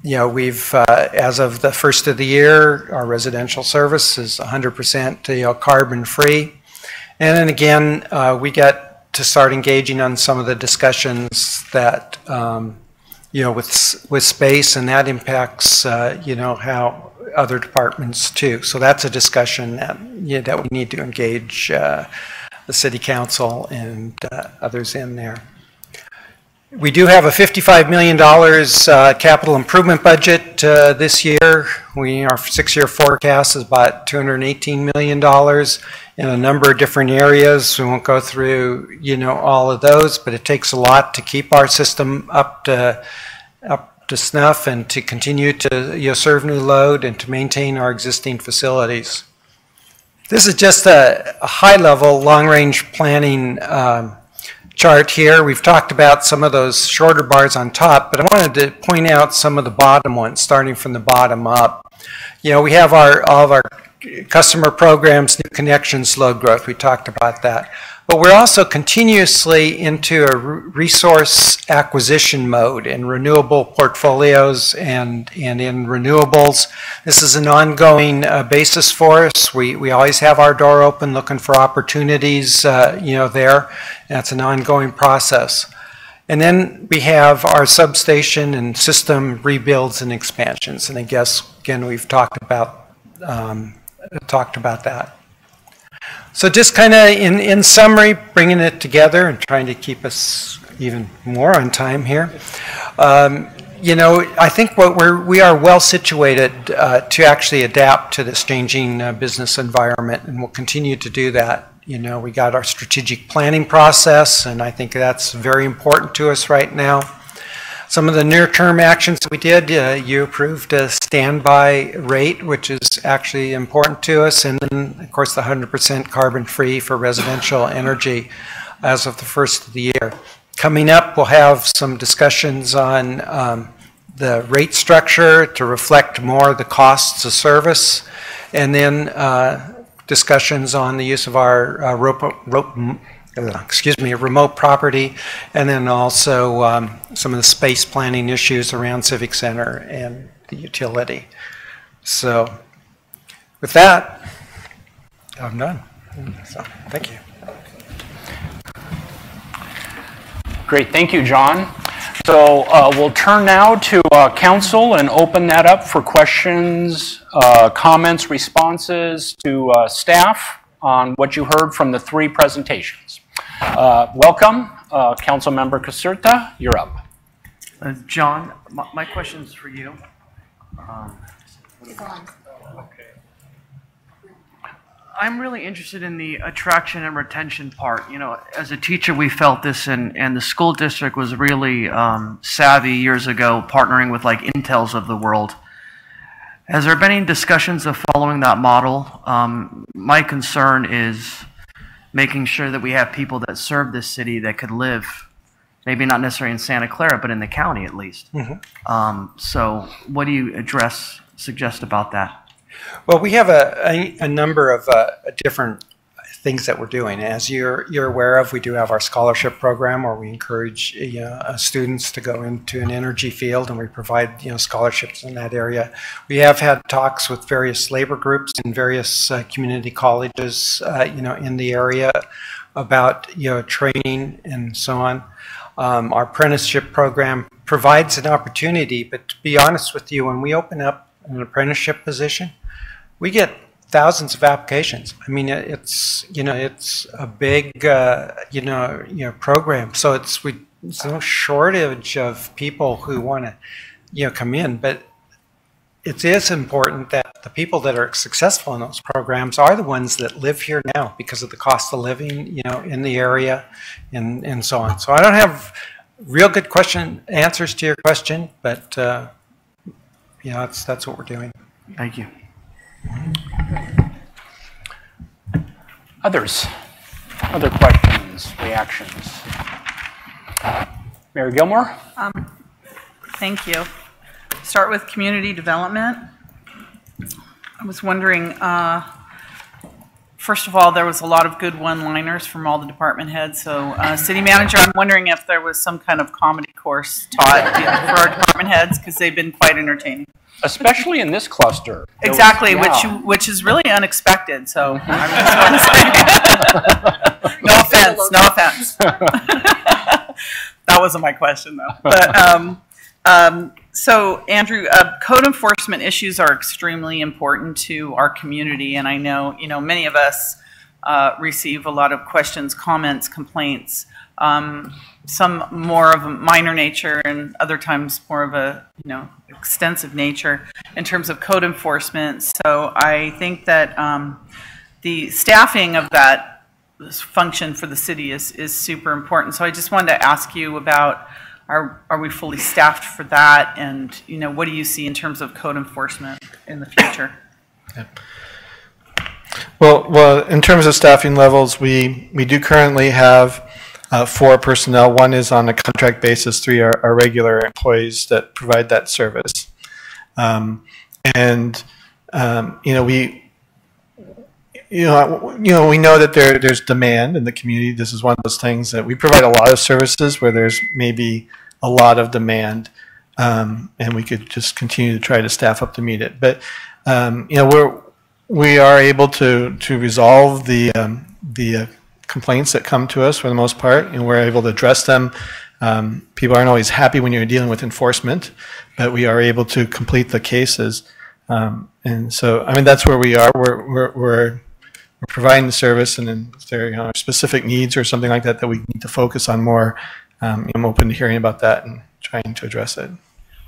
You know, we've, as of the first of the year, our residential service is 100% you know, carbon free. And then again, we get to start engaging on some of the discussions that you know, with space, and that impacts, you know, how other departments too. So that's a discussion that, you know, that we need to engage the City Council and others in there. We do have a $55 million capital improvement budget this year. Our 6-year forecast is about $218 million in a number of different areas. We won't go through, all of those, but it takes a lot to keep our system up to snuff and to continue to serve new load and to maintain our existing facilities. This is just a high-level long-range planning chart here. We've talked about some of those shorter bars on top, but I wanted to point out some of the bottom ones, starting from the bottom up. We have all of our customer programs, new connections, load growth. We talked about that. But we're also continuously into a resource acquisition mode in renewable portfolios and in renewables. This is an ongoing basis for us. We always have our door open looking for opportunities, there. That's an ongoing process. And then we have our substation and system rebuilds and expansions. And I guess, again, we've talked about that. So just kind of in summary, bringing it together and trying to keep us even more on time here. I think we are well situated to actually adapt to this changing business environment, and we'll continue to do that. We got our strategic planning process, and I think that's very important to us right now. Some of the near-term actions we did, you approved a standby rate, which is actually important to us, and then, of course, the 100% carbon-free for residential energy as of the first of the year. Coming up, we'll have some discussions on the rate structure to reflect more of the costs of service, and then discussions on the use of our remote property, and then also some of the space planning issues around Civic Center and the utility. So with that, I'm done. So, thank you. Great, thank you, John. So we'll turn now to council and open that up for questions, comments, responses to staff on what you heard from the 3 presentations. Welcome, Council Member Caserta, you're up. John, my question's for you. I'm really interested in the attraction and retention part. As a teacher, we felt this, and the school district was really savvy years ago, partnering with like Intels of the world. Has there been any discussions of following that model? My concern is making sure that we have people that serve this city that could live, maybe not necessarily in Santa Clara, but in the county at least. Mm-hmm. So what do you suggest about that? Well, we have a number of different things that we're doing. As you're aware of, we do have our scholarship program where we encourage students to go into an energy field, and we provide scholarships in that area. We have had talks with various labor groups and various community colleges in the area about training and so on. Our apprenticeship program provides an opportunity, but to be honest with you, when we open up an apprenticeship position, we get thousands of applications. I mean, it's a big program. So there's no shortage of people who want to come in. But it is important that the people that are successful in those programs are the ones that live here now because of the cost of living in the area and so on. So I don't have real good answers to your question, but that's what we're doing. Thank you. Other questions, reactions? Mary Gilmore? Thank you. Start with community development. I was wondering, first of all, there was a lot of good one-liners from all the department heads. So city manager, I'm wondering if there was some kind of comedy course taught for our department heads, because they've been quite entertaining. Especially in this cluster. Exactly, which is really unexpected. So I just want to say, no offense. That wasn't my question though. But so Andrew, code enforcement issues are extremely important to our community, and I know many of us receive a lot of questions, comments, complaints. Some more of a minor nature and other times more of a, extensive nature in terms of code enforcement. So I think that the staffing of that function for the city is super important. So I just wanted to ask you about, are we fully staffed for that? And, what do you see in terms of code enforcement in the future? Yeah. Well, in terms of staffing levels, we do currently have 4 personnel. 1 is on a contract basis. 3 are regular employees that provide that service. We know that there's demand in the community. This is one of those things that we provide a lot of services where there's maybe a lot of demand, and we could just continue to try to staff up to meet it. But we are able to resolve the complaints that come to us for the most part, and we're able to address them. People aren't always happy when you're dealing with enforcement, but we are able to complete the cases. And so, that's where we are. We're providing the service, and then if there are specific needs or something like that that we need to focus on more, I'm open to hearing about that and trying to address it.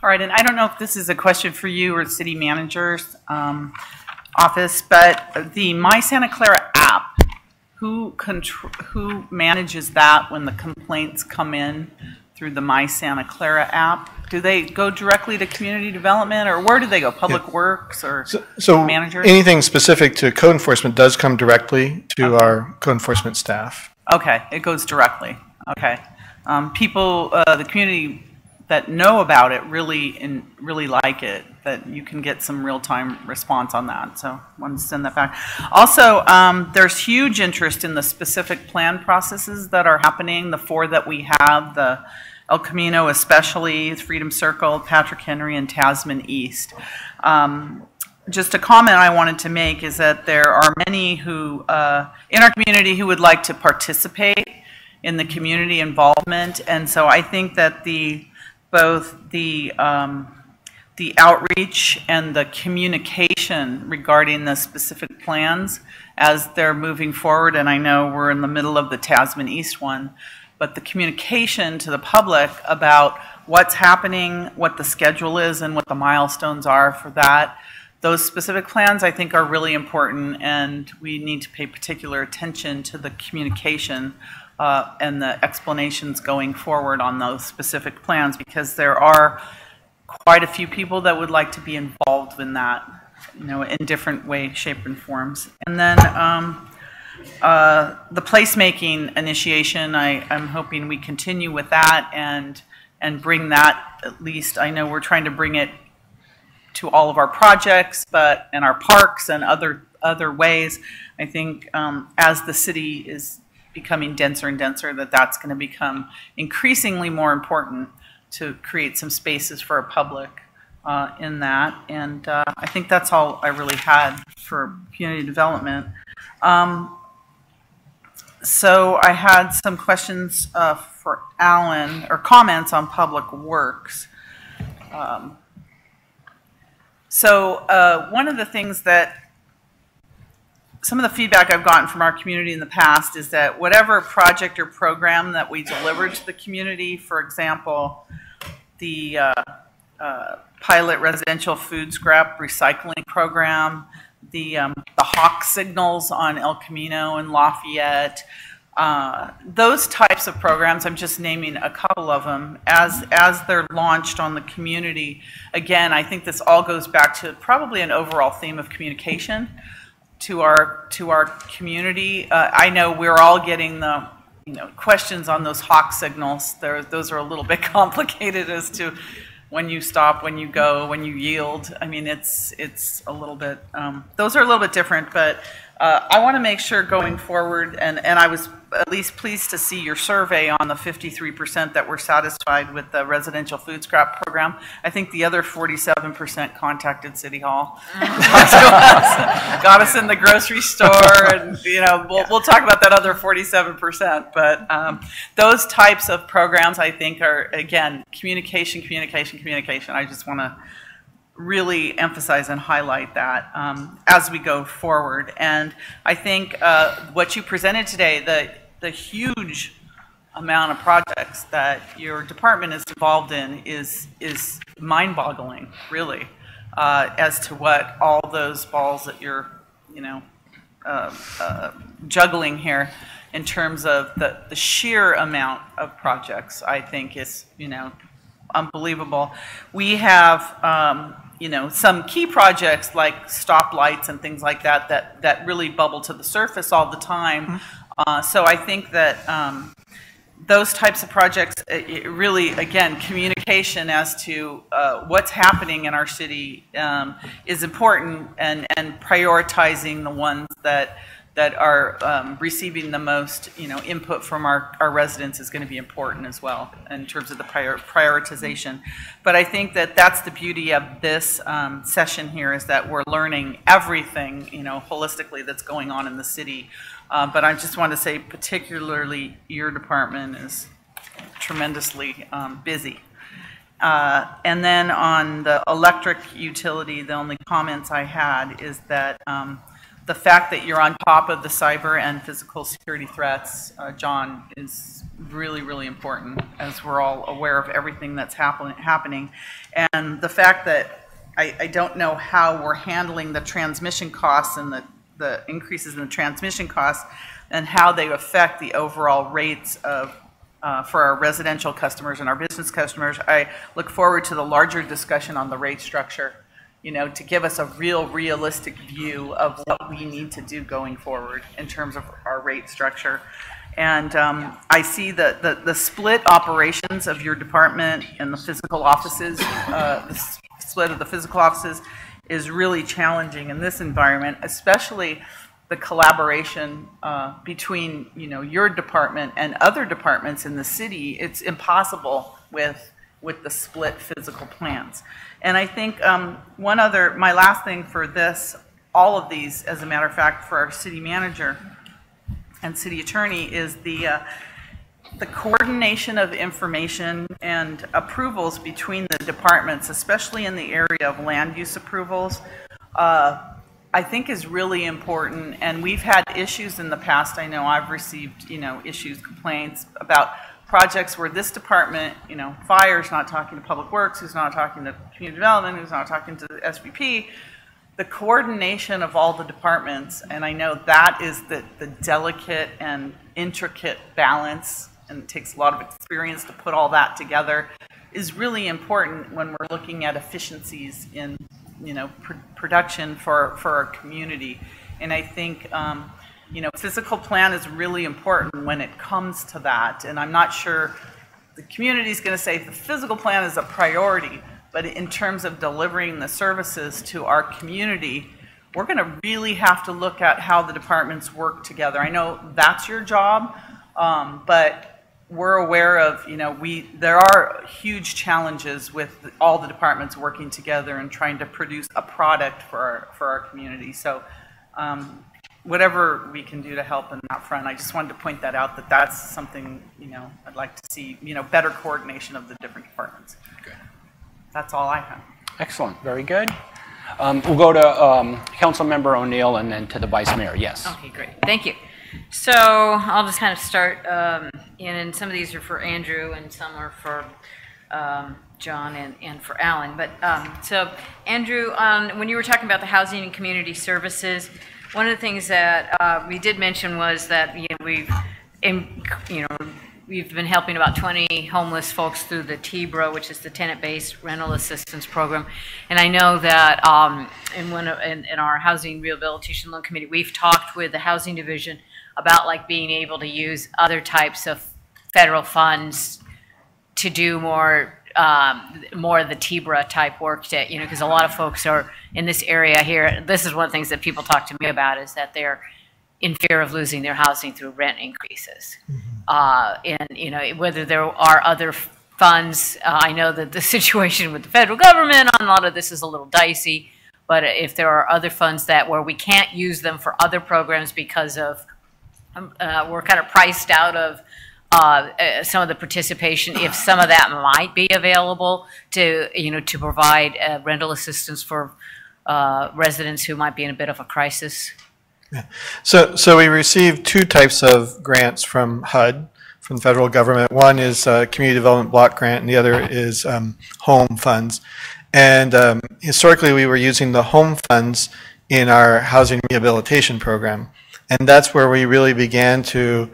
All right, and I don't know if this is a question for you or the city manager's office, but the My Santa Clara app, who manages that when the complaints come in through the My Santa Clara app? Do they go directly to community development, or where do they go? Public Works or so managers? Anything specific to code enforcement does come directly to our code enforcement staff. Okay, it goes directly. Okay. People, the community that know about it really like it, that you can get some real-time response on that. So I wanted to send that back. Also, there's huge interest in the specific plan processes that are happening, the 4 that we have, the El Camino especially, Freedom Circle, Patrick Henry, and Tasman East. Just a comment I wanted to make is that there are many who, in our community, who would like to participate in the community involvement, and so I think that both the outreach and the communication regarding the specific plans as they're moving forward, and I know we're in the middle of the Tasman East one, but the communication to the public about what's happening, what the schedule is, and what the milestones are for that. Those specific plans, I think, are really important, and we need to pay particular attention to the communication and the explanations going forward on those specific plans, because there are quite a few people that would like to be involved in that, in different ways, shape, and forms. And then the placemaking initiation, I'm hoping we continue with that and bring that, at least, I know we're trying to bring it to all of our projects, and our parks and other ways. I think as the city is becoming denser and denser, that's going to become increasingly more important to create some spaces for our public in that. And I think that's all I really had for community development. So I had some questions for Alan, or comments on Public Works. One of the things that some of the feedback I've gotten from our community in the past is that whatever project or program that we deliver to the community, for example, the pilot residential food scrap recycling program, the hawk signals on El Camino and Lafayette, those types of programs, I'm just naming a couple of them, as they're launched on the community. Again, I think this all goes back to probably an overall theme of communication to our community. I know we're all getting the questions on those hawk signals. Those are a little bit complicated as to when you stop, when you go, when you yield. I mean, it's a little bit, those are a little bit different, but I want to make sure going forward, and I was at least pleased to see your survey on the 53% that were satisfied with the residential food scrap program. I think the other 47% contacted City Hall, got us in the grocery store, and we'll talk about that other 47%. But those types of programs, I think, are, again, communication. I just want to really emphasize and highlight that as we go forward. And I think what you presented today, the huge amount of projects that your department is involved in is mind-boggling, really, as to what all those balls that you're, juggling here in terms of the sheer amount of projects. I think is, unbelievable. We have, some key projects like stoplights and things like that really bubble to the surface all the time. So I think that those types of projects, it really, again, communication as to what's happening in our city is important, and prioritizing the ones that are receiving the most, input from our residents is going to be important as well in terms of the prioritization. But I think that that's the beauty of this session here, is that we're learning everything, holistically that's going on in the city. But I just want to say, particularly your department is tremendously busy. And then on the electric utility, the only comments I had is that the fact that you're on top of the cyber and physical security threats, John, is really, really important, as we're all aware of everything that's happening. And the fact that I don't know how we're handling the transmission costs and the increases in the transmission costs, and how they affect the overall rates of for our residential customers and our business customers. I look forward to the larger discussion on the rate structure, to give us a realistic view of what we need to do going forward in terms of our rate structure. And I see the split operations of your department and the physical offices, the split of the physical offices is really challenging in this environment, especially the collaboration between your department and other departments in the city. It's impossible with the split physical plans. And I think my last thing for all of these, as a matter of fact, for our city manager and city attorney, is the coordination of information and approvals between the departments, especially in the area of land use approvals, I think is really important. And we've had issues in the past. I know I've received, issues, complaints about projects where this department, fire's not talking to public works, who's not talking to community development, who's not talking to the SVP. The coordination of all the departments, and I know that is the delicate and intricate balance, and it takes a lot of experience to put all that together, is really important when we're looking at efficiencies in production for our community. And I think physical plan is really important when it comes to that. And I'm not sure the community is going to say the physical plan is a priority, but in terms of delivering the services to our community, we're going to really have to look at how the departments work together. I know that's your job, but we're aware of, there are huge challenges with all the departments working together and trying to produce a product for our community. So whatever we can do to help in that front, I just wanted to point that out, that's something, I'd like to see, better coordination of the different departments. Good. That's all I have. Excellent, very good. We'll go to Councilmember O'Neill and then to the Vice Mayor. Yes. Okay, great. Thank you. So I'll just kind of start, and some of these are for Andrew and some are for John and for Alan. But so Andrew, when you were talking about the housing and community services, one of the things that we did mention was that we've been helping about 20 homeless folks through the TBRA, which is the Tenant-Based Rental Assistance Program. And I know that in our Housing Rehabilitation Loan Committee, we've talked with the Housing Division about being able to use other types of federal funds to do more of the TBRA type work, because a lot of folks are in this area here. This is one of the things that people talk to me about, is that they're in fear of losing their housing through rent increases. And whether there are other funds, I know that the situation with the federal government on a lot of this is a little dicey, but if there are other funds where we can't use them for other programs because of we're kind of priced out of some of the participation, if some of that might be available to, to provide rental assistance for residents who might be in a bit of a crisis? Yeah. So we received two types of grants from HUD, from the federal government. One is Community Development Block Grant, and the other is home funds. And historically, we were using the home funds in our housing rehabilitation program. And that's where we really began to,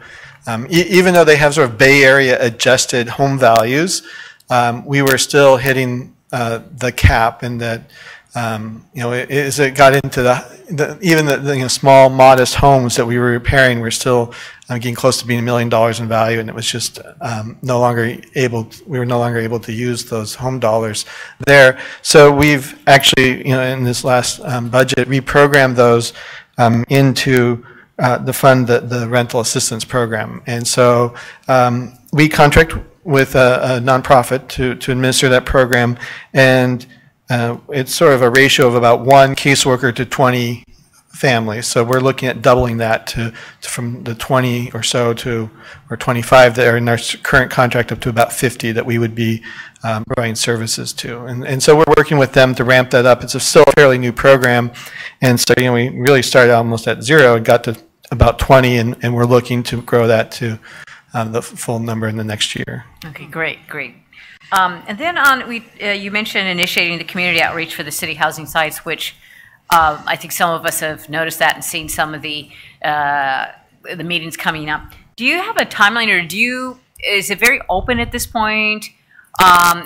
even though they have sort of Bay Area adjusted home values, we were still hitting the cap, and that, as it got into even the small, modest homes that we were repairing were still getting close to being $1 million in value, and it was just we were no longer able to use those home dollars there. So we've actually, in this last budget, reprogrammed those into the fund, the rental assistance program. And so we contract with a nonprofit to administer that program, and it's sort of a ratio of about 1 caseworker to 20 families. So we're looking at doubling that from the 20 or so or 25 that are in our current contract up to about 50 that we would be providing services to. And so we're working with them to ramp that up. It's still a fairly new program, and so we really started almost at 0 and got to about 20, and we're looking to grow that to the full number in the next year. Okay, great. And then you mentioned initiating the community outreach for the city housing sites, which I think some of us have noticed that and seen some of the meetings coming up. Do you have a timeline, or is it very open at this point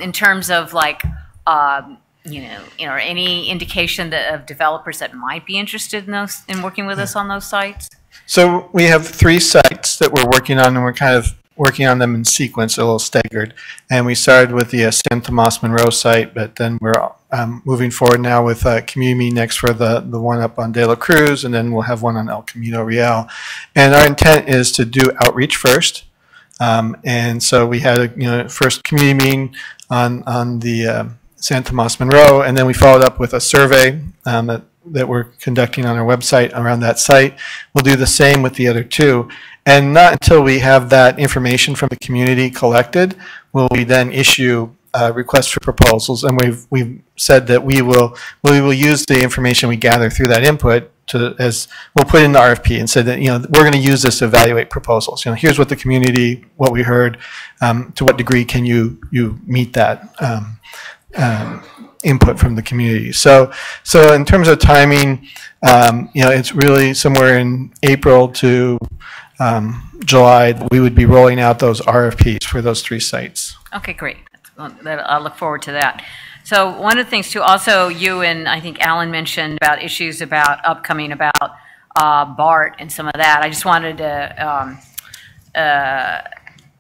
in terms of like, any indication of developers that might be interested in working with us on those sites? So we have 3 sites that we're working on, and we're kind of working on them in sequence, a little staggered. And we started with the San Tomas Monroe site, but then we're moving forward now with community next for the one up on De La Cruz, and then we'll have one on El Camino Real. And our intent is to do outreach first. And so we had a first community meeting on the San Tomas Monroe, and then we followed up with a survey that we're conducting on our website around that site. We'll do the same with the other 2. And not until we have that information from the community collected will we then issue requests for proposals. And we've said that we will use the information we gather through that input as we'll put in the RFP and say that we're going to use this to evaluate proposals. Here's what the community, what we heard, to what degree can you meet that input from the community. So in terms of timing, it's really somewhere in April to July that we would be rolling out those RFPs for those 3 sites. Okay, great. I'll look forward to that. So one of the things too, also you and I think Alan mentioned about issues upcoming about BART and some of that. I just wanted to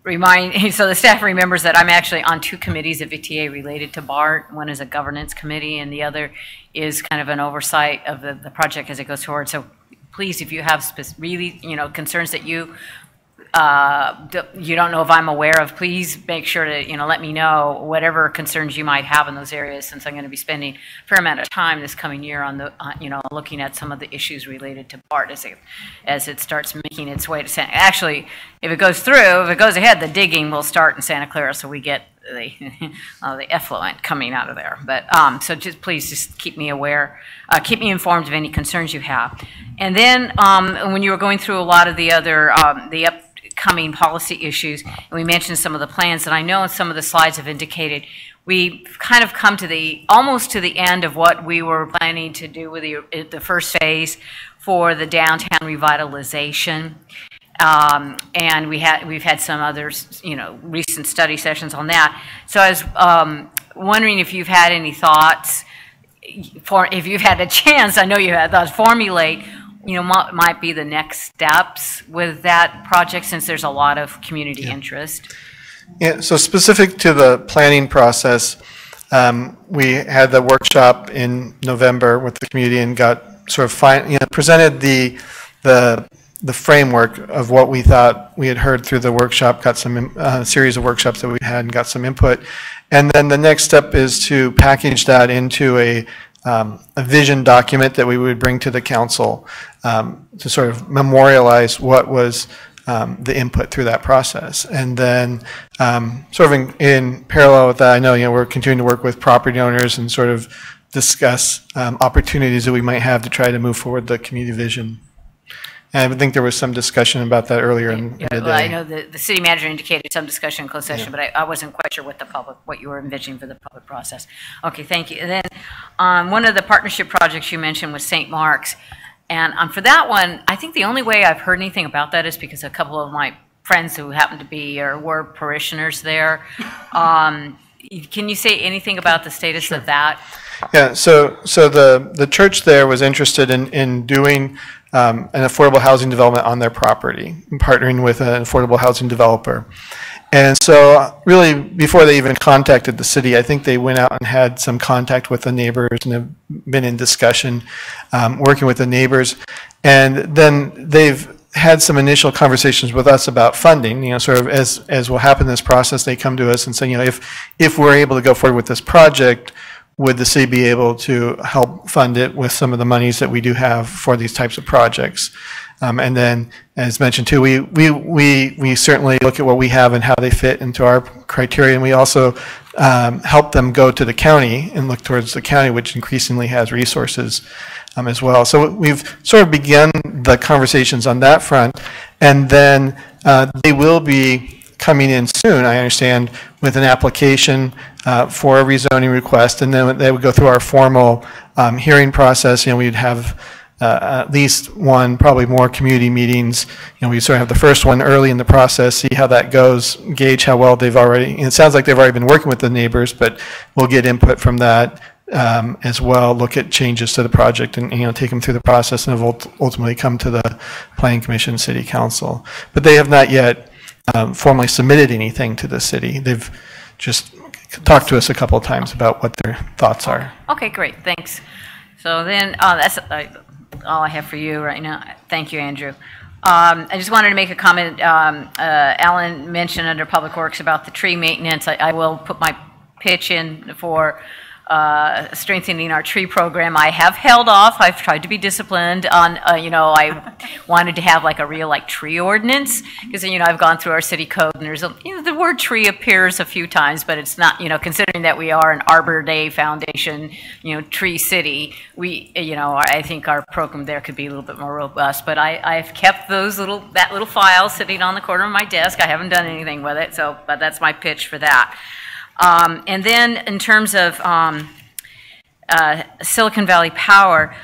remind, so the staff remembers that I'm actually on 2 committees at VTA related to BART. One is a governance committee, and the other is kind of an oversight of the project as it goes forward. So please, if you have really, concerns that you don't know if I'm aware of, please make sure to, let me know whatever concerns you might have in those areas, since I'm going to be spending a fair amount of time this coming year on looking at some of the issues related to BART as it starts making its way to Santa. Actually, if it goes ahead, the digging will start in Santa Clara, so we get the effluent coming out of there. But so please keep me aware, keep me informed of any concerns you have. And then when you were going through a lot of the other the upcoming policy issues, and we mentioned some of the plans, and I know some of the slides have indicated we've kind of come to almost to the end of what we were planning to do with the first phase for the downtown revitalization. And we've had some others, recent study sessions on that. So I was wondering if you've had any thoughts, if you've had a chance, I know you had thoughts, formulate, what might be the next steps with that project, since there's a lot of community interest. Yeah, so specific to the planning process, we had the workshop in November with the community and got sort of presented the framework of what we thought we had heard through the workshop, got some series of workshops that we had and got some input. And then the next step is to package that into a vision document that we would bring to the council to sort of memorialize what was the input through that process. And then sort of in parallel with that, I know, we're continuing to work with property owners and sort of discuss opportunities that we might have to try to move forward the community vision. And I think there was some discussion about that earlier in the day. Well, I know the city manager indicated some discussion in closed session, but I wasn't quite sure what you were envisioning for the public process. Okay, thank you. And then one of the partnership projects you mentioned was St. Mark's. And for that one, I think the only way I've heard anything about that is because a couple of my friends who happen to be or were parishioners there. Can you say anything about the status of that? Yeah, so the church there was interested in doing an affordable housing development on their property, and partnering with an affordable housing developer. And so really, before they even contacted the city, I think they went out and had some contact with the neighbors and have been in discussion, working with the neighbors. And then they've had some initial conversations with us about funding, sort of as will happen in this process, they come to us and say, if we're able to go forward with this project, would the city be able to help fund it with some of the monies that we do have for these types of projects? And then, as mentioned too, we certainly look at what we have and how they fit into our criteria, and we also help them go to the county and look towards the county, which increasingly has resources as well. So we've sort of begun the conversations on that front, and then they will be coming in soon, I understand, with an application for a rezoning request, and then they would go through our formal hearing process. We'd have at least one, probably more community meetings. We sort of have the first one early in the process, see how that goes, gauge how well they've already, and it sounds like they've already been working with the neighbors, but we'll get input from that as well, look at changes to the project and take them through the process, and ultimately come to the Planning Commission, City Council. But they have not yet formally submitted anything to the city. They've just talked to us a couple of times about what their thoughts are. Okay, great, thanks. So then, that's all I have for you right now. Thank you, Andrew. I just wanted to make a comment. Alan mentioned under Public Works about the tree maintenance. I will put my pitch in for strengthening our tree program. I have held off. I've tried to be disciplined on, I wanted to have like a real tree ordinance, because, I've gone through our city code and there's the word tree appears a few times, but it's not, considering that we are an Arbor Day Foundation, tree city, I think our program there could be a little bit more robust, but I've kept that little file sitting on the corner of my desk. I haven't done anything with it, but that's my pitch for that. And then in terms of Silicon Valley Power,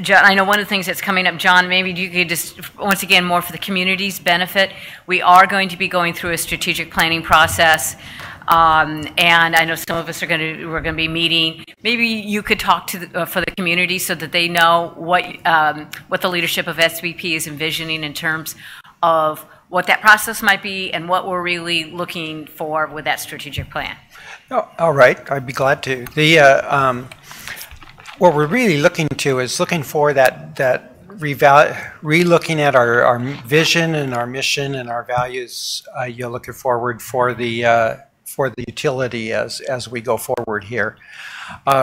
John, I know one of the things that's coming up, John, maybe you could just, once again, more for the community's benefit. We are going to be going through a strategic planning process, and I know some of us we're going to be meeting. Maybe you could talk to for the community so that they know what the leadership of SVP is envisioning in terms of what that process might be and what we're really looking for with that strategic plan. Oh, all right, I'd be glad to. What we're really looking to is looking for that re-looking at our vision and our mission and our values. You're looking forward for the utility as we go forward here.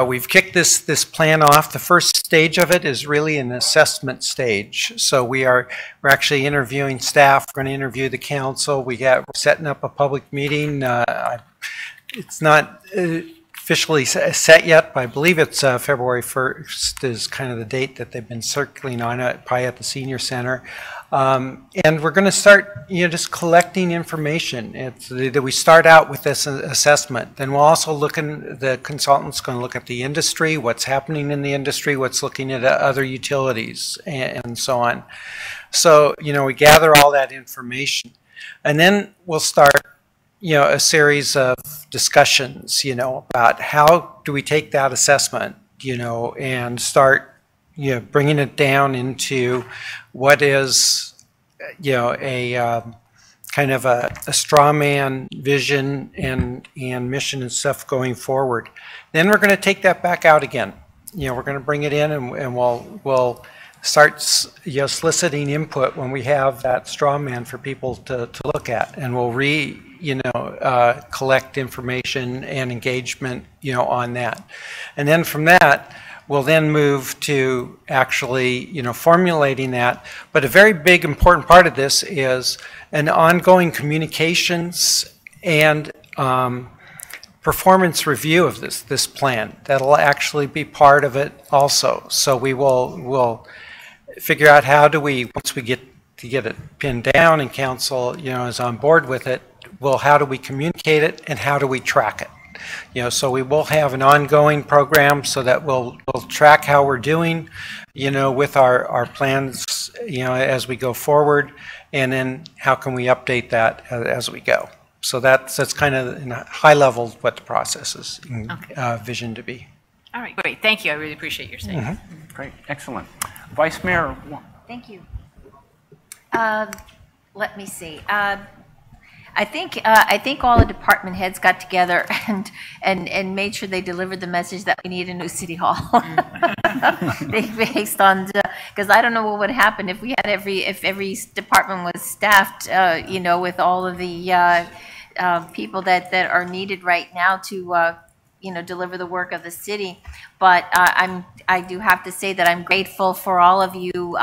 We've kicked this plan off. The first stage of it is really an assessment stage. So we're actually interviewing staff. We're going to interview the council. We're setting up a public meeting. It's not officially set yet, but I believe it's February 1st is kind of the date that they've been circling on it, probably at the senior center. And we're going to start, just collecting information. We start out with this assessment. Then we'll also the consultant's going to look at the industry, what's happening in the industry, what's looking at other utilities, and so on. So, we gather all that information. And then we'll start, a series of discussions, about how do we take that assessment, and start, bringing it down into what is, a kind of a straw man vision and mission and stuff going forward. Then we're going to take that back out again. We're going to bring it in and we'll start, soliciting input when we have that straw man for people to look at, and we'll collect information and engagement, on that. And then from that, We'll then move to actually, formulating that. But a very big important part of this is an ongoing communications and performance review of this plan. That'll actually be part of it also. So we'll figure out how do we, once we get it pinned down and council, is on board with it, how do we communicate it and how do we track it? So we will have an ongoing program so that we'll track how we're doing, with our plans, as we go forward, and then how can we update that as we go. So that's kind of in a high level what the process is envisioned to be. All right, great. Thank you. I really appreciate your saying. Mm-hmm. Great, excellent. Vice Mayor. Thank you. Let me see. I think all the department heads got together and made sure they delivered the message that we need a new city hall. Based on, because I don't know what would happen if we had if every department was staffed, with all of the people that are needed right now to deliver the work of the city. But I do have to say that I'm grateful for all of you,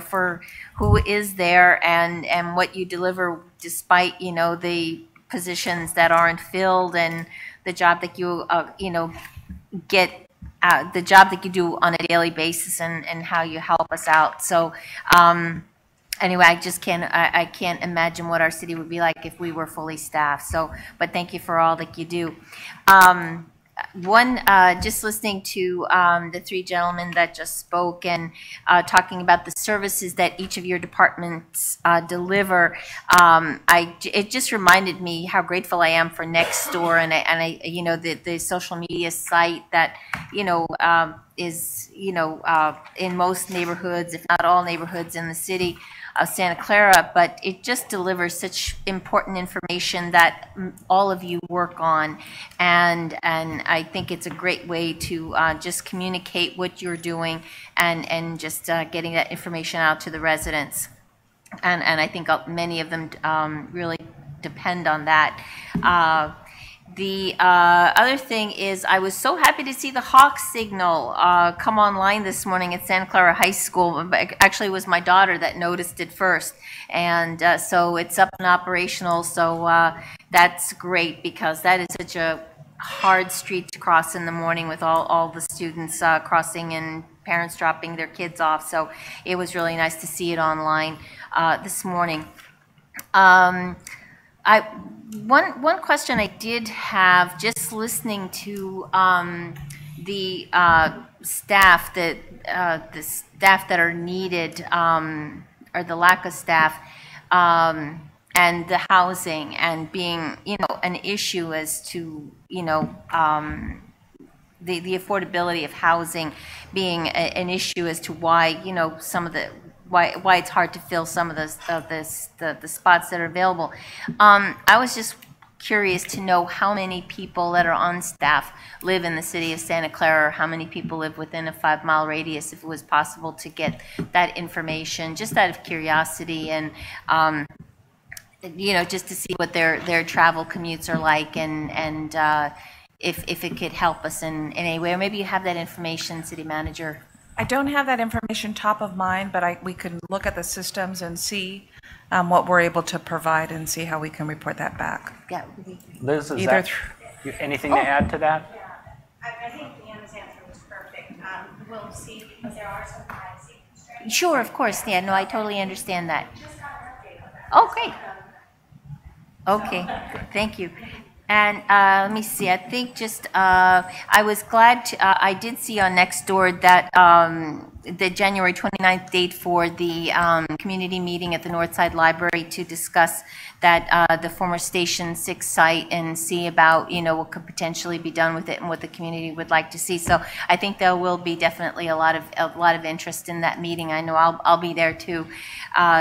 for who is there and what you deliver despite, the positions that aren't filled and the job that you, get, the job that you do on a daily basis and how you help us out. So, anyway, I can't imagine what our city would be like if we were fully staffed. So, but thank you for all that you do. Just listening to the three gentlemen that just spoke and talking about the services that each of your departments deliver, it just reminded me how grateful I am for Nextdoor and the social media site that is in most neighborhoods, if not all neighborhoods in the city of Santa Clara, but it just delivers such important information that all of you work on, and I think it's a great way to just communicate what you're doing and just getting that information out to the residents, and I think many of them really depend on that. The other thing is I was so happy to see the Hawk signal come online this morning at Santa Clara High School. Actually, it was my daughter that noticed it first. And so it's up and operational. So that's great because that is such a hard street to cross in the morning with all the students crossing and parents dropping their kids off. So it was really nice to see it online this morning. One question I did have, just listening to the staff that are needed, or the lack of staff, and the housing, and being an issue as to the affordability of housing being an issue as to why some of the why it's hard to fill some of the spots that are available. I was just curious to know how many people that are on staff live in the city of Santa Clara, or how many people live within a 5-mile radius, if it was possible to get that information, just out of curiosity, and just to see what their travel commutes are like, and if it could help us in any way, or maybe you have that information, City Manager. I don't have that information top of mind, but we can look at the systems and see what we're able to provide and see how we can report that back. Yeah. Liz, anything to add to that? Yeah. I think Deanna's answer was perfect. We'll see, because there are some privacy constraints. Sure, of course. Yeah, no, I totally understand that. Oh, great. Okay, thank you. And let me see, I think I was glad I did see on Nextdoor that the January 29th date for the community meeting at the Northside Library to discuss that the former Station 6 site and see about, what could potentially be done with it and what the community would like to see. So I think there will be definitely a lot of interest in that meeting. I know I'll be there too,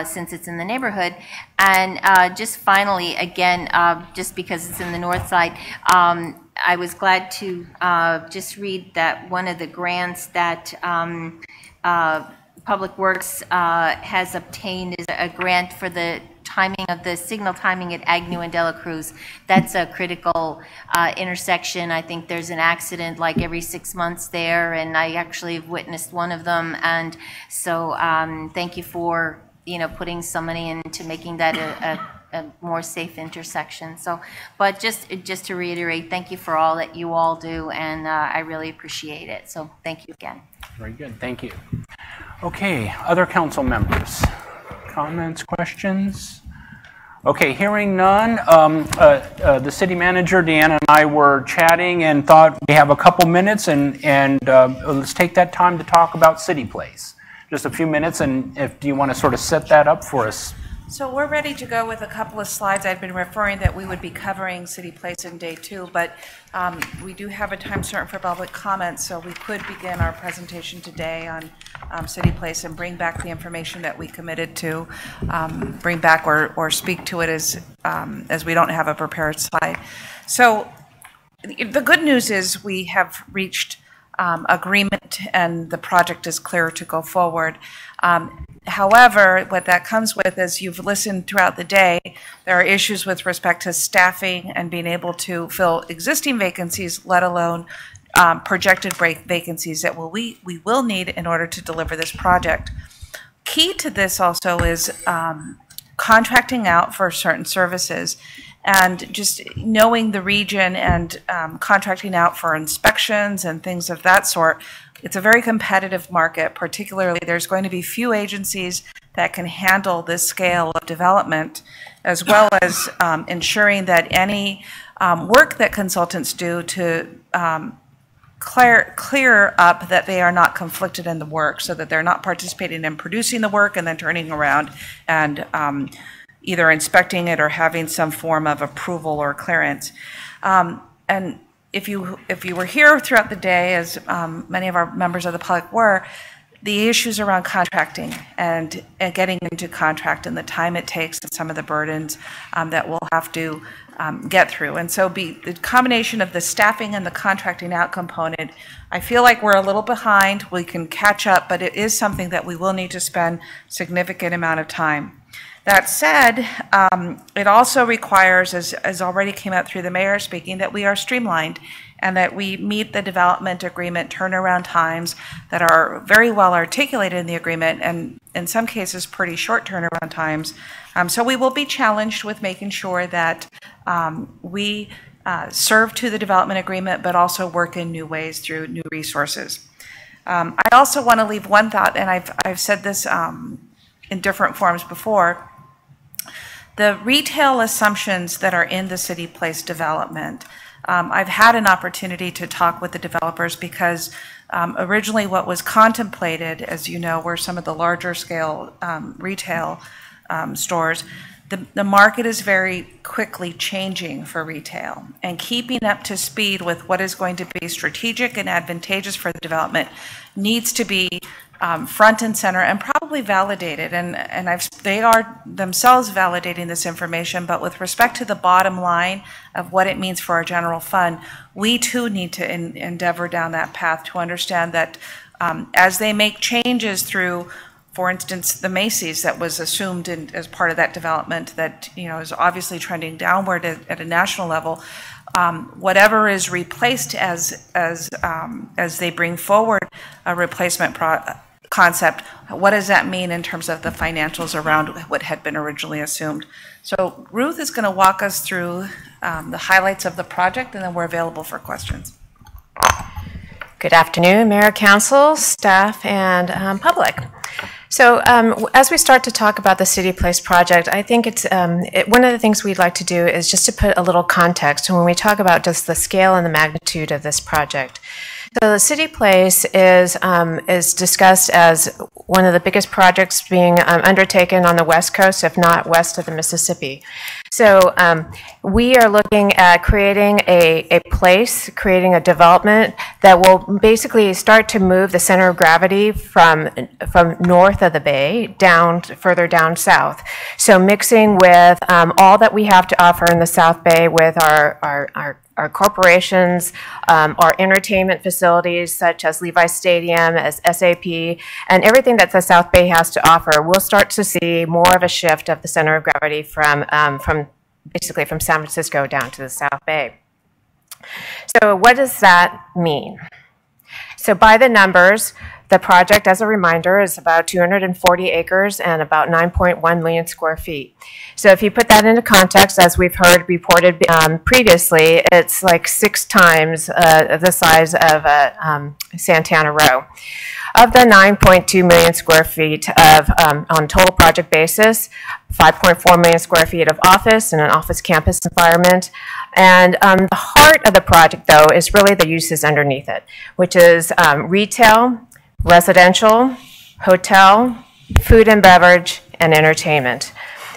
since it's in the neighborhood. And just finally, again, just because it's in the north side, I was glad to just read that one of the grants that Public Works has obtained is a grant for the timing of the signal timing at Agnew and Dela Cruz. That's a critical intersection. I think there's an accident like every 6 months there, and I actually have witnessed one of them. And so thank you for, putting some money into making that a more safe intersection. So, but just to reiterate, thank you for all that you all do, and I really appreciate it. So thank you again. Very good, thank you. Okay, other council members, comments, questions? Okay, hearing none, the city manager, Deanna, and I were chatting and thought we have a couple minutes, and let's take that time to talk about City Place. Just a few minutes, and do you want to sort of set that up for us? So we're ready to go with a couple of slides. I'd been referring that we would be covering City Place in day 2, but we do have a time certain for public comments, so we could begin our presentation today on City Place and bring back the information that we committed to bring back or speak to it as we don't have a prepared slide. So the good news is we have reached agreement and the project is clear to go forward. However, what that comes with, as you've listened throughout the day, there are issues with respect to staffing and being able to fill existing vacancies, let alone projected vacancies that we will need in order to deliver this project. Key to this also is contracting out for certain services and just knowing the region and contracting out for inspections and things of that sort. It's a very competitive market, particularly there's going to be few agencies that can handle this scale of development, as well as ensuring that any work that consultants do to clear up that they are not conflicted in the work, so that they're not participating in producing the work and then turning around and either inspecting it or having some form of approval or clearance. And if you were here throughout the day, as many of our members of the public were, the issues around contracting and getting into contract and the time it takes and some of the burdens that we'll have to get through. And so the combination of the staffing and the contracting out component, I feel like we're a little behind. We can catch up, but it is something that we will need to spend significant amount of time. That said, it also requires, as already came out through the mayor speaking, that we are streamlined and that we meet the development agreement turnaround times that are very well articulated in the agreement, and in some cases pretty short turnaround times. So we will be challenged with making sure that we serve to the development agreement, but also work in new ways through new resources. I also want to leave one thought, and I've said this in different forms before. The retail assumptions that are in the City Place development, I've had an opportunity to talk with the developers because originally what was contemplated, as you know, were some of the larger scale retail stores. The market is very quickly changing for retail, and keeping up to speed with what is going to be strategic and advantageous for the development needs to be front and center and probably validated, and they are themselves validating this information, but with respect to the bottom line of what it means for our general fund, we too need to endeavor down that path to understand that as they make changes through, for instance, the Macy's that was assumed as part of that development that is obviously trending downward at a national level, whatever is replaced as they bring forward a replacement concept, what does that mean in terms of the financials around what had been originally assumed? So Ruth is going to walk us through the highlights of the project, and then we're available for questions. Good afternoon, Mayor, Council, staff, and public. So as we start to talk about the City Place project, I think it's one of the things we'd like to do is just to put a little context when we talk about just the scale and the magnitude of this project. So the City Place is discussed as one of the biggest projects being undertaken on the West Coast, if not west of the Mississippi. So we are looking at creating a place, creating a development that will basically start to move the center of gravity from north of the bay further down south. So mixing with all that we have to offer in the South Bay with our our corporations, our entertainment facilities such as Levi's Stadium, as SAP, and everything that the South Bay has to offer, we'll start to see more of a shift of the center of gravity basically from San Francisco down to the South Bay. So what does that mean? So by the numbers, the project, as a reminder, is about 240 acres and about 9.1 million square feet. So if you put that into context, as we've heard reported previously, it's like 6 times the size of Santana Row. Of the 9.2 million square feet of, on total project basis, 5.4 million square feet of office and an office campus environment. And the heart of the project, though, is really the uses underneath it, which is retail, residential, hotel, food and beverage, and entertainment.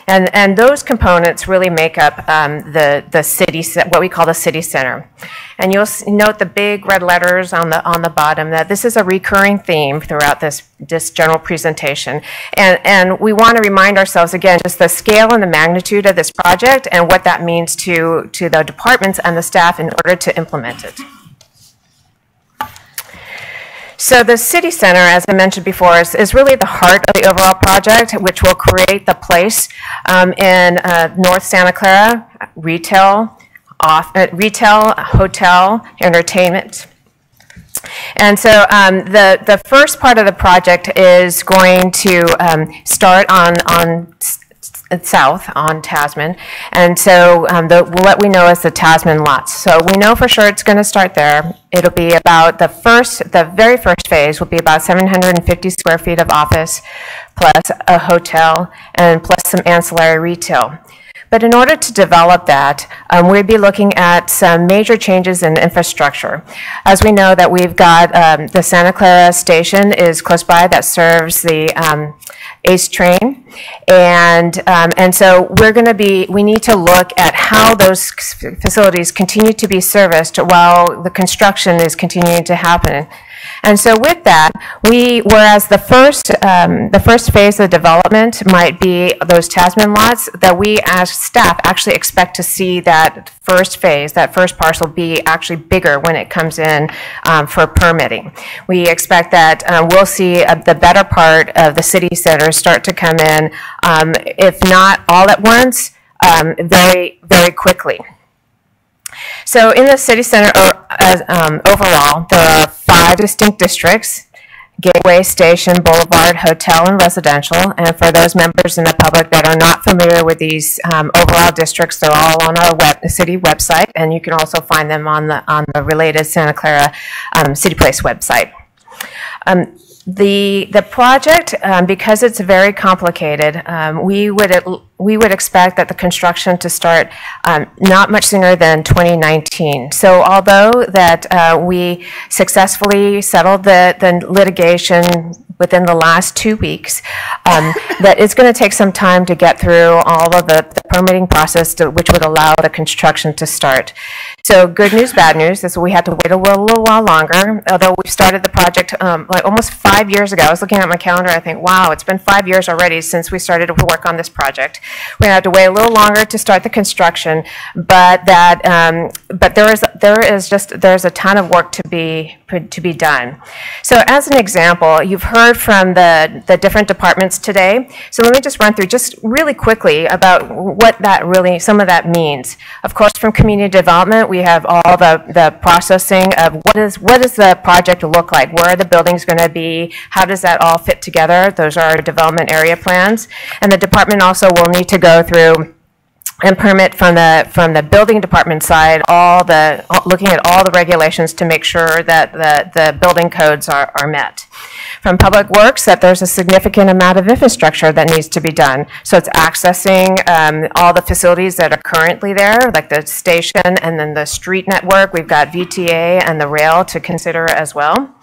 And those components really make up the city, what we call the city center. And you'll note the big red letters on the bottom that this is a recurring theme throughout this general presentation. And we want to remind ourselves again just the scale and the magnitude of this project and what that means to the departments and the staff in order to implement it. So the city center, as I mentioned before, is really the heart of the overall project, which will create the place in North Santa Clara, retail, hotel, entertainment. And so the first part of the project is going to start on south on Tasman, and so what we know is the Tasman lots. So we know for sure it's going to start there. It'll be about the very first phase will be about 750 square feet of office, plus a hotel, and plus some ancillary retail. But in order to develop that, we'd be looking at some major changes in infrastructure. As we know that we've got the Santa Clara station is close by that serves the ACE train, and so we need to look at how those facilities continue to be serviced while the construction is continuing to happen. And so with that, whereas the first phase of development might be those Tasman lots, that we as staff actually expect to see that first phase, that first parcel be actually bigger when it comes in for permitting. We expect that we'll see the better part of the city center start to come in, if not all at once, very, very quickly. So in the city center overall, there are 5 distinct districts: Gateway, Station, Boulevard, Hotel, and Residential. And for those members in the public that are not familiar with these overall districts, they're all on our city website, and you can also find them on the related Santa Clara City Place website. The project, because it's very complicated, we would expect that the construction to start not much sooner than 2019. So although that we successfully settled the litigation within the last 2 weeks, that it's going to take some time to get through all of the permitting process which would allow the construction to start. So good news, bad news is we had to wait a little while longer, although we started the project like almost 5 years ago. I was looking at my calendar, I think, wow, it's been 5 years already since we started to work on this project. We had to wait a little longer to start the construction, but there's a ton of work to be done. So as an example, you've heard from the different departments today. So let me just run through just really quickly about what some of that means. Of course, from community development, we have all the processing of what does the project look like? Where are the buildings going to be? How does that all fit together? Those are our development area plans. And the department also will need to go through and permit from the building department side, looking at all the regulations to make sure that the building codes are met. From Public Works, that there's a significant amount of infrastructure that needs to be done. So it's accessing all the facilities that are currently there, like the station and then the street network. We've got VTA and the rail to consider as well.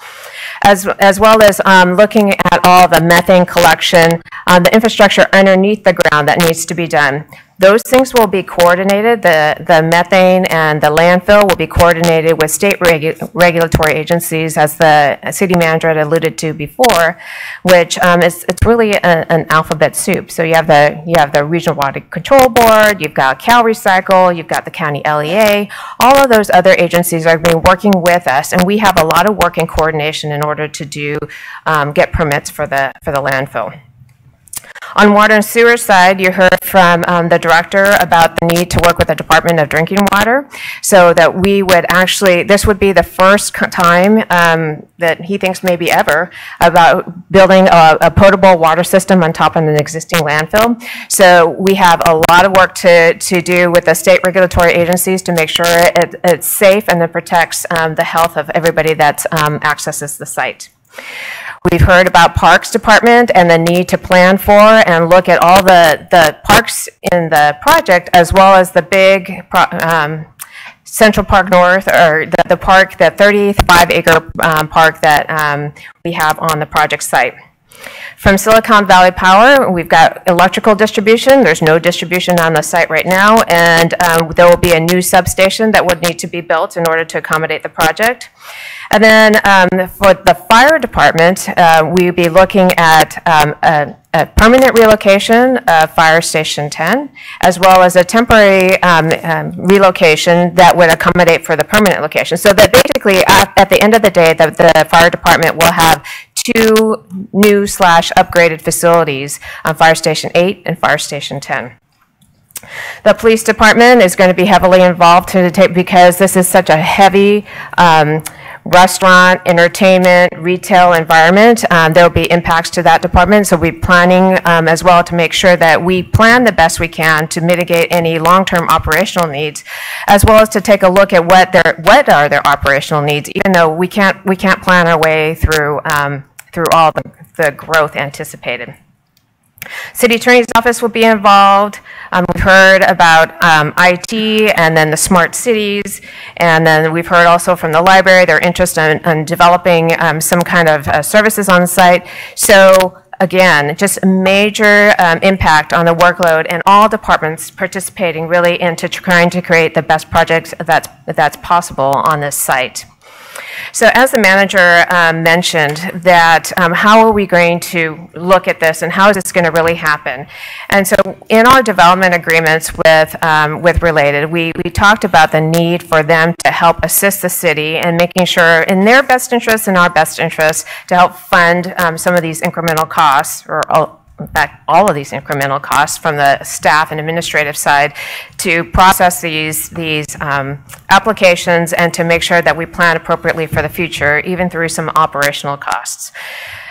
As well as looking at all the methane collection, the infrastructure underneath the ground that needs to be done. Those things will be coordinated. The methane and the landfill will be coordinated with state regulatory agencies, as the city manager had alluded to before, which it's really an alphabet soup. So you have the Regional Water Control Board, you've got Cal Recycle, you've got the county LEA. All of those other agencies are being working with us, and we have a lot of work in coordination in order to get permits for the landfill. On water and sewer side, you heard from the director about the need to work with the Department of Drinking Water, so that we would actually, this would be the first time that he thinks maybe ever about building a potable water system on top of an existing landfill. So we have a lot of work to do with the state regulatory agencies to make sure it's safe and it protects the health of everybody that accesses the site. We've heard about Parks Department and the need to plan for and look at all the parks in the project, as well as the big Central Park North, or the park, the 35-acre park that we have on the project site. From Silicon Valley Power, we've got electrical distribution. There's no distribution on the site right now, and there will be a new substation that would need to be built in order to accommodate the project. And then for the fire department, we'll be looking at a permanent relocation of Fire Station 10, as well as a temporary relocation that would accommodate for the permanent location. So that basically, at the end of the day, the fire department will have 2 new / upgraded facilities on Fire Station 8 and Fire Station 10. The police department is going to be heavily involved because this is such a heavy restaurant, entertainment, retail environment. There will be impacts to that department, so we're planning as well to make sure that we plan the best we can to mitigate any long-term operational needs, as well as to take a look at what are their operational needs, even though we can't plan our way through all the growth anticipated. City Attorney's Office will be involved. We've heard about IT and then the smart cities, and then we've heard also from the library their interest in developing some kind of services on site. So again, just a major impact on the workload, and all departments participating really into trying to create the best projects that's possible on this site. So as the manager mentioned, that how are we going to look at this and how is this going to really happen? And so in our development agreements with Related, we talked about the need for them to help assist the city and making sure in their best interest and our best interest to help fund some of these incremental costs, or in fact, all of these incremental costs from the staff and administrative side, to process these applications and to make sure that we plan appropriately for the future, even through some operational costs.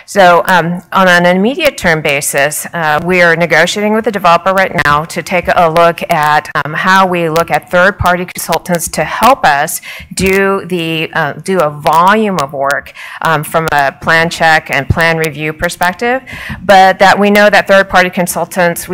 So on an immediate term basis, we are negotiating with the developer right now to take a look at how we look at third-party consultants to help us do a volume of work from a plan check and plan review perspective, but that we know that third-party consultants,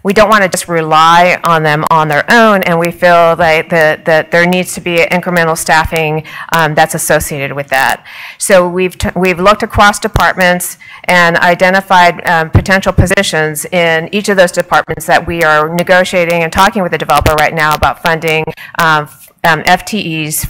we don't want to just rely on them on their own, and we feel like that there needs to be incremental staffing that's associated with that. So we've looked across departments and identified potential positions in each of those departments that we are negotiating and talking with the developer right now about funding FTEs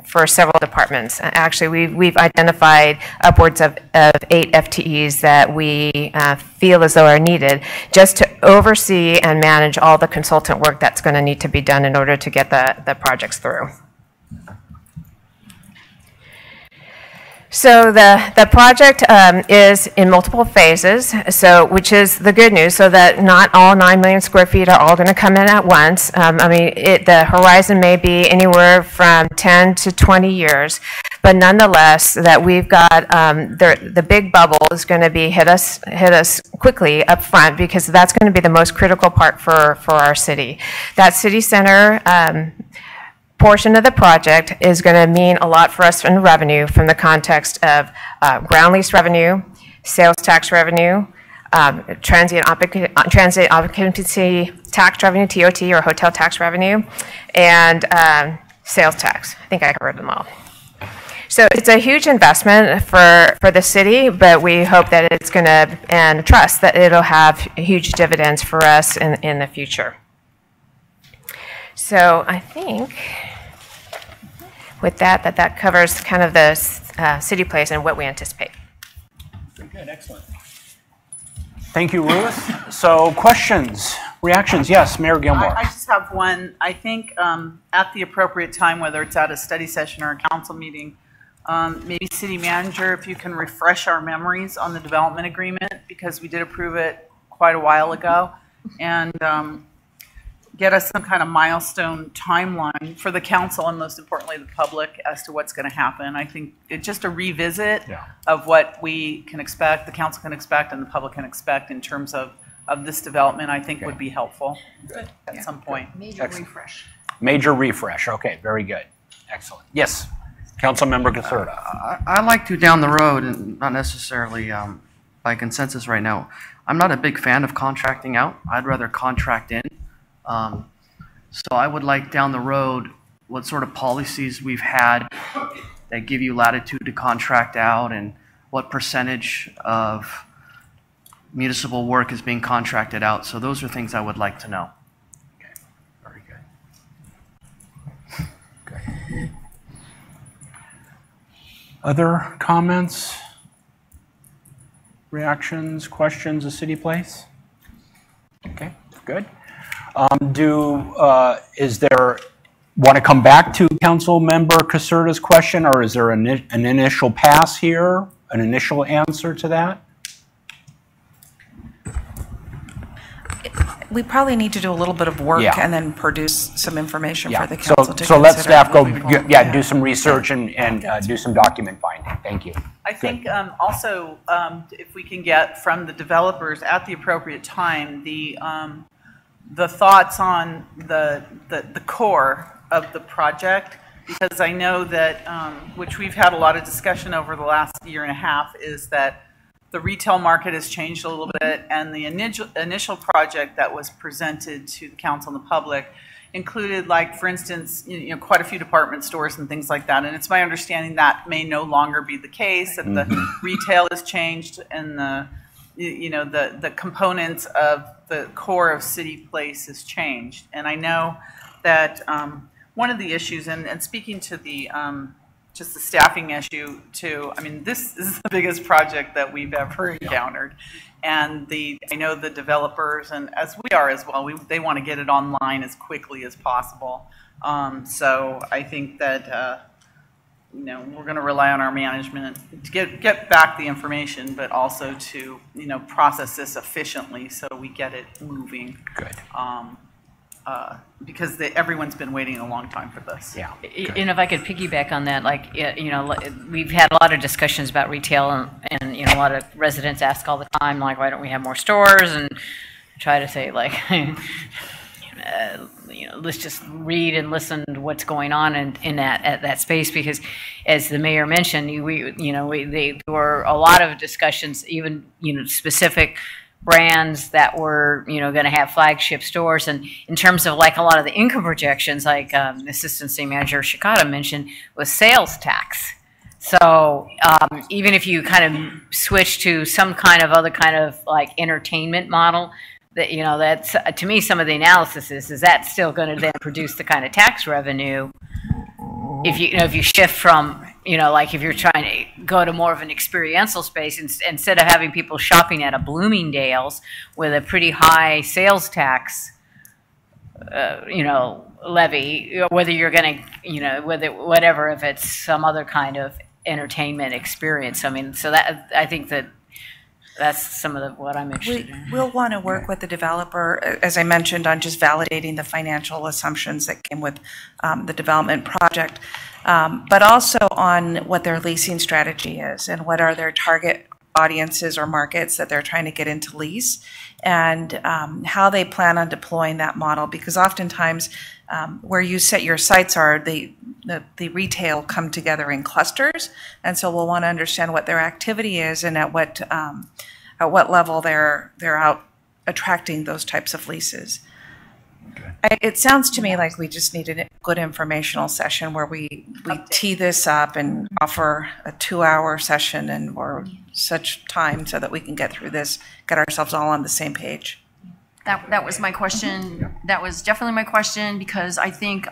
for several departments. Actually, we've identified upwards of 8 FTEs that we feel as though are needed just to oversee and manage all the consultant work that's going to need to be done in order to get the projects through. So the project is in multiple phases, which is the good news, so that not all 9 million square feet are all going to come in at once. I mean, the horizon may be anywhere from 10 to 20 years, but nonetheless, that we've got the big bubble is going to be hit us quickly up front, because that's going to be the most critical part for our city. That city center portion of the project is going to mean a lot for us in revenue from the context of ground lease revenue, sales tax revenue, transient occupancy tax revenue, TOT, or hotel tax revenue, and sales tax. I think I covered them all. So it's a huge investment for the city, but we hope that it's going to, and trust that it'll have huge dividends for us in the future. So I think with that covers kind of the city place and what we anticipate. Very good, excellent. Thank you, Ruth. So questions, reactions? Yes, Mayor Gilmore. I just have one. I think at the appropriate time, whether it's at a study session or a council meeting, maybe city manager, if you can refresh our memories on the development agreement, because we did approve it quite a while ago, and get us some kind of milestone timeline for the council and most importantly the public as to what's going to happen. I think it's just a revisit of what we can expect, the council can expect, and the public can expect in terms of this development, I think would be helpful at some point. Major refresh. Major refresh. Okay, very good. Excellent. Yes, Councilmember Caserta. I like to down the road, and not necessarily by consensus right now. I'm not a big fan of contracting out. I'd rather contract in. So I would like down the road what sort of policies we've had that give you latitude to contract out, and what percentage of municipal work is being contracted out. So those are things I would like to know. Okay, very good. Okay. Other comments, reactions, questions of City Place? Okay, good. Is there, want to come back to Councilmember Caserta's question, or is there an initial pass here, an initial answer to that? We probably need to do a little bit of work Yeah. and then produce some information Yeah. for the council to consider. So let staff go, moving forward. do some research and do some document finding. Thank you. I think also if we can get from the developers at the appropriate time the thoughts on the core of the project, because I know that which we've had a lot of discussion over the last year and a half, is that the retail market has changed a little bit, and the initial project that was presented to the council and the public included, like, for instance, quite a few department stores and things like that. And it's my understanding that may no longer be the case, that the retail has changed and the components of the core of City Place has changed. And I know that one of the issues, and speaking to the just the staffing issue too, I mean, this is the biggest project that we've ever encountered. And I know the developers, and as we are as well, they want to get it online as quickly as possible. So I think that we're going to rely on our management to get back the information, but also to process this efficiently so we get it moving. Good. Because everyone's been waiting a long time for this. Yeah. And if I could piggyback on that, like, we've had a lot of discussions about retail, and a lot of residents ask all the time, like, why don't we have more stores? And try to say, like, let's just read and listen to what's going on in that space, because as the mayor mentioned, there were a lot of discussions, even specific brands that were going to have flagship stores, and in terms of like a lot of the income projections, like Assistant City Manager Shikata mentioned, was sales tax. So even if you kind of switch to some kind of other kind of like entertainment model, that that's to me some of the analysis is that still going to then produce the kind of tax revenue if you shift from like if you're trying to go to more of an experiential space, instead of having people shopping at a Bloomingdale's with a pretty high sales tax levy, whether you're going to whatever, if it's some other kind of entertainment experience. I mean, so that I think that's some of what I'm interested in. We'll want to work with the developer, as I mentioned, on just validating the financial assumptions that came with the development project, but also on what their leasing strategy is and what are their target audiences or markets that they're trying to get into lease, and how they plan on deploying that model. Because oftentimes where you set your sites are, the retail come together in clusters, and so we'll want to understand what their activity is and at what level they're out attracting those types of leases. It sounds to me like we just need a good informational session where we tee this up and offer a 2-hour session and or such time so that we can get through this, get ourselves all on the same page. That was my question. That was definitely my question, because I think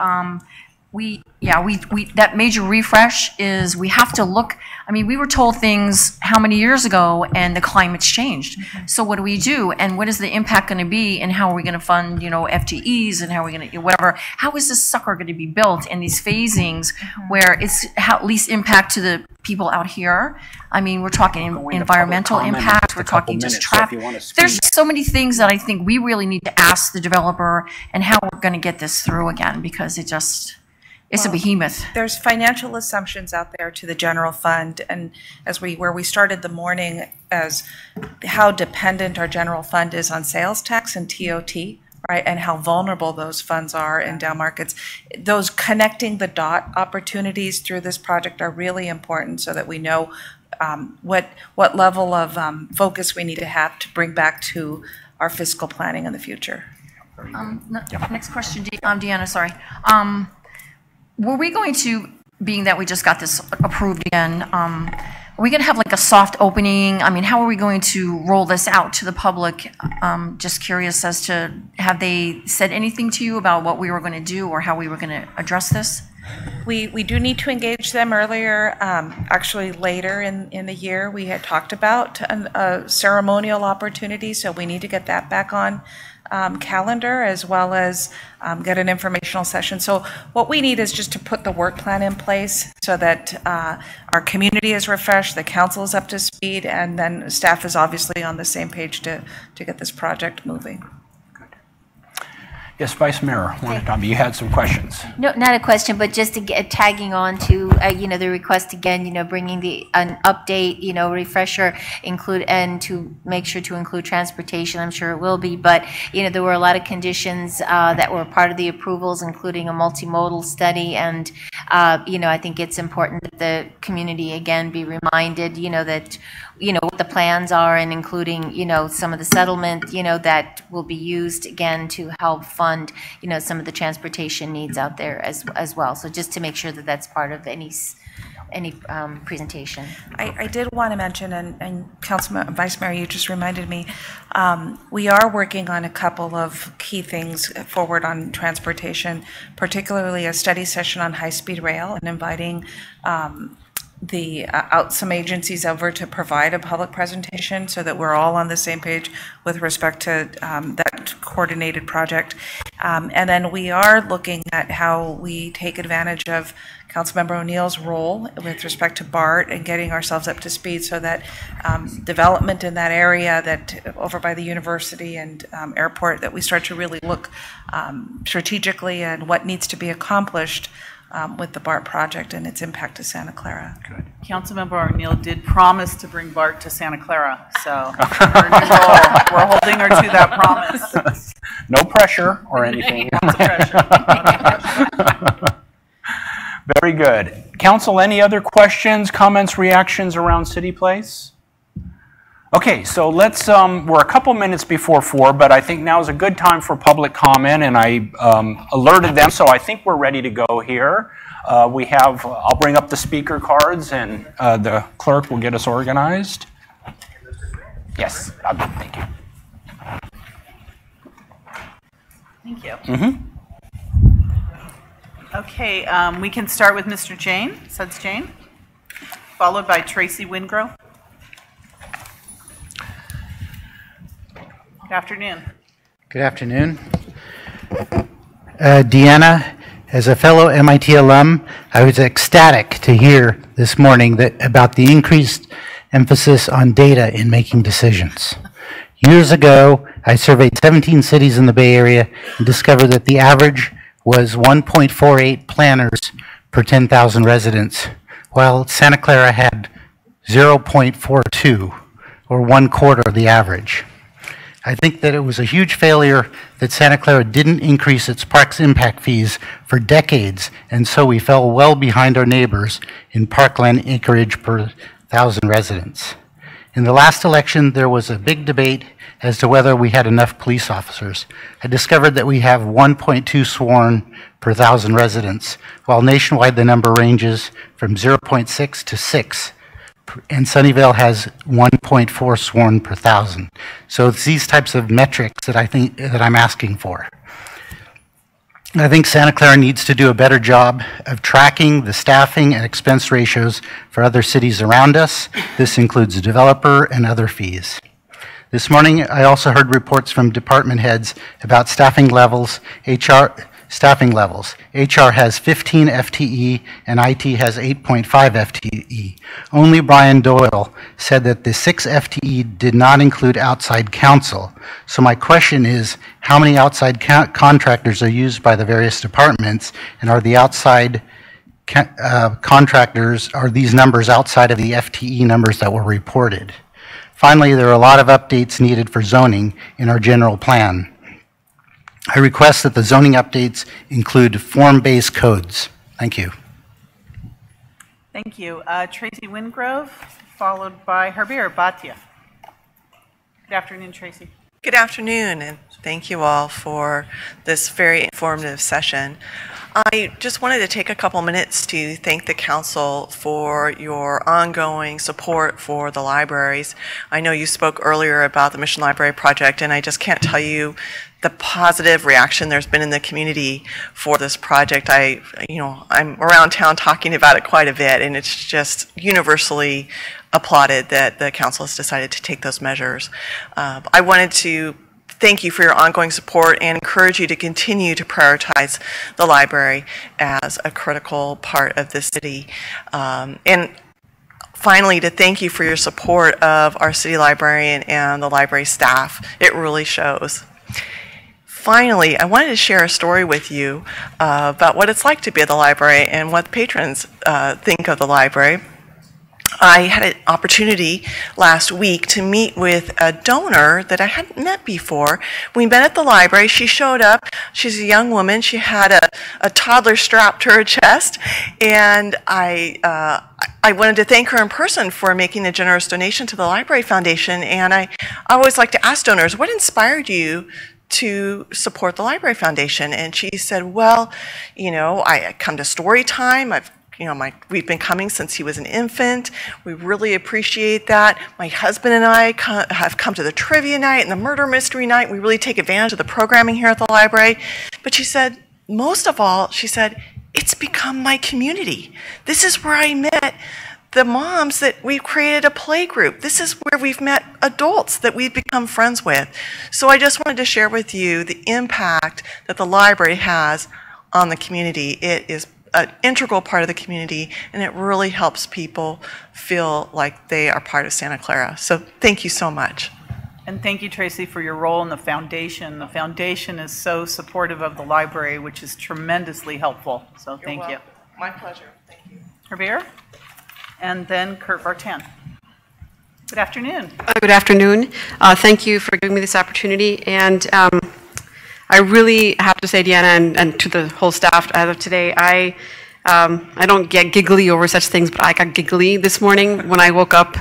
we that major refresh is, we have to look. I mean, we were told things how many years ago, and the climate's changed. So what do we do, and what is the impact going to be, and how are we going to fund, FTEs, and how are we going to, whatever? How is this sucker going to be built in these phasings where it's least impact to the people out here? I mean, we're talking environmental impact. We're talking just traffic. There's just so many things that I think we really need to ask the developer and how we're going to get this through again, because it's a behemoth. There's financial assumptions out there to the general fund, and where we started the morning as how dependent our general fund is on sales tax and TOT, right, and how vulnerable those funds are in down markets. Those connecting the dot opportunities through this project are really important so that we know what level of focus we need to have to bring back to our fiscal planning in the future. Next question, Deanna, sorry. Were we going to, being that we just got this approved again, are we going to have like a soft opening? I mean, how are we going to roll this out to the public? Just curious as to, have they said anything to you about what we were going to do or how we were going to address this? We do need to engage them earlier. Actually, later in the year, we had talked about a ceremonial opportunity, so we need to get that back on calendar, as well as get an informational session. So what we need is just to put the work plan in place so that our community is refreshed, the council is up to speed, and then staff is obviously on the same page to get this project moving. Yes, Vice Mayor Wanatami, you had some questions. No, not a question, but just to get tagging on to the request again, bringing an update, refresher, and to make sure to include transportation. I'm sure it will be, but there were a lot of conditions that were part of the approvals, including a multimodal study, and I think it's important that the community again be reminded, that what the plans are, and including some of the settlement that will be used again to help fund some of the transportation needs out there as well. So just to make sure that that's part of any presentation. I did want to mention, and Councilman Vice Mayor, you just reminded me, we are working on a couple of key things forward on transportation, particularly a study session on high-speed rail, and inviting some agencies over to provide a public presentation so that we're all on the same page with respect to that coordinated project. And then we are looking at how we take advantage of Councilmember O'Neill's role with respect to BART and getting ourselves up to speed so that development in that area, that over by the university and airport, that we start to really look strategically at what needs to be accomplished with the BART project and its impact to Santa Clara. Good. Councilmember O'Neill did promise to bring BART to Santa Clara, so we're holding her to that promise. No pressure or anything. Very good. Council, any other questions, comments, reactions around City Place? Okay, so let's, we're a couple minutes before 4, but I think now is a good time for public comment, and I alerted them, so I think we're ready to go here. I'll bring up the speaker cards, and the clerk will get us organized. Yes, thank you. Thank you. Mm-hmm. Okay, we can start with Mr. Suds Jane, followed by Tracy Wingrove. Good afternoon. Good afternoon. Deanna, as a fellow MIT alum, I was ecstatic to hear this morning about the increased emphasis on data in making decisions. Years ago, I surveyed 17 cities in the Bay Area and discovered that the average was 1.48 planners per 10,000 residents, while Santa Clara had 0.42, or 1/4 of the average. I think that it was a huge failure that Santa Clara didn't increase its parks impact fees for decades, and so we fell well behind our neighbors in parkland acreage per 1,000 residents. In the last election, there was a big debate as to whether we had enough police officers. I discovered that we have 1.2 sworn per 1,000 residents, while nationwide the number ranges from 0.6 to 6, and Sunnyvale has 1.4 sworn per 1,000. So it's these types of metrics that I'm asking for. I think Santa Clara needs to do a better job of tracking the staffing and expense ratios for other cities around us. This includes developer and other fees. This morning, I also heard reports from department heads about staffing levels, staffing levels. HR has 15 FTE and IT has 8.5 FTE. Only Brian Doyle said that the 6 FTE did not include outside counsel. So my question is, how many outside contractors are used by the various departments, and are the outside contractors, are these numbers outside of the FTE numbers that were reported? Finally, there are a lot of updates needed for zoning in our general plan. I request that the zoning updates include form-based codes. Thank you. Thank you. Tracy Wingrove, followed by Herbir Bhatia. Good afternoon, Tracy. Good afternoon, and thank you all for this very informative session. I just wanted to take a couple minutes to thank the council for your ongoing support for the libraries. I know you spoke earlier about the Mission Library Project, and I just can't tell you the positive reaction there's been in the community for this project. I'm around town talking about it quite a bit, and it's just universally applauded that the council has decided to take those measures. I wanted to thank you for your ongoing support and encourage you to continue to prioritize the library as a critical part of the city. And finally, to thank you for your support of our city librarian and the library staff. It really shows. Finally, I wanted to share a story with you about what it's like to be at the library and what patrons think of the library. I had an opportunity last week to meet with a donor that I hadn't met before. We met at the library. She showed up. She's a young woman. She had a toddler strapped to her chest, and I wanted to thank her in person for making a generous donation to the Library Foundation. And I always like to ask donors, what inspired you to support the Library Foundation? And she said, well, I come to story time. We've been coming since he was an infant. We really appreciate that. My husband and I have come to the trivia night and the murder mystery night. We really take advantage of the programming here at the library. But she said, most of all, she said, it's become my community. This is where I met the moms that we've created a play group. This is where we've met adults that we've become friends with. So I just wanted to share with you the impact that the library has on the community. It is an integral part of the community, and it really helps people feel like they are part of Santa Clara. So thank you so much. And thank you, Tracy, for your role in the foundation. The foundation is so supportive of the library, which is tremendously helpful. So thank you. My pleasure. Thank you. Herbir? And then Kurt Vartan. Good afternoon. Good afternoon. Thank you for giving me this opportunity. And I really have to say, Deanna, and to the whole staff as of today, I don't get giggly over such things, but I got giggly this morning when I woke up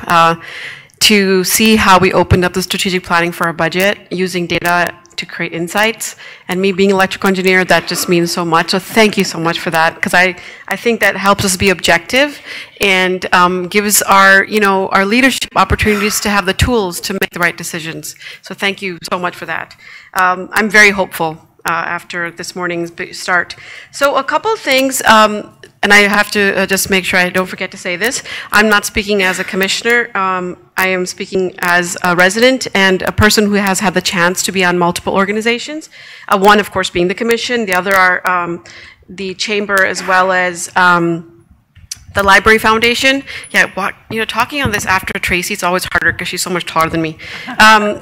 to see how we opened up the strategic planning for our budget using data to create insights. And me being an electrical engineer, that just means so much. So thank you so much for that, because I think that helps us be objective and gives our leadership opportunities to have the tools to make the right decisions. So thank you so much for that. I'm very hopeful after this morning's start. So a couple of things, and I have to just make sure I don't forget to say this. I'm not speaking as a commissioner. I am speaking as a resident and a person who has had the chance to be on multiple organizations. One, of course, being the commission. The other are the chamber, as well as the Library Foundation. Yeah, talking on this after Tracy, it's always harder because she's so much taller than me.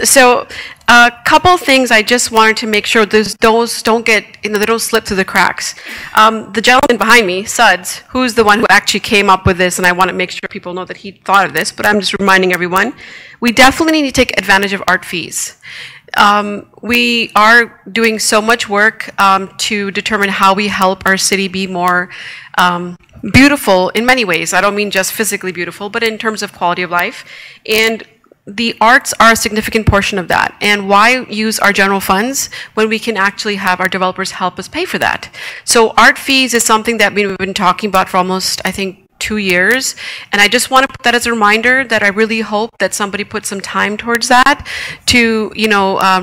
So a couple things I just wanted to make sure those don't get, they don't slip through the cracks. The gentleman behind me, Suds, who's the one who actually came up with this, and I want to make sure people know that he thought of this, but I'm just reminding everyone, we definitely need to take advantage of art fees. We are doing so much work to determine how we help our city be more beautiful in many ways. I don't mean just physically beautiful, but in terms of quality of life. And the arts are a significant portion of that. And why use our general funds when we can actually have our developers help us pay for that? So art fees is something that we've been talking about for almost, I think, 2 years. And I just want to put that as a reminder that I really hope that somebody puts some time towards that to,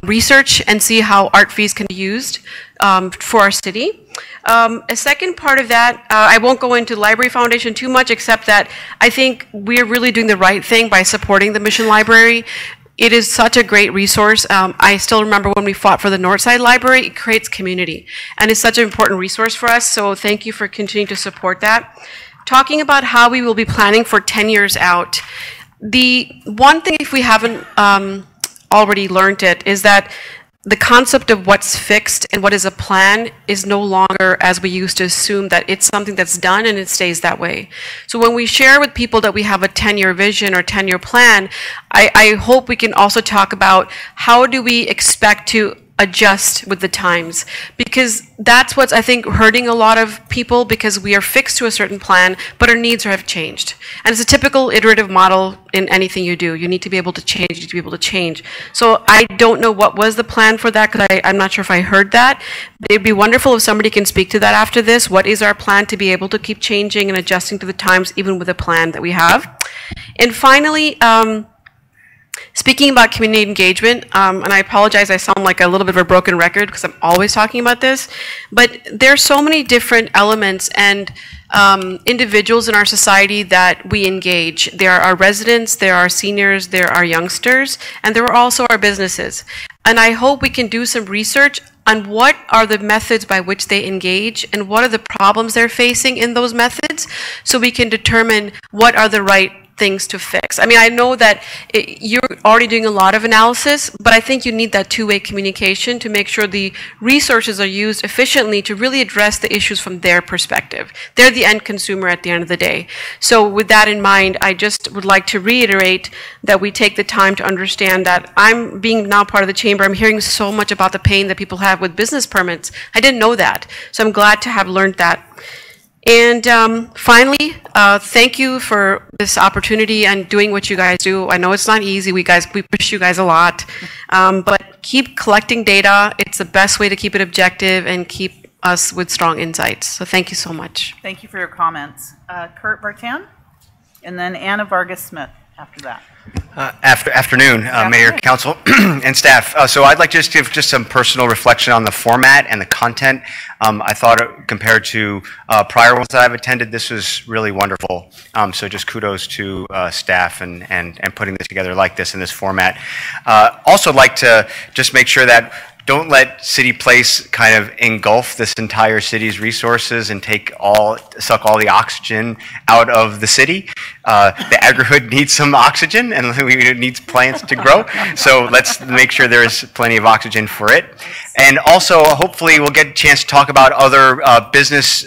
research and see how art fees can be used for our city. A second part of that, I won't go into Library Foundation too much, except that I think we're really doing the right thing by supporting the Mission Library. It is such a great resource. I still remember when we fought for the Northside Library, it creates community. And it's such an important resource for us, so thank you for continuing to support that. Talking about how we will be planning for 10 years out, the one thing, if we haven't already learned it, is that the concept of what's fixed and what is a plan is no longer as we used to assume that it's something that's done and it stays that way. So when we share with people that we have a 10-year vision or 10-year plan, I hope we can also talk about how do we expect to adjust with the times, because that's what's, I think, hurting a lot of people, because we are fixed to a certain plan, but our needs have changed. And it's a typical iterative model in anything you do. You need to be able to change, you need to be able to change. So I don't know what was the plan for that, because I'm not sure if I heard that. It'd be wonderful if somebody can speak to that after this. What is our plan to be able to keep changing and adjusting to the times, even with the plan that we have? And finally, speaking about community engagement, and I apologize, I sound like a little bit of a broken record because I'm always talking about this, but there are so many different elements and individuals in our society that we engage. There are our residents, there are seniors, there are youngsters, and there are also our businesses. And I hope we can do some research on what are the methods by which they engage and what are the problems they're facing in those methods, so we can determine what are the right things to fix. I mean, I know that you're already doing a lot of analysis, but I think you need that two-way communication to make sure the resources are used efficiently to really address the issues from their perspective. They're the end consumer at the end of the day. So with that in mind, I just would like to reiterate that we take the time to understand that I'm being now part of the chamber. I'm hearing so much about the pain that people have with business permits. I didn't know that. So I'm glad to have learned that. And finally, thank you for this opportunity and doing what you guys do. I know it's not easy. We push you guys a lot, but keep collecting data. It's the best way to keep it objective and keep us with strong insights. So thank you so much. Thank you for your comments. Kurt Bartan, and then Anna Vargas-Smith after that. Afternoon, Mayor, Council, and staff. So I'd like to just give just some personal reflection on the format and the content. I thought compared to prior ones that I've attended, this was really wonderful. So just kudos to staff and putting this together like this in this format. Also like to just make sure that don't let City Place kind of engulf this entire city's resources and suck all the oxygen out of the city. The agri-hood needs some oxygen, and it needs plants to grow. So let's make sure there's plenty of oxygen for it. And also, hopefully, we'll get a chance to talk about other business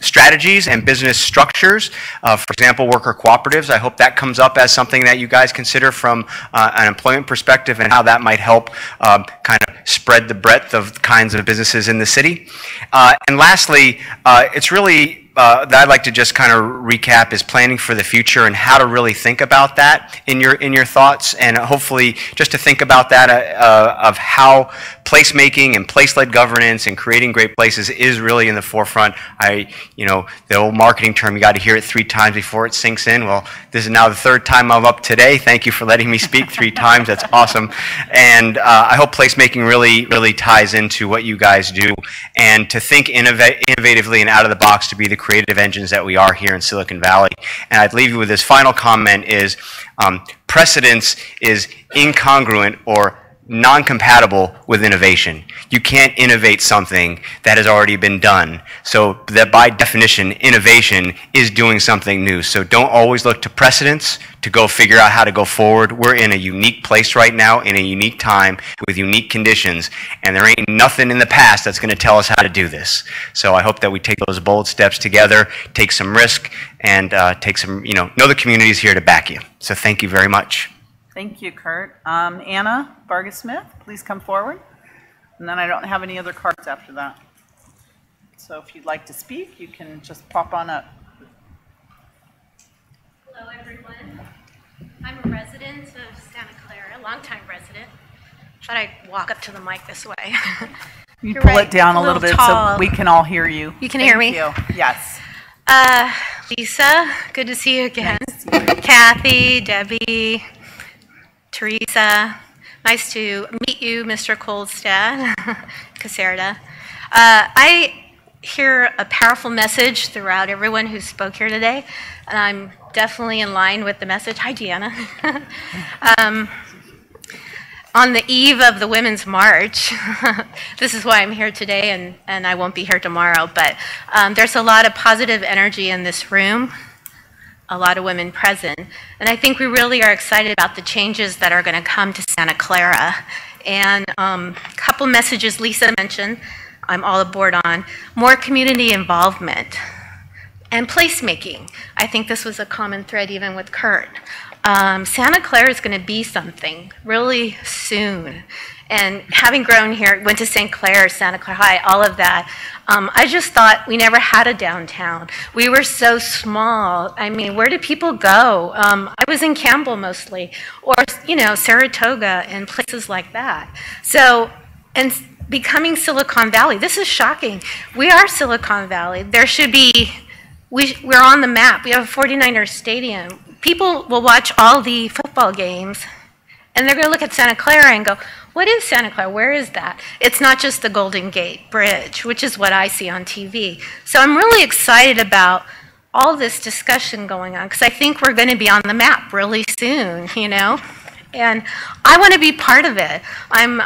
strategies and business structures. For example, worker cooperatives. I hope that comes up as something that you guys consider from an employment perspective, and how that might help kind of spread the breadth of kinds of businesses in the city. And lastly, it's really that I'd like to just kind of recap is planning for the future and how to really think about that in your thoughts, and hopefully just to think about that of how placemaking and place-led governance and creating great places is really in the forefront. The old marketing term, you got to hear it 3 times before it sinks in. Well, this is now the 3rd time I'm up today. Thank you for letting me speak 3 times. That's awesome. And I hope placemaking really ties into what you guys do, and to think innovatively and out of the box to be the creative engines that we are here in Silicon Valley. And I'd leave you with this final comment is precedence is incongruent or non-compatible with innovation. You can't innovate something that has already been done. So that by definition, innovation is doing something new. So don't always look to precedents to go figure out how to go forward. We're in a unique place right now, in a unique time, with unique conditions, and there ain't nothing in the past that's going to tell us how to do this. So I hope that we take those bold steps together, take some risk, and take some, know the community is here to back you. So thank you very much. Thank you, Kurt. Anna Vargas-Smith, please come forward. And then I don't have any other cards after that. So if you'd like to speak, you can just pop on up. Hello, everyone. I'm a resident of Santa Clara, a longtime resident. Thought I'd walk up to the mic this way. You pull it down a little bit so we can all hear you. You can hear me? Thank you. Yes. Lisa, good to see you again. Kathy, Debbie, Teresa, nice to meet you, Mr. Coldstad, Caserta. I hear a powerful message throughout everyone who spoke here today, and I'm definitely in line with the message. Hi, Deanna. On the eve of the Women's March, this is why I'm here today, and I won't be here tomorrow, but there's a lot of positive energy in this room, a lot of women present, and I think we really are excited about the changes that are going to come to Santa Clara. And a couple messages Lisa mentioned, I'm all aboard on. More community involvement and placemaking. I think this was a common thread even with Kurt. Santa Clara is going to be something really soon. And having grown here, went to St. Clair, Santa Clara High, all of that, I just thought we never had a downtown. We were so small. I mean, where did people go? I was in Campbell mostly, or, you know, Saratoga and places like that. So, and becoming Silicon Valley, this is shocking. We are Silicon Valley. There should be, we're on the map. We have a 49ers stadium. People will watch all the football games, and they're going to look at Santa Clara and go, what is Santa Clara? Where is that? It's not just the Golden Gate Bridge, which is what I see on TV. So I'm really excited about all this discussion going on, because I think we're going to be on the map really soon, you know? And I want to be part of it. I'm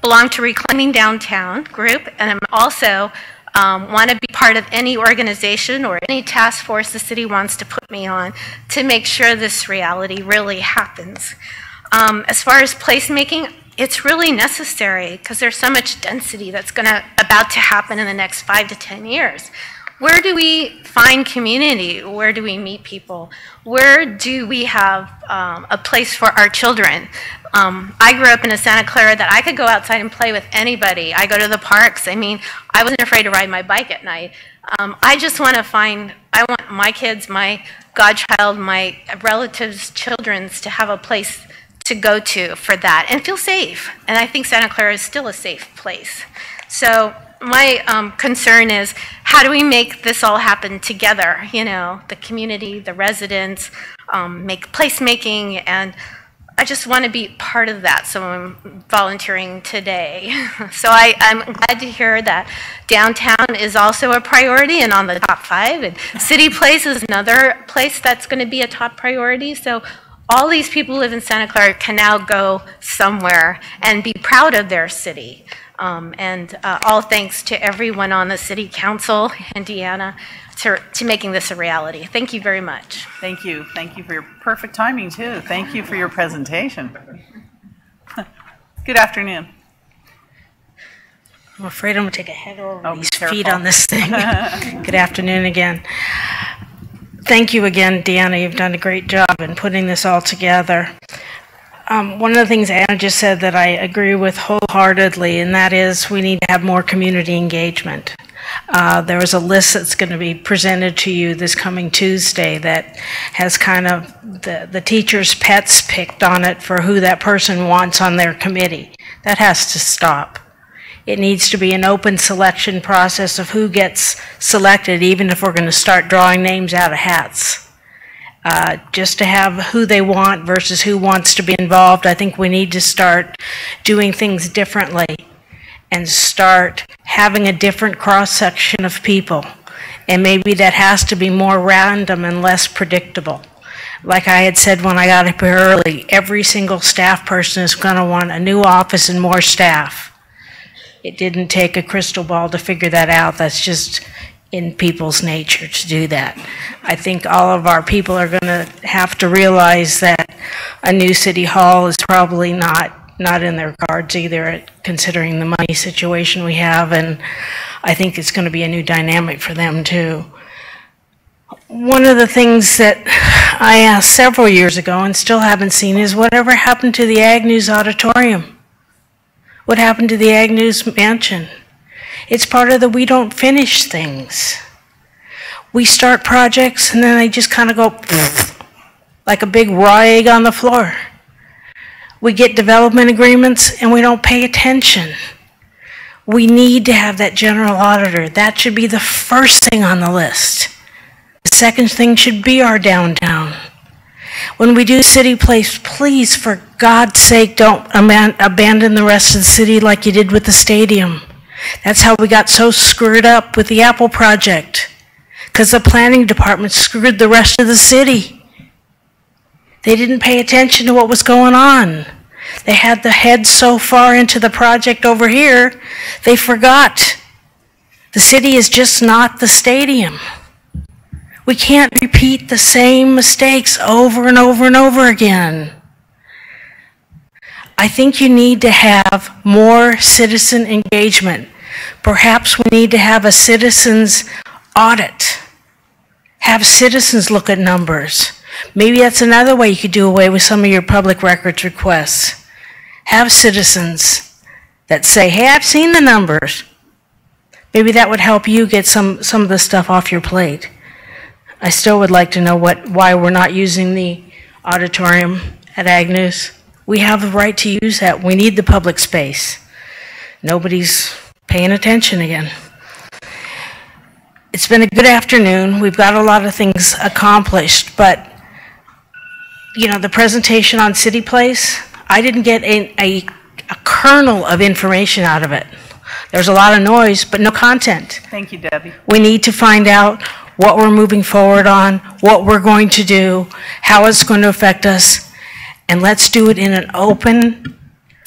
belong to Reclaiming Downtown group, and I'm also want to be part of any organization or any task force the city wants to put me on to make sure this reality really happens. As far as placemaking, it's really necessary because there's so much density that's about to happen in the next 5 to 10 years. Where do we find community? Where do we meet people? Where do we have a place for our children? I grew up in a Santa Clara that I could go outside and play with anybody. I go to the parks. I mean, I wasn't afraid to ride my bike at night. I just want to find, I want my kids, my godchild, my relatives' children's to have a place to go to for that and feel safe. And I think Santa Clara is still a safe place. So my concern is, how do we make this all happen together? You know, the community, the residents, make placemaking, and I just want to be part of that, so I'm volunteering today. So I'm glad to hear that downtown is also a priority and on the top 5, and City Place is another place that's going to be a top priority. So all these people who live in Santa Clara can now go somewhere and be proud of their city. All thanks to everyone on the City Council and Deanna to making this a reality. Thank you very much. Thank you. Thank you for your perfect timing, too. Thank you for your presentation. Good afternoon. I'm afraid I'm going to take a head over these feet on this thing. Good afternoon again. Thank you again, Deanna. You've done a great job in putting this all together. One of the things Anna just said that I agree with wholeheartedly, and that is we need to have more community engagement. There was a list that's going to be presented to you this coming Tuesday that has kind of the teachers' pets picked on it for who that person wants on their committee. That has to stop. It needs to be an open selection process of who gets selected, even if we're going to start drawing names out of hats. Just to have who they want versus who wants to be involved, I think we need to start doing things differently and start having a different cross-section of people. And maybe that has to be more random and less predictable. Like I had said when I got up here early, every single staff person is going to want a new office and more staff. It didn't take a crystal ball to figure that out. That's just in people's nature to do that. I think all of our people are going to have to realize that a new city hall is probably not in their cards either, considering the money situation we have, and I think it's going to be a new dynamic for them too. One of the things that I asked several years ago and still haven't seen is whatever happened to the Agnew's Auditorium? What happened to the Agnew's Mansion? It's part of the we don't finish things. We start projects and then they just kind of go, like a big raw egg on the floor. We get development agreements and we don't pay attention. We need to have that general auditor. That should be the first thing on the list. The second thing should be our downtown. When we do city place, please, for God's sake, don't abandon the rest of the city like you did with the stadium. That's how we got so screwed up with the Apple project, because the planning department screwed the rest of the city. They didn't pay attention to what was going on. They had the head so far into the project over here, they forgot. The city is just not the stadium. We can't repeat the same mistakes over and over and over again. I think you need to have more citizen engagement. Perhaps we need to have a citizens audit. Have citizens look at numbers. Maybe that's another way you could do away with some of your public records requests. Have citizens that say, hey, I've seen the numbers. Maybe that would help you get some of the stuff off your plate. I still would like to know why we're not using the auditorium at Agnews. We have the right to use that. We need the public space. Nobody's paying attention again. It's been a good afternoon. We've got a lot of things accomplished, but you know, the presentation on City Place, I didn't get a kernel of information out of it. There's a lot of noise, but no content. Thank you, Debbie. We need to find out what we're moving forward on, what we're going to do, how it's going to affect us, and let's do it in an open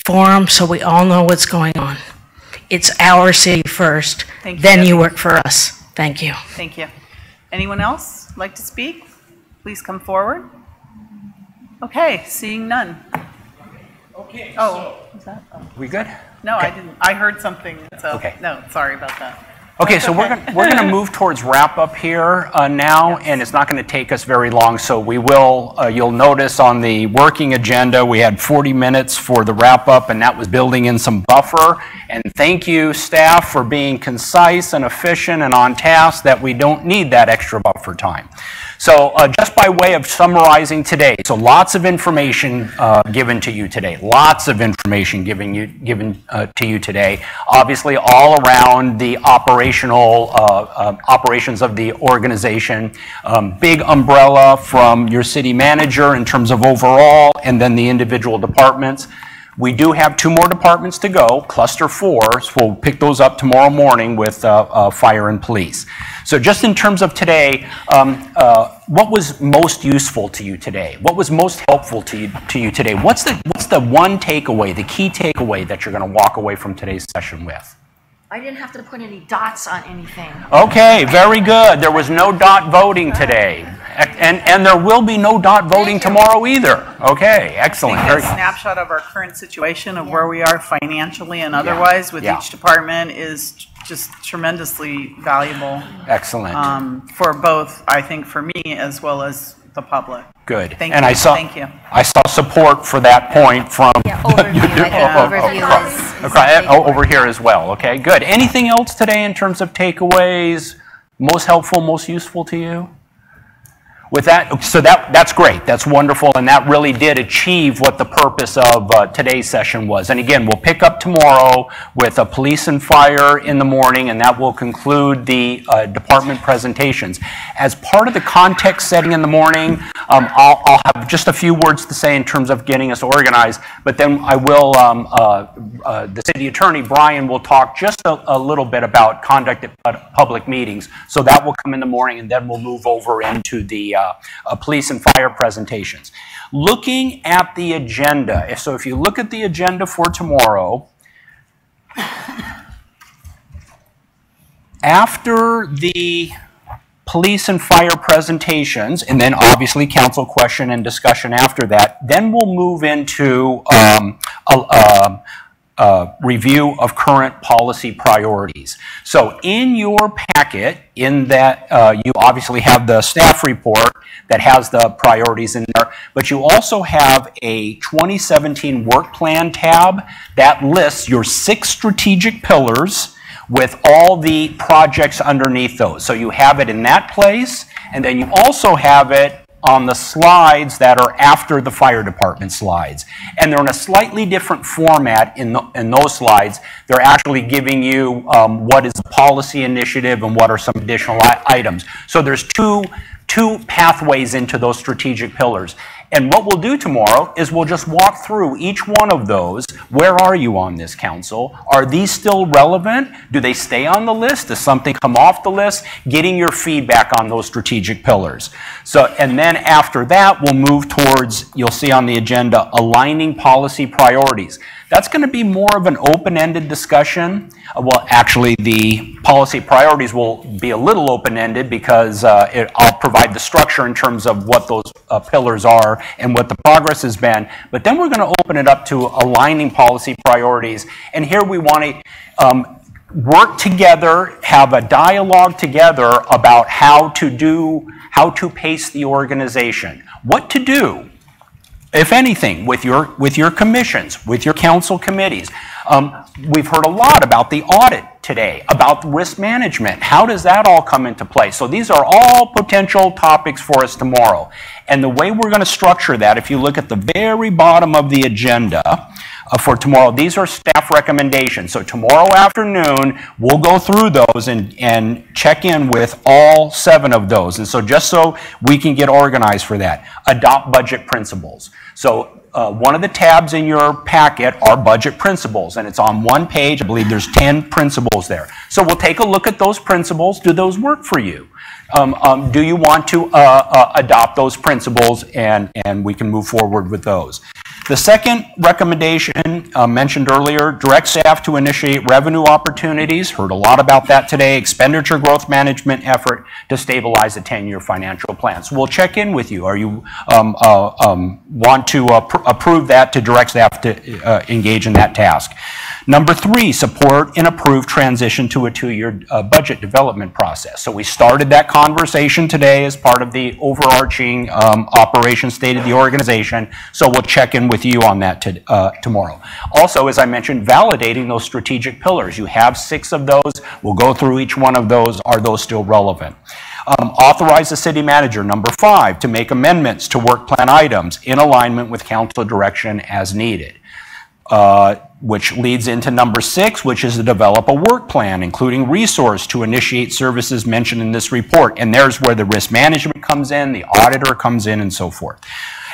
forum so we all know what's going on. It's our city first, then you work for us. Thank you. Thank you. Anyone else like to speak? Please come forward. Okay, seeing none. Okay. Oh, is that? Oh. We good? No, Okay. I didn't. I heard something. So, Okay. No, sorry about that. Okay, so we're going to move towards wrap up here now, and it's not going to take us very long. So we will. You'll notice on the working agenda we had 40 minutes for the wrap up, and that was building in some buffer. And thank you, staff, for being concise and efficient and on task. That we don't need that extra buffer time. So just by way of summarizing today, so lots of information given to you today, lots of information given to you today, obviously all around the operational operations of the organization, big umbrella from your city manager in terms of overall, and then the individual departments. We do have 2 more departments to go, cluster 4, so we'll pick those up tomorrow morning with fire and police. So just in terms of today, what was most useful to you today? What was most helpful to you today? What's the one takeaway, the key takeaway that you're going to walk away from today's session with? I didn't have to put any dots on anything. Okay, very good. There was no dot voting today. And there will be no dot voting tomorrow either. Okay, excellent. I think a snapshot of our current situation of where we are financially and otherwise with each department is just tremendously valuable. Excellent. For both, I think, for me as well as the public. Good. Thank and you. I Thank you. saw support for that point from over here as well. Okay, good. Anything else today in terms of takeaways? Most helpful, most useful to you? With that, so that's great. That's wonderful, and that really did achieve what the purpose of today's session was. And again, we'll pick up tomorrow with police and fire in the morning, and that will conclude the department presentations. As part of the context setting in the morning, I'll have just a few words to say in terms of getting us organized, but then I will, the city attorney, Brian, will talk just a little bit about conduct at public meetings. So that will come in the morning, and then we'll move over into the police and fire presentations. Looking at the agenda, so if you look at the agenda for tomorrow, after the police and fire presentations, and then obviously council question and discussion after that, then we'll move into review of current policy priorities. So in your packet, in that you obviously have the staff report that has the priorities in there, but you also have a 2017 work plan tab that lists your 6 strategic pillars with all the projects underneath those. So you have it in that place, and then you also have it on the slides that are after the fire department slides. And they're in a slightly different format in those slides. They're actually giving you what is a policy initiative and what are some additional items. So there's two pathways into those strategic pillars. And what we'll do tomorrow is we'll just walk through each one of those. Where are you on this, council? Are these still relevant? Do they stay on the list? Does something come off the list? Getting your feedback on those strategic pillars. So, and then after that, we'll move towards, you'll see on the agenda, aligning policy priorities. That's going to be more of an open-ended discussion. Well, actually, the policy priorities will be a little open-ended because I'll provide the structure in terms of what those pillars are and what the progress has been. But then we're going to open it up to aligning policy priorities. And here we want to work together, have a dialogue together about how to pace the organization, what to do, if anything, with your commissions, with your council committees. We've heard a lot about the audit today, about risk management. How does that all come into play? So these are all potential topics for us tomorrow. And the way we're going to structure that, if you look at the very bottom of the agenda for tomorrow, these are staff recommendations. So tomorrow afternoon, we'll go through those and check in with all 7 of those. And so just so we can get organized for that, adopt budget principles. So one of the tabs in your packet are budget principles, and it's on one page. I believe there's 10 principles there. So we'll take a look at those principles. Do those work for you? Do you want to adopt those principles, and we can move forward with those? The second recommendation mentioned earlier, direct staff to initiate revenue opportunities. Heard a lot about that today. Expenditure growth management effort to stabilize a 10-year financial plan. So we'll check in with you. Are you want to approve that to direct staff to engage in that task? Number 3, support and approve transition to a 2-year budget development process. So we started that conversation today as part of the overarching operation state of the organization. So we'll check in with you on that tomorrow. Also, as I mentioned, validating those strategic pillars. You have 6 of those. We'll go through each one of those. Are those still relevant? Authorize the city manager, number 5, to make amendments to work plan items in alignment with council direction as needed. Which leads into number 6, which is to develop a work plan, including resource to initiate services mentioned in this report. And there's where the risk management comes in, the auditor comes in, and so forth.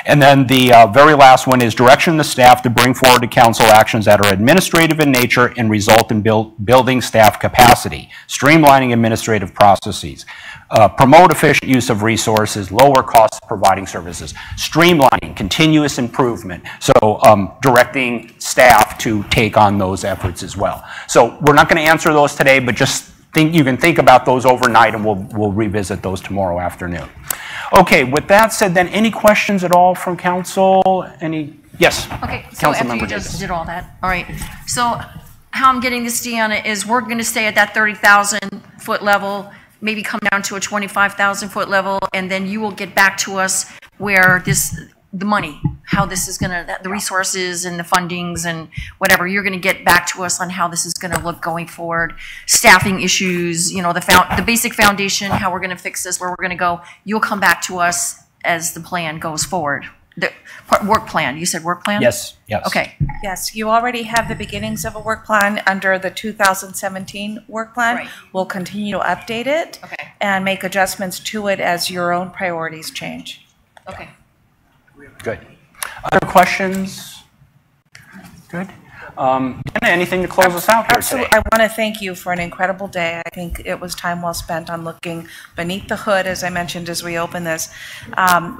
And then the very last one is direction the staff to bring forward to council actions that are administrative in nature and result in building staff capacity, streamlining administrative processes, promote efficient use of resources, lower costs of providing services, streamlining, continuous improvement. So directing staff to take on those efforts as well. So we're not going to answer those today, but just you can think about those overnight, and we'll revisit those tomorrow afternoon. Okay, with that said, then any questions at all from council? Any? Yes. Okay, so after you just did all that, all right. So how I'm getting this, Deanna, is we're going to stay at that 30,000 foot level, maybe come down to a 25,000 foot level, and then you will get back to us where the money, how this is going to, the resources and the fundings and whatever, you're going to get back to us on how this is going to look going forward. Staffing issues, you know, the basic foundation, how we're going to fix this, where we're going to go. You'll come back to us as the plan goes forward. The work plan, you said work plan? Yes, yes. Okay. Yes, you already have the beginnings of a work plan under the 2017 work plan. Right. We'll continue to update it and make adjustments to it as your own priorities change. Okay. Good. Other questions? Good. Anna, anything to close us out here Absolutely. today? I want to thank you for an incredible day. I think it was time well spent on looking beneath the hood, as I mentioned, as we open this.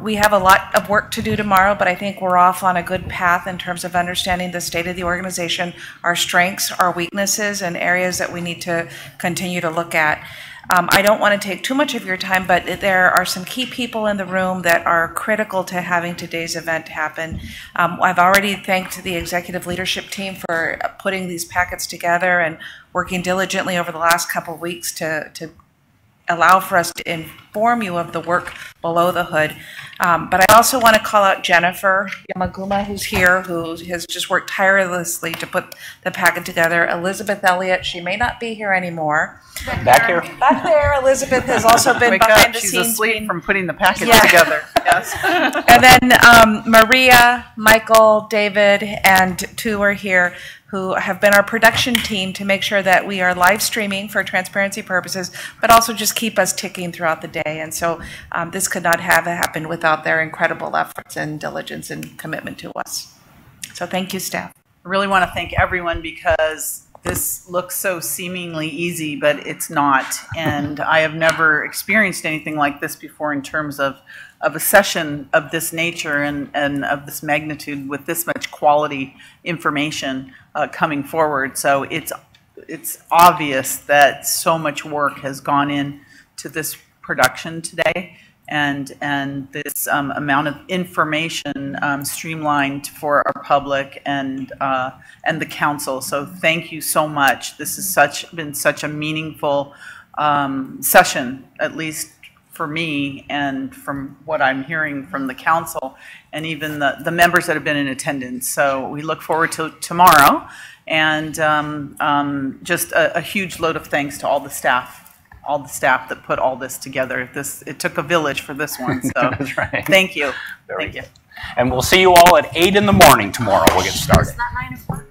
We have a lot of work to do tomorrow, but I think we're off on a good path in terms of understanding the state of the organization, our strengths, our weaknesses, and areas that we need to continue to look at. I don't want to take too much of your time, but there are some key people in the room that are critical to having today's event happen. I've already thanked the executive leadership team for putting these packets together and working diligently over the last couple of weeks to allow for us to inform you of the work below the hood. But I also want to call out Jennifer Yamaguma, who's here, who has just worked tirelessly to put the packet together. Elizabeth Elliott, she may not be here anymore. Back here. Back there, Elizabeth has also been Wake behind up, the she's scenes. asleep from putting the packets Yeah. together. Yes. And then Maria, Michael, David, and two are here who have been our production team to make sure that we are live streaming for transparency purposes, but also just keep us ticking throughout the day. And so this could not have happened without their incredible efforts and diligence and commitment to us. So thank you, staff. I really want to thank everyone because this looks so seemingly easy, but it's not. And I have never experienced anything like this before in terms of a session of this nature and of this magnitude with this much quality information coming forward. So it's obvious that so much work has gone into this production today, and this amount of information streamlined for our public and the council. So thank you so much. This has been such a meaningful session, at least for me, and from what I'm hearing from the council, and even the members that have been in attendance. So we look forward to tomorrow, and just a huge load of thanks to all the staff that put all this together. It took a village for this one, so That's right. thank you. Very Thank you. And we'll see you all at 8 in the morning tomorrow. We'll get started. It's not 9 o'clock.